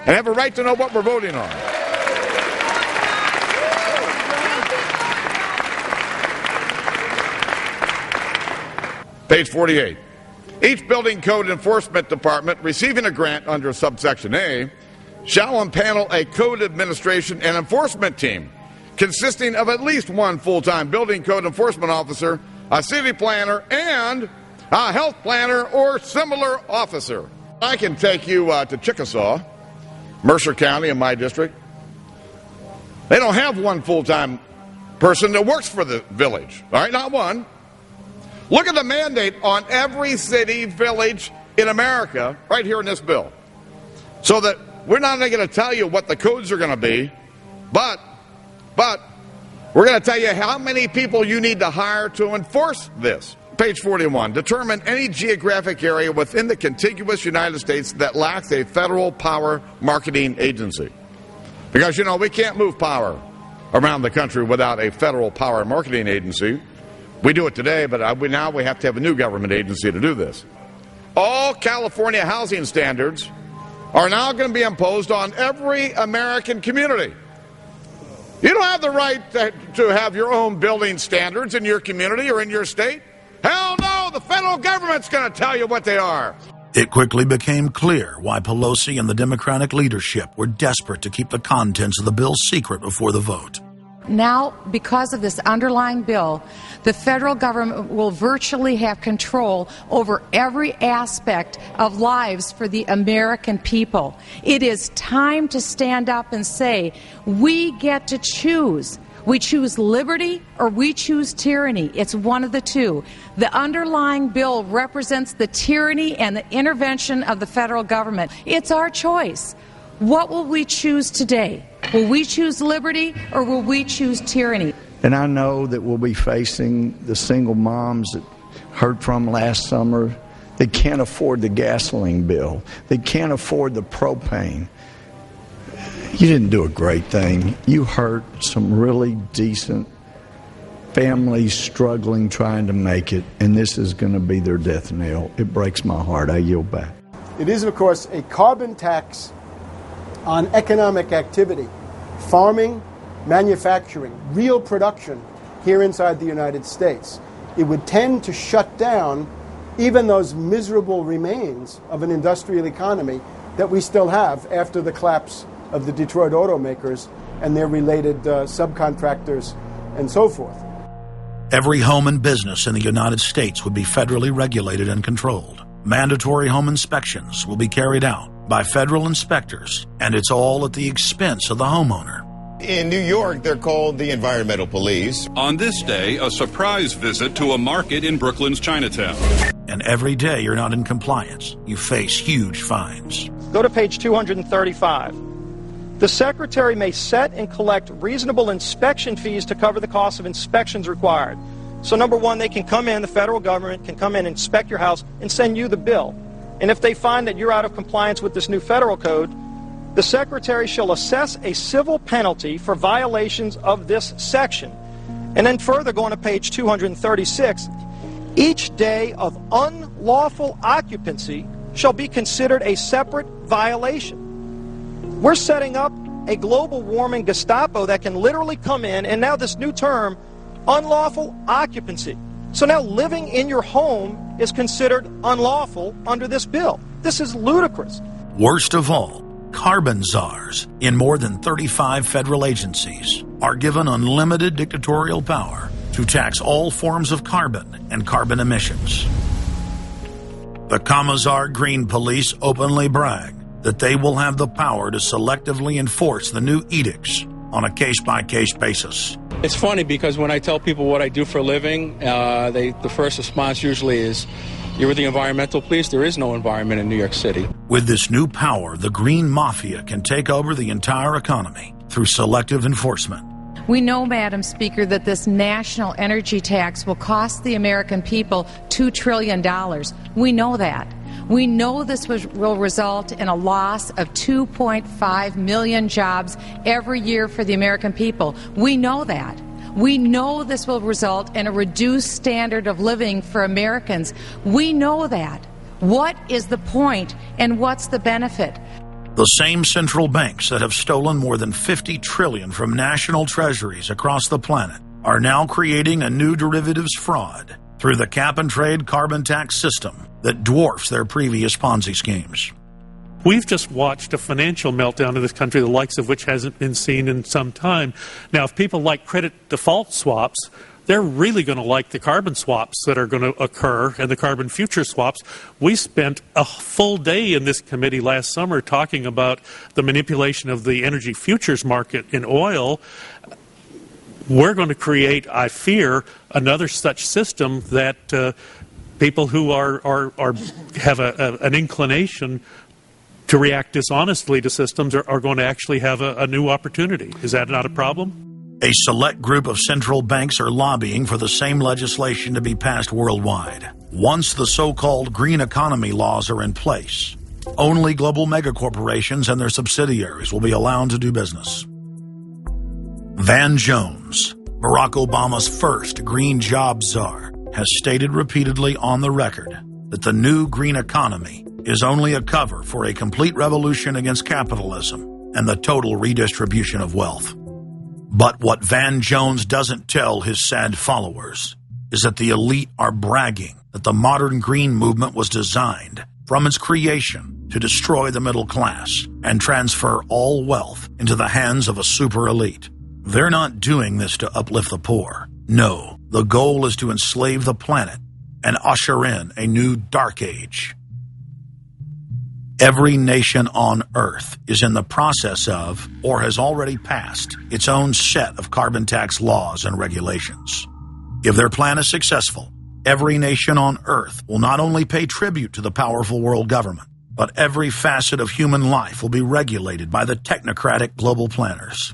and have a right to know what we're voting on. Page 48. Each building code enforcement department receiving a grant under subsection A shall impanel a code administration and enforcement team consisting of at least one full-time building code enforcement officer, a city planner, and a health planner or similar officer. I can take you to Chickasaw, Mercer County in my district. They don't have one full-time person that works for the village, all right, not one. Look at the mandate on every city, village in America right here in this bill. So that we're not only going to tell you what the codes are going to be, but we're going to tell you how many people you need to hire to enforce this. Page 41, determine any geographic area within the contiguous United States that lacks a federal power marketing agency. Because, you know, we can't move power around the country without a federal power marketing agency. We do it today, but now we have to have a new government agency to do this. All California housing standards are now going to be imposed on every American community. You don't have the right to have your own building standards in your community or in your state. Hell no, the federal government's going to tell you what they are. It quickly became clear why Pelosi and the Democratic leadership were desperate to keep the contents of the bill secret before the vote. Now, because of this underlying bill, the federal government will virtually have control over every aspect of lives for the American people. It is time to stand up and say, we get to choose. We choose liberty or we choose tyranny. It's one of the two. The underlying bill represents the tyranny and the intervention of the federal government. It's our choice. What will we choose today? Will we choose liberty or will we choose tyranny? And I know that we'll be facing the single moms that heard from last summer. They can't afford the gasoline bill. They can't afford the propane. You didn't do a great thing. You hurt some really decent families struggling, trying to make it, and this is going to be their death knell. It breaks my heart. I yield back. It is, of course, a carbon tax on economic activity, farming, manufacturing, real production here inside the United States. It would tend to shut down even those miserable remains of an industrial economy that we still have after the collapse of the Detroit automakers and their related subcontractors and so forth. Every home and business in the United States would be federally regulated and controlled. Mandatory home inspections will be carried out by federal inspectors, and it's all at the expense of the homeowner. In New York, they're called the environmental police. On this day, a surprise visit to a market in Brooklyn's Chinatown. And every day you're not in compliance, you face huge fines. Go to page 235. The Secretary may set and collect reasonable inspection fees to cover the cost of inspections required. So number one, they can come in, the federal government can come in and inspect your house and send you the bill. And if they find that you're out of compliance with this new federal code, the Secretary shall assess a civil penalty for violations of this section. And then further, going to page 236, each day of unlawful occupancy shall be considered a separate violation. We're setting up a global warming Gestapo that can literally come in, and now this new term, unlawful occupancy. So now living in your home is considered unlawful under this bill. This is ludicrous. Worst of all, carbon czars in more than 35 federal agencies are given unlimited dictatorial power to tax all forms of carbon and carbon emissions. The Commissar Green Police openly brag that they will have the power to selectively enforce the new edicts on a case-by-case basis. It's funny because when I tell people what I do for a living, the first response usually is, "You're with the environmental police?" There is no environment in New York City. With this new power, the green mafia can take over the entire economy through selective enforcement. We know, Madam Speaker, that this national energy tax will cost the American people $2 trillion. We know that. We know this will result in a loss of 2.5 million jobs every year for the American people. We know that. We know this will result in a reduced standard of living for Americans. We know that. What is the point and what's the benefit? The same central banks that have stolen more than $50 trillion from national treasuries across the planet are now creating a new derivatives fraud through the cap-and-trade carbon tax system that dwarfs their previous Ponzi schemes. We've just watched a financial meltdown in this country, the likes of which hasn't been seen in some time. Now, if people like credit default swaps, they're really going to like the carbon swaps that are going to occur and the carbon future swaps. We spent a full day in this committee last summer talking about the manipulation of the energy futures market in oil. We're going to create, I fear, another such system that people who have an inclination to react dishonestly to systems are going to actually have a new opportunity. Is that not a problem? A select group of central banks are lobbying for the same legislation to be passed worldwide. Once the so-called green economy laws are in place, only global megacorporations and their subsidiaries will be allowed to do business. Van Jones, Barack Obama's first green job czar, has stated repeatedly on the record that the new green economy is only a cover for a complete revolution against capitalism and the total redistribution of wealth. But what Van Jones doesn't tell his sad followers is that the elite are bragging that the modern green movement was designed from its creation to destroy the middle class and transfer all wealth into the hands of a super elite. They're not doing this to uplift the poor. No, the goal is to enslave the planet and usher in a new dark age. Every nation on Earth is in the process of, or has already passed, its own set of carbon tax laws and regulations. If their plan is successful, every nation on Earth will not only pay tribute to the powerful world government, but every facet of human life will be regulated by the technocratic global planners.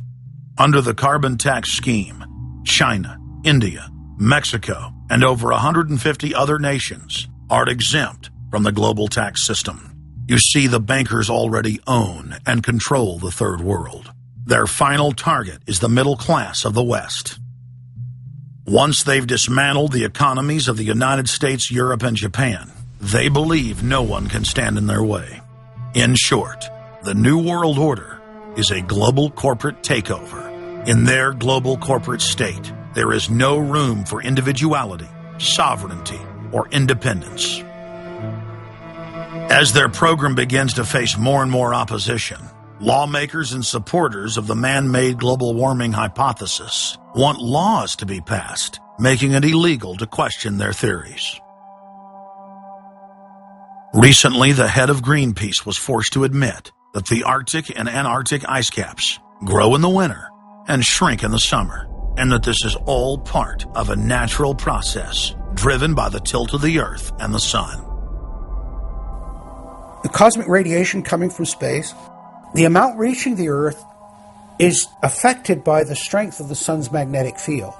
Under the carbon tax scheme, China, India, Mexico, and over 150 other nations are exempt from the global tax system. You see, the bankers already own and control the third world. Their final target is the middle class of the West. Once they've dismantled the economies of the United States, Europe, and Japan, they believe no one can stand in their way. In short, the New World Order is a global corporate takeover. In their global corporate state, there is no room for individuality, sovereignty, or independence. As their program begins to face more and more opposition, lawmakers and supporters of the man-made global warming hypothesis want laws to be passed, making it illegal to question their theories. Recently, the head of Greenpeace was forced to admit that the Arctic and Antarctic ice caps grow in the winter and shrink in the summer, and that this is all part of a natural process driven by the tilt of the Earth and the Sun. The cosmic radiation coming from space, the amount reaching the Earth is affected by the strength of the Sun's magnetic field.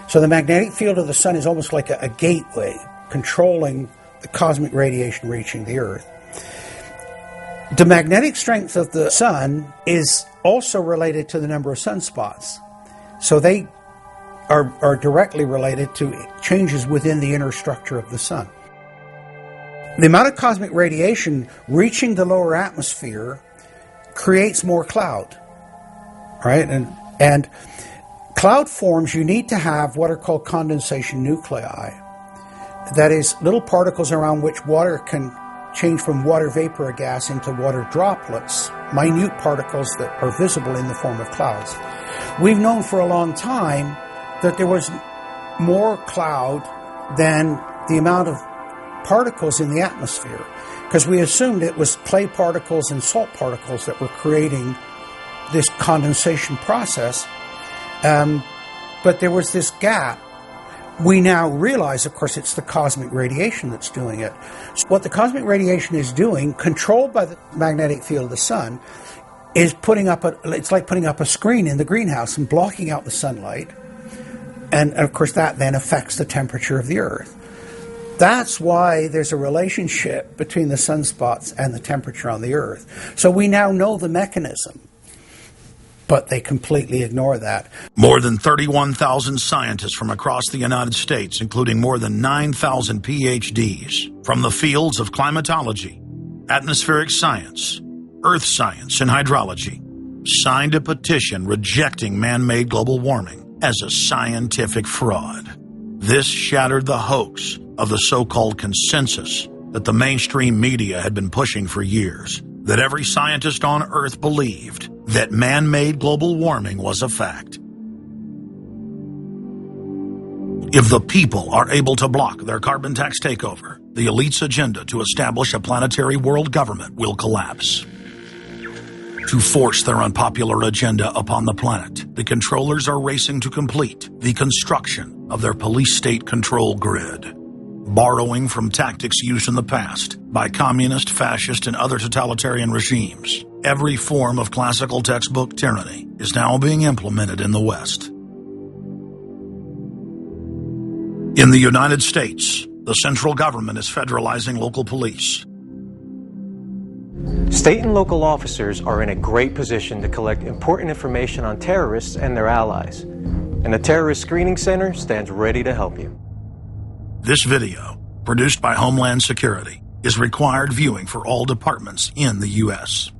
So the magnetic field of the Sun is almost like a gateway controlling the cosmic radiation reaching the Earth. The magnetic strength of the Sun is also related to the number of sunspots. So they are directly related to changes within the inner structure of the Sun. The amount of cosmic radiation reaching the lower atmosphere creates more cloud, right? And cloud forms, you need to have what are called condensation nuclei. That is, little particles around which water can change from water vapor or gas into water droplets, minute particles that are visible in the form of clouds. We've known for a long time that there was more cloud than the amount of particles in the atmosphere, because we assumed it was clay particles and salt particles that were creating this condensation process. But there was this gap. We now realize, of course, it's the cosmic radiation that's doing it. So what the cosmic radiation is doing, controlled by the magnetic field of the sun, is it's like putting up a screen in the greenhouse and blocking out the sunlight. And of course, that then affects the temperature of the Earth. That's why there's a relationship between the sunspots and the temperature on the Earth. So we now know the mechanism, but they completely ignore that. More than 31,000 scientists from across the United States, including more than 9,000 PhDs from the fields of climatology, atmospheric science, earth science, and hydrology, signed a petition rejecting man-made global warming as a scientific fraud. This shattered the hoax of the so-called consensus that the mainstream media had been pushing for years, that every scientist on Earth believed that man-made global warming was a fact. If the people are able to block their carbon tax takeover, the elite's agenda to establish a planetary world government will collapse. To force their unpopular agenda upon the planet, the controllers are racing to complete the construction of their police state control grid. Borrowing from tactics used in the past by communist, fascist, and other totalitarian regimes, every form of classical textbook tyranny is now being implemented in the West. In the United States, the central government is federalizing local police. State and local officers are in a great position to collect important information on terrorists and their allies, and the Terrorist Screening Center stands ready to help you. This video, produced by Homeland Security, is required viewing for all departments in the U.S.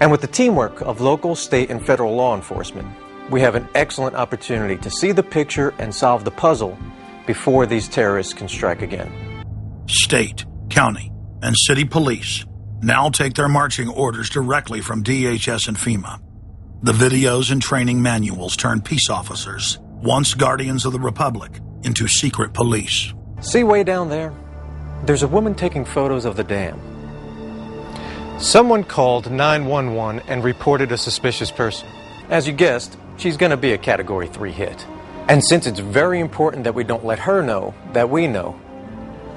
And with the teamwork of local, state, and federal law enforcement, we have an excellent opportunity to see the picture and solve the puzzle before these terrorists can strike again. State, county, and city police now take their marching orders directly from DHS and FEMA. The videos and training manuals turn peace officers, once guardians of the Republic, into secret police. See way down there? There's a woman taking photos of the dam. Someone called 911 and reported a suspicious person. As you guessed, she's going to be a Category 3 hit. And since it's very important that we don't let her know that we know,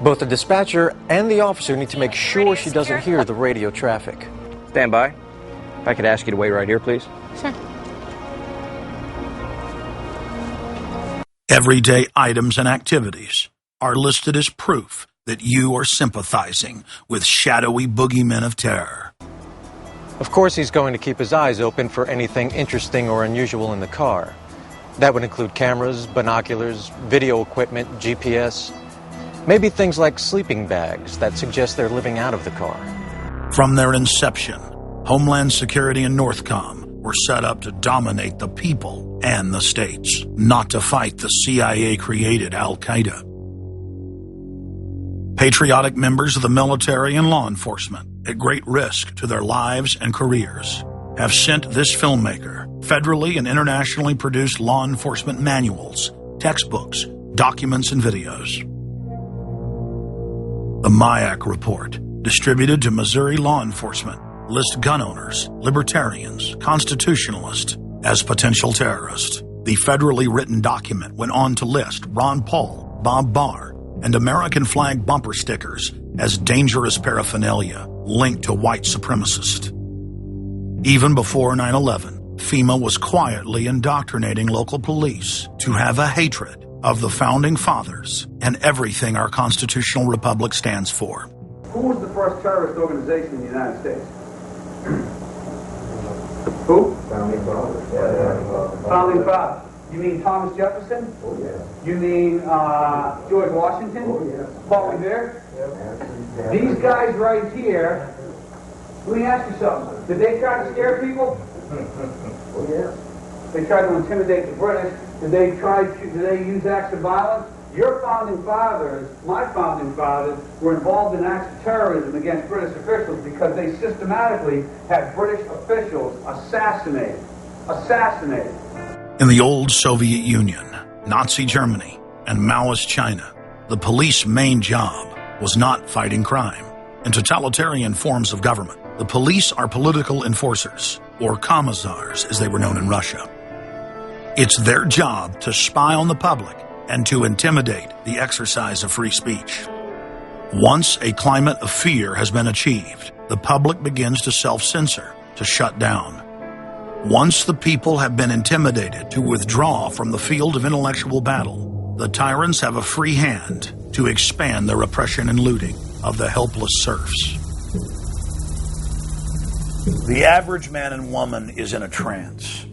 both the dispatcher and the officer need to make sure she doesn't hear the radio traffic. Stand by. If I could ask you to wait right here, please. Sure. Everyday items and activities are listed as proof that you are sympathizing with shadowy boogeymen of terror. Of course, he's going to keep his eyes open for anything interesting or unusual in the car. That would include cameras, binoculars, video equipment, GPS, maybe things like sleeping bags that suggest they're living out of the car. From their inception, Homeland Security and Northcom were set up to dominate the people and the states, not to fight the CIA-created Al-Qaeda. Patriotic members of the military and law enforcement, at great risk to their lives and careers, have sent this filmmaker federally and internationally produced law enforcement manuals, textbooks, documents, and videos. The MIAC report, distributed to Missouri law enforcement, lists gun owners, libertarians, constitutionalists as potential terrorists. The federally written document went on to list Ron Paul, Bob Barr, and American flag bumper stickers as dangerous paraphernalia linked to white supremacists. Even before 9/11, FEMA was quietly indoctrinating local police to have a hatred of the Founding Fathers and everything our constitutional republic stands for. Who was the first terrorist organization in the United States? Who? Founding Fathers. Founding Fathers. You mean Thomas Jefferson? Oh, yeah. You mean George Washington? Oh, yeah. Paul Revere? Yeah. These guys right here, let me ask you something. Did they try to scare people? Oh, yeah. They tried to intimidate the British. Did they use acts of violence? Your founding fathers, my founding fathers, were involved in acts of terrorism against British officials because they systematically had British officials assassinated. In the old Soviet Union, Nazi Germany, and Maoist China, the police's main job was not fighting crime. In totalitarian forms of government, the police are political enforcers, or commissars as they were known in Russia. It's their job to spy on the public and to intimidate the exercise of free speech. Once a climate of fear has been achieved, the public begins to self-censor, to shut down. Once the people have been intimidated to withdraw from the field of intellectual battle, the tyrants have a free hand to expand their oppression and looting of the helpless serfs. The average man and woman is in a trance.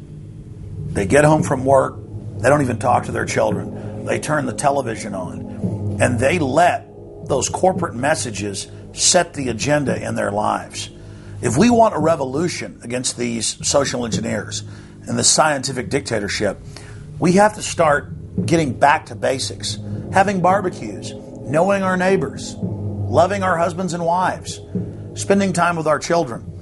They get home from work, they don't even talk to their children. They turn the television on, and they let those corporate messages set the agenda in their lives. If we want a revolution against these social engineers and the scientific dictatorship, we have to start getting back to basics. Having barbecues, knowing our neighbors, loving our husbands and wives, spending time with our children,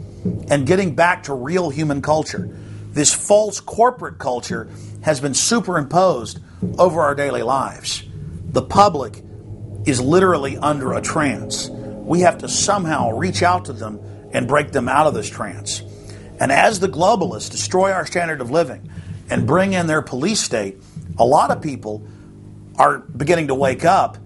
and getting back to real human culture. This false corporate culture has been superimposed over our daily lives. The public is literally under a trance. We have to somehow reach out to them and break them out of this trance. And as the globalists destroy our standard of living and bring in their police state, a lot of people are beginning to wake up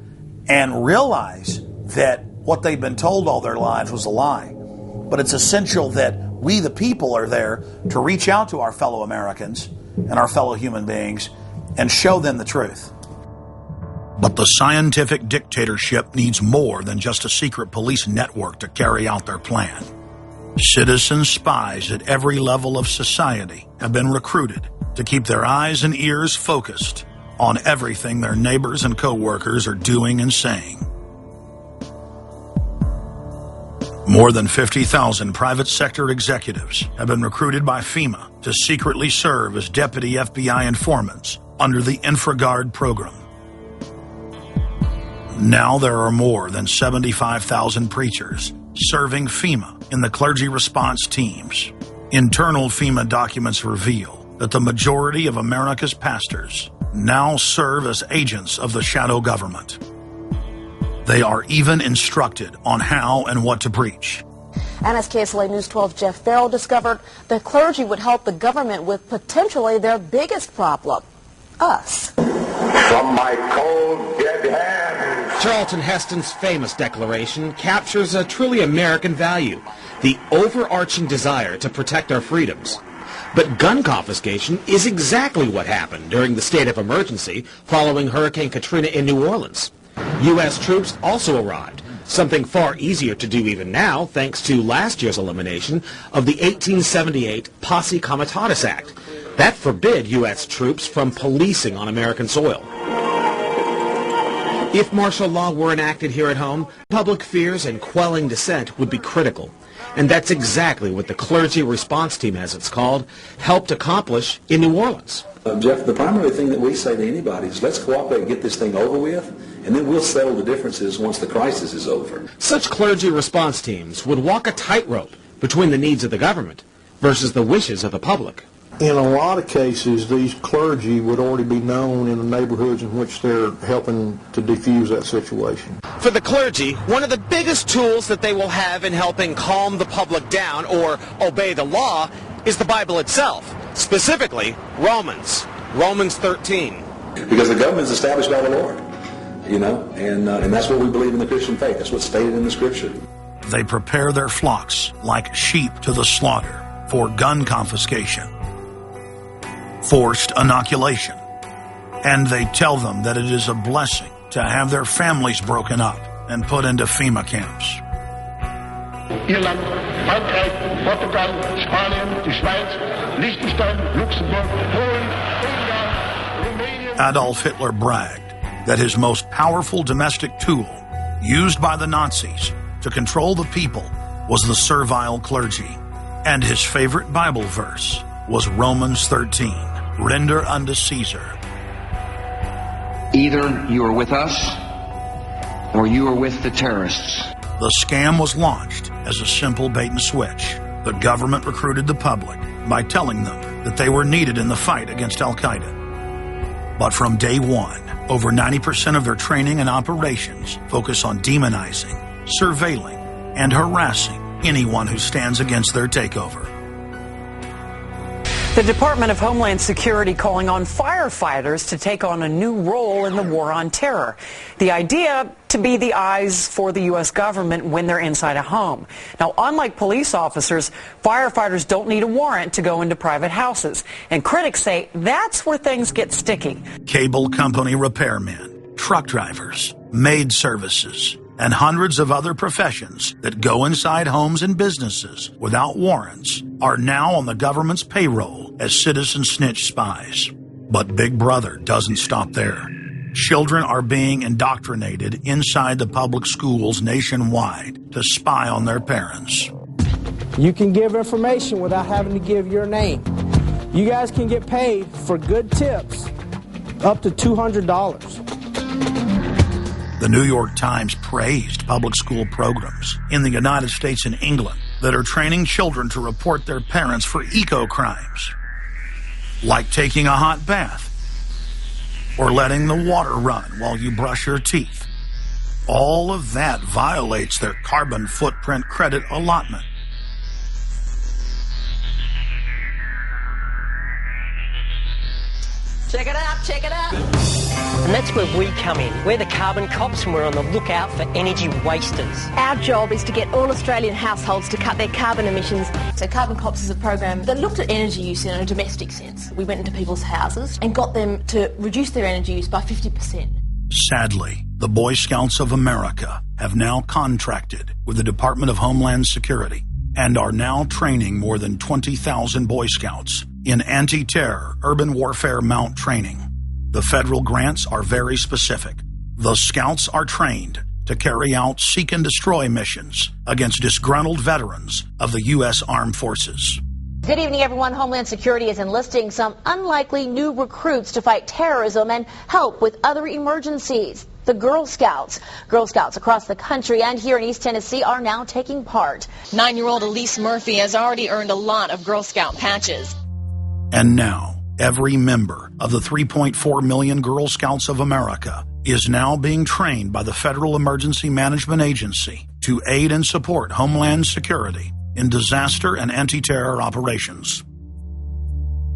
and realize that what they've been told all their lives was a lie. But it's essential that we, the people, are there to reach out to our fellow Americans and our fellow human beings and show them the truth. But the scientific dictatorship needs more than just a secret police network to carry out their plan. Citizen spies at every level of society have been recruited to keep their eyes and ears focused on everything their neighbors and co-workers are doing and saying. More than 50,000 private sector executives have been recruited by FEMA to secretly serve as deputy FBI informants under the InfraGard program. Now there are more than 75,000 preachers serving FEMA in the clergy response teams. Internal FEMA documents reveal that the majority of America's pastors now serve as agents of the shadow government. They are even instructed on how and what to preach. And as KSLA News 12 Jeff Farrell discovered, the clergy would help the government with potentially their biggest problem, us. From my cold, dead hands. Charlton Heston's famous declaration captures a truly American value, the overarching desire to protect our freedoms. But gun confiscation is exactly what happened during the state of emergency following Hurricane Katrina in New Orleans. U.S. troops also arrived, something far easier to do even now thanks to last year's elimination of the 1878 Posse Comitatus Act. That forbid U.S. troops from policing on American soil. If martial law were enacted here at home, public fears and quelling dissent would be critical. And that's exactly what the Clergy Response Team, as it's called, helped accomplish in New Orleans. Jeff, the primary thing that we say to anybody is let's cooperate and get this thing over with, and then we'll settle the differences once the crisis is over. Such clergy response teams would walk a tightrope between the needs of the government versus the wishes of the public. In a lot of cases, these clergy would already be known in the neighborhoods in which they're helping to defuse that situation. For the clergy, one of the biggest tools that they will have in helping calm the public down or obey the law is the Bible itself, specifically Romans 13. Because the government is established by the Lord, and that's what we believe in the Christian faith. That's what's stated in the Scripture. They prepare their flocks like sheep to the slaughter for gun confiscation, forced inoculation, and they tell them that it is a blessing to have their families broken up and put into FEMA camps. Irland, Frankreich, Portugal, Spanien, die Schweiz, Liechtenstein, Luxembourg, Polen, Ungarn, Romania. Adolf Hitler bragged that his most powerful domestic tool, used by the Nazis to control the people, was the servile clergy. And his favorite Bible verse was Romans 13, render unto Caesar. Either you are with us or you are with the terrorists. The scam was launched as a simple bait and switch. The government recruited the public by telling them that they were needed in the fight against Al-Qaeda. But from day one, over 90% of their training and operations focus on demonizing, surveilling, and harassing anyone who stands against their takeover. The Department of Homeland Security calling on firefighters to take on a new role in the war on terror. The idea to be the eyes for the U.S. government when they're inside a home. Now, unlike police officers, firefighters don't need a warrant to go into private houses. And critics say that's where things get sticky. Cable company repairmen, truck drivers, maid services, and hundreds of other professions that go inside homes and businesses without warrants are now on the government's payroll as citizen snitch spies. But Big Brother doesn't stop there. Children are being indoctrinated inside the public schools nationwide to spy on their parents. You can give information without having to give your name. You guys can get paid for good tips up to $200. The New York Times praised public school programs in the United States and England that are training children to report their parents for eco-crimes, like taking a hot bath or letting the water run while you brush your teeth. All of that violates their carbon footprint credit allotment. Check it out, check it out. And that's where we come in. We're the carbon cops and we're on the lookout for energy wasters. Our job is to get all Australian households to cut their carbon emissions. So Carbon Cops is a program that looked at energy use in a domestic sense. We went into people's houses and got them to reduce their energy use by 50%. Sadly, the Boy Scouts of America have now contracted with the Department of Homeland Security and are now training more than 20,000 Boy Scouts in anti-terror urban warfare mount training. The federal grants are very specific. The Scouts are trained to carry out seek and destroy missions against disgruntled veterans of the U.S. Armed Forces. Good evening, everyone. Homeland Security is enlisting some unlikely new recruits to fight terrorism and help with other emergencies. The Girl Scouts. Girl Scouts across the country and here in East Tennessee are now taking part. 9-year-old Elise Murphy has already earned a lot of Girl Scout patches. And now, every member of the 3.4 million Girl Scouts of America is now being trained by the Federal Emergency Management Agency to aid and support Homeland Security in disaster and anti-terror operations.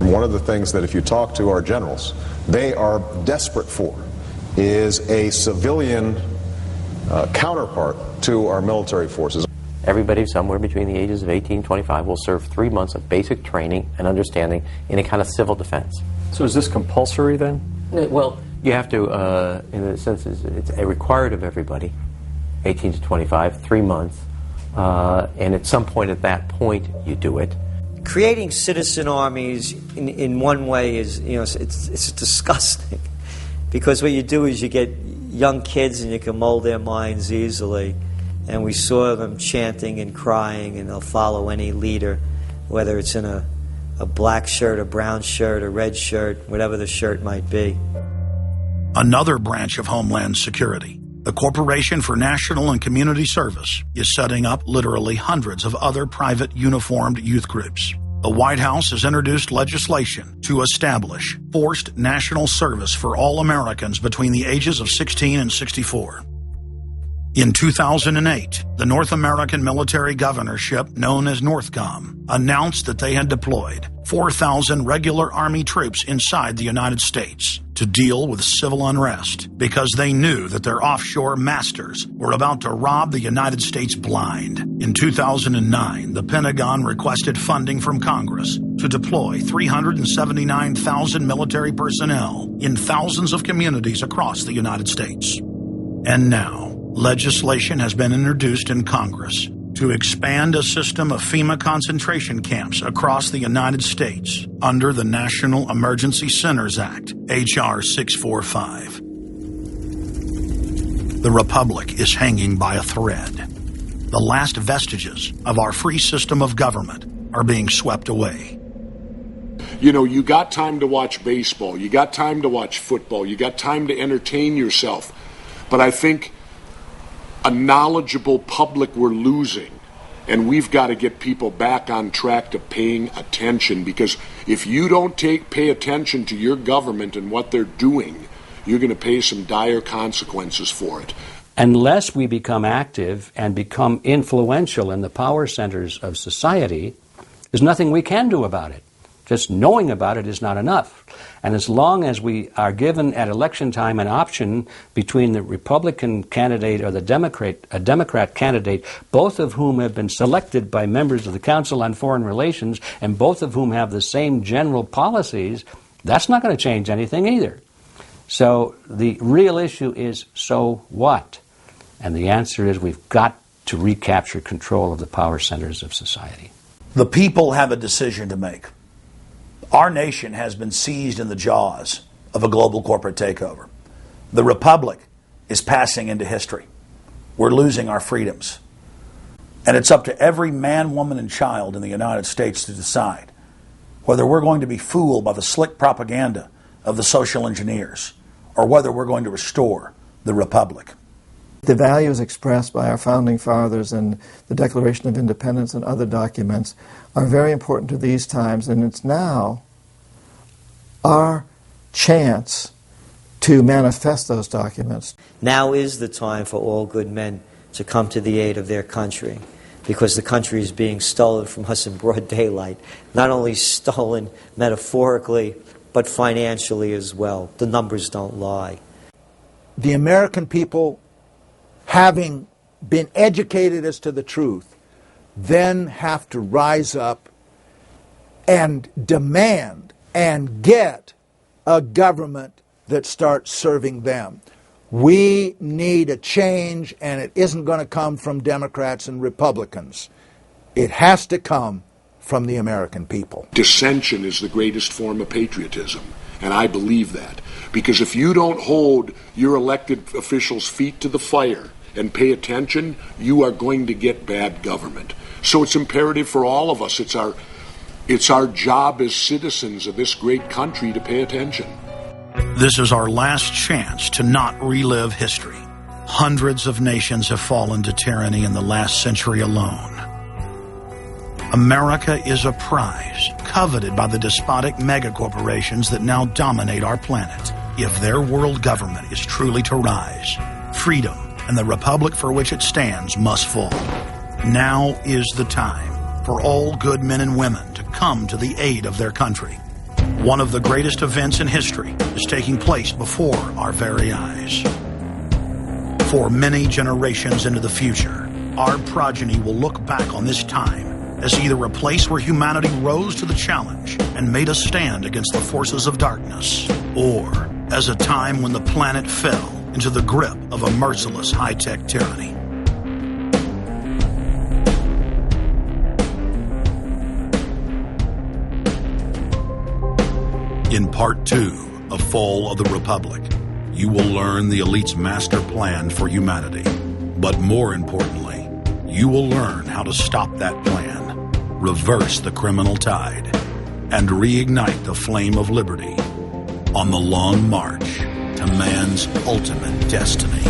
One of the things that if you talk to our generals, they are desperate for is a civilian counterpart to our military forces. Everybody somewhere between the ages of 18 and 25 will serve 3 months of basic training and understanding in a kind of civil defense. So is this compulsory then? Well, you have to, in a sense, it's required of everybody, 18 to 25, 3 months. And at some point at that point, you do it. Creating citizen armies in one way is, it's disgusting. Because what you do is you get young kids and you can mold their minds easily. And we saw them chanting and crying, and they'll follow any leader, whether it's in a black shirt, a brown shirt, a red shirt, whatever the shirt might be. Another branch of Homeland Security, the Corporation for National and Community Service, is setting up literally hundreds of other private uniformed youth groups. The White House has introduced legislation to establish forced national service for all Americans between the ages of 16 and 64. In 2008, the North American Military Governorship, known as NORTHCOM, announced that they had deployed 4,000 regular Army troops inside the United States to deal with civil unrest because they knew that their offshore masters were about to rob the United States blind. In 2009, the Pentagon requested funding from Congress to deploy 379,000 military personnel in thousands of communities across the United States. And now, legislation has been introduced in Congress to expand a system of FEMA concentration camps across the United States under the National Emergency Centers Act, H.R. 645. The Republic is hanging by a thread. The last vestiges of our free system of government are being swept away. You got time to watch baseball, you got time to watch football, you got time to entertain yourself. But I think a knowledgeable public we're losing, and we've got to get people back on track to paying attention, because if you don't pay attention to your government and what they're doing, you're going to pay some dire consequences for it. Unless we become active and become influential in the power centers of society, there's nothing we can do about it. Just knowing about it is not enough. And as long as we are given at election time an option between the Republican candidate or the Democrat candidate, both of whom have been selected by members of the Council on Foreign Relations and both of whom have the same general policies, that's not going to change anything either. So the real issue is, so what? And the answer is we've got to recapture control of the power centers of society. The people have a decision to make. Our nation has been seized in the jaws of a global corporate takeover. The republic is passing into history. We're losing our freedoms. And it's up to every man, woman, and child in the United States to decide whether we're going to be fooled by the slick propaganda of the social engineers or whether we're going to restore the republic. The values expressed by our founding fathers and the Declaration of Independence and other documents are very important to these times, and it's now our chance to manifest those documents. Now is the time for all good men to come to the aid of their country, because the country is being stolen from us in broad daylight. Not only stolen metaphorically, but financially as well. The numbers don't lie. The American people, having been educated as to the truth, then have to rise up and demand and get a government that starts serving them. We need a change, and it isn't going to come from Democrats and Republicans. It has to come from the American people. Dissension is the greatest form of patriotism, and I believe that. Because if you don't hold your elected officials' feet to the fire and pay attention, you are going to get bad government. So it's imperative for all of us. It's our job as citizens of this great country to pay attention. This is our last chance to not relive history. Hundreds of nations have fallen to tyranny in the last century alone. America is a prize coveted by the despotic megacorporations that now dominate our planet. If their world government is truly to rise, freedom and the republic for which it stands must fall. Now is the time for all good men and women to come to the aid of their country. One of the greatest events in history is taking place before our very eyes. For many generations into the future, our progeny will look back on this time as either a place where humanity rose to the challenge and made a stand against the forces of darkness, or as a time when the planet fell into the grip of a merciless high-tech tyranny. In Part 2 of Fall of the Republic, you will learn the elite's master plan for humanity. But more importantly, you will learn how to stop that plan, reverse the criminal tide, and reignite the flame of liberty on the long march to man's ultimate destiny.